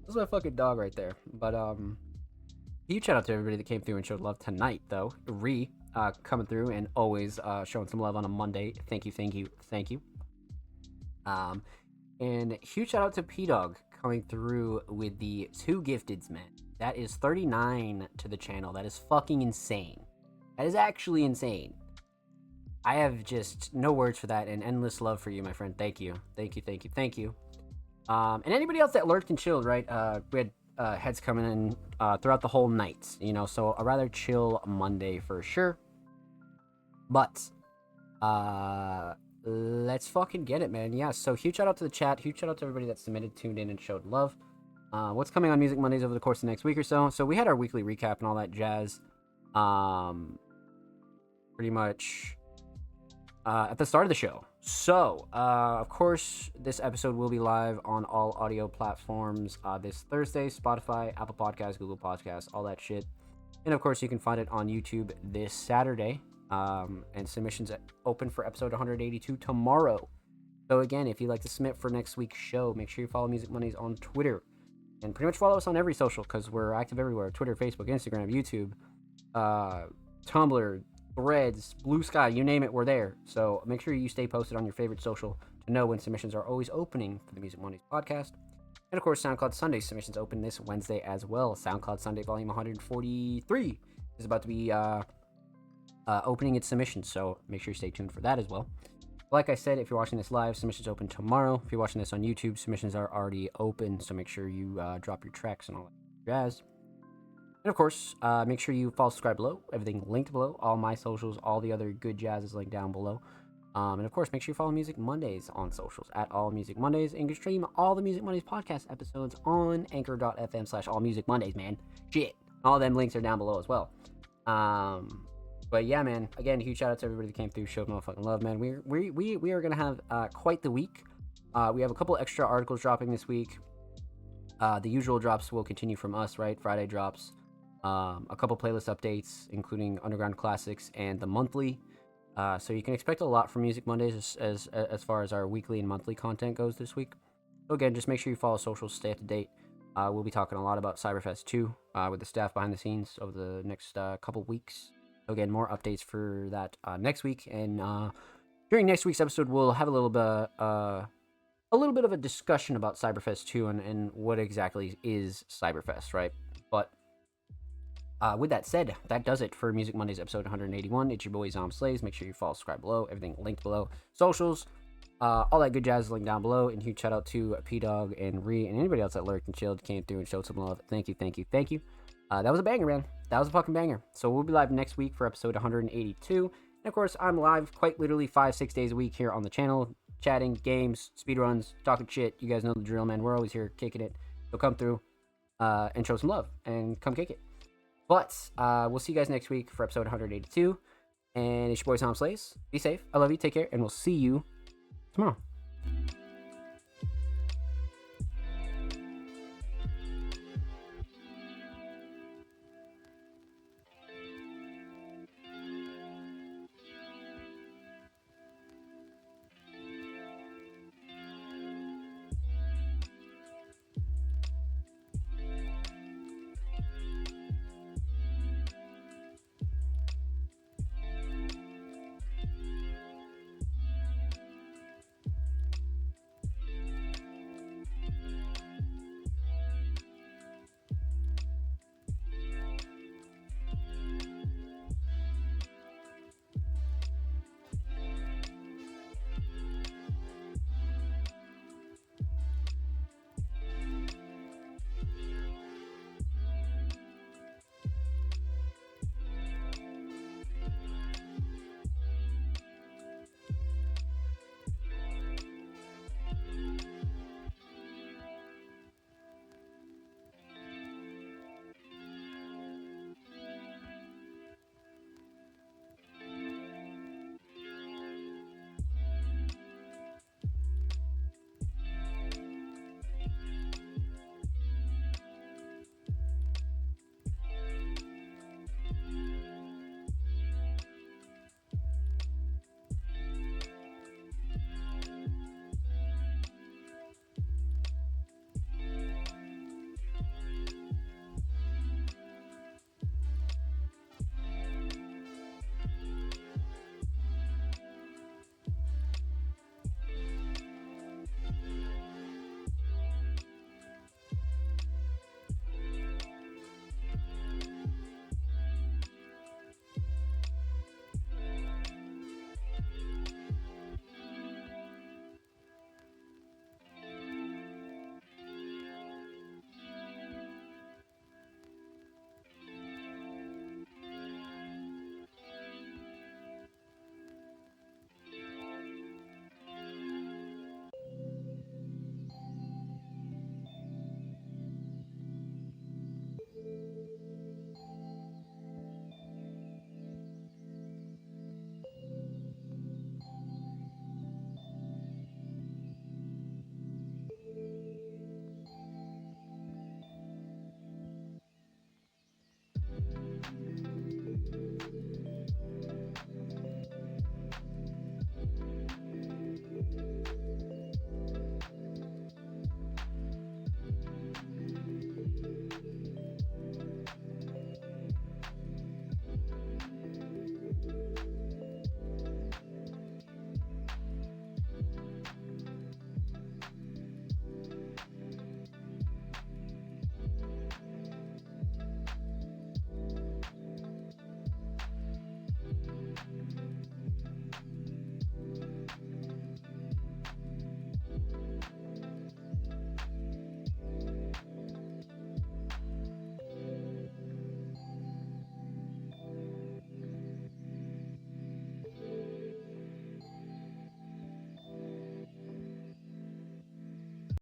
that's my fucking dog right there. But huge shout out to everybody that came through and showed love tonight, though. Coming through and always showing some love on a Monday. Thank you, thank you, thank you. And huge shout out to P-Dog coming through with the 2 gifteds, man. That is 39 to the channel. That is fucking insane. That is actually insane. I have just no words for that and endless love for you, my friend. Thank you. Thank you, thank you, thank you. And anybody else that lurked and chilled, right? We had heads coming in throughout the whole night, you know, so a rather chill Monday for sure. But let's fucking get it, man. Yeah, so huge shout out to the chat. Huge shout out to everybody that submitted, tuned in, and showed love. What's coming on Music Mondays over the course of the next week or so? So we had our weekly recap and all that jazz. Pretty much at the start of the show. So, of course, this episode will be live on all audio platforms this Thursday. Spotify, Apple Podcasts, Google Podcasts, all that shit. And, of course, you can find it on YouTube this Saturday. And submissions open for episode 182 tomorrow. So, again, if you'd like to submit for next week's show, make sure you follow Music Mondays on Twitter. And pretty much follow us on every social, because we're active everywhere. Twitter, Facebook, Instagram, YouTube, Tumblr, Threads, Blue Sky, you name it, we're there. So make sure you stay posted on your favorite social to know when submissions are always opening for the Music Mondays podcast. And of course, SoundCloud Sunday submissions open this Wednesday as well. SoundCloud Sunday volume 143 is about to be opening its submissions, so make sure you stay tuned for that as well. Like I said, if you're watching this live, submissions open tomorrow. If you're watching this on YouTube, submissions are already open, so make sure you drop your tracks and all that jazz. And of course, make sure you follow, subscribe below. Everything linked below. All my socials, all the other good jazz is linked down below. And of course, make sure you follow Music Mondays on socials at All Music Mondays. And you can stream all the Music Mondays podcast episodes on anchor.fm/allmusicmondays, man. Shit. All them links are down below as well. But yeah, man. Again, huge shout out to everybody that came through, showed motherfucking love, man. We are gonna have quite the week. We have a couple extra articles dropping this week. The usual drops will continue from us, right? Friday drops. A couple playlist updates, including Underground Classics and the monthly. So you can expect a lot from Music Mondays as far as our weekly and monthly content goes this week. So again, just make sure you follow socials, stay up to date. We'll be talking a lot about Cyberfest 2 with the staff behind the scenes over the next couple weeks. So again, more updates for that next week. And during next week's episode, we'll have a little bit of a discussion about Cyberfest 2 and what exactly is Cyberfest, right? But with that said, that does it for Music Mondays episode 181. It's your boy Zom Slays. Make sure you follow, subscribe below. Everything linked below. Socials, all that good jazz is linked down below. And huge shout out to P-Dog and Ree and anybody else that lurked and chilled, came through and showed some love. Thank you, thank you, thank you. That was a banger, man. That was a fucking banger. So we'll be live next week for episode 182. And of course, I'm live quite literally 5-6 days a week here on the channel, chatting, games, speedruns, talking shit. You guys know the drill, man. We're always here kicking it. So come through and show some love and come kick it. But we'll see you guys next week for episode 182. And it's your boy Tom Slays. Be safe. I love you. Take care. And we'll see you tomorrow.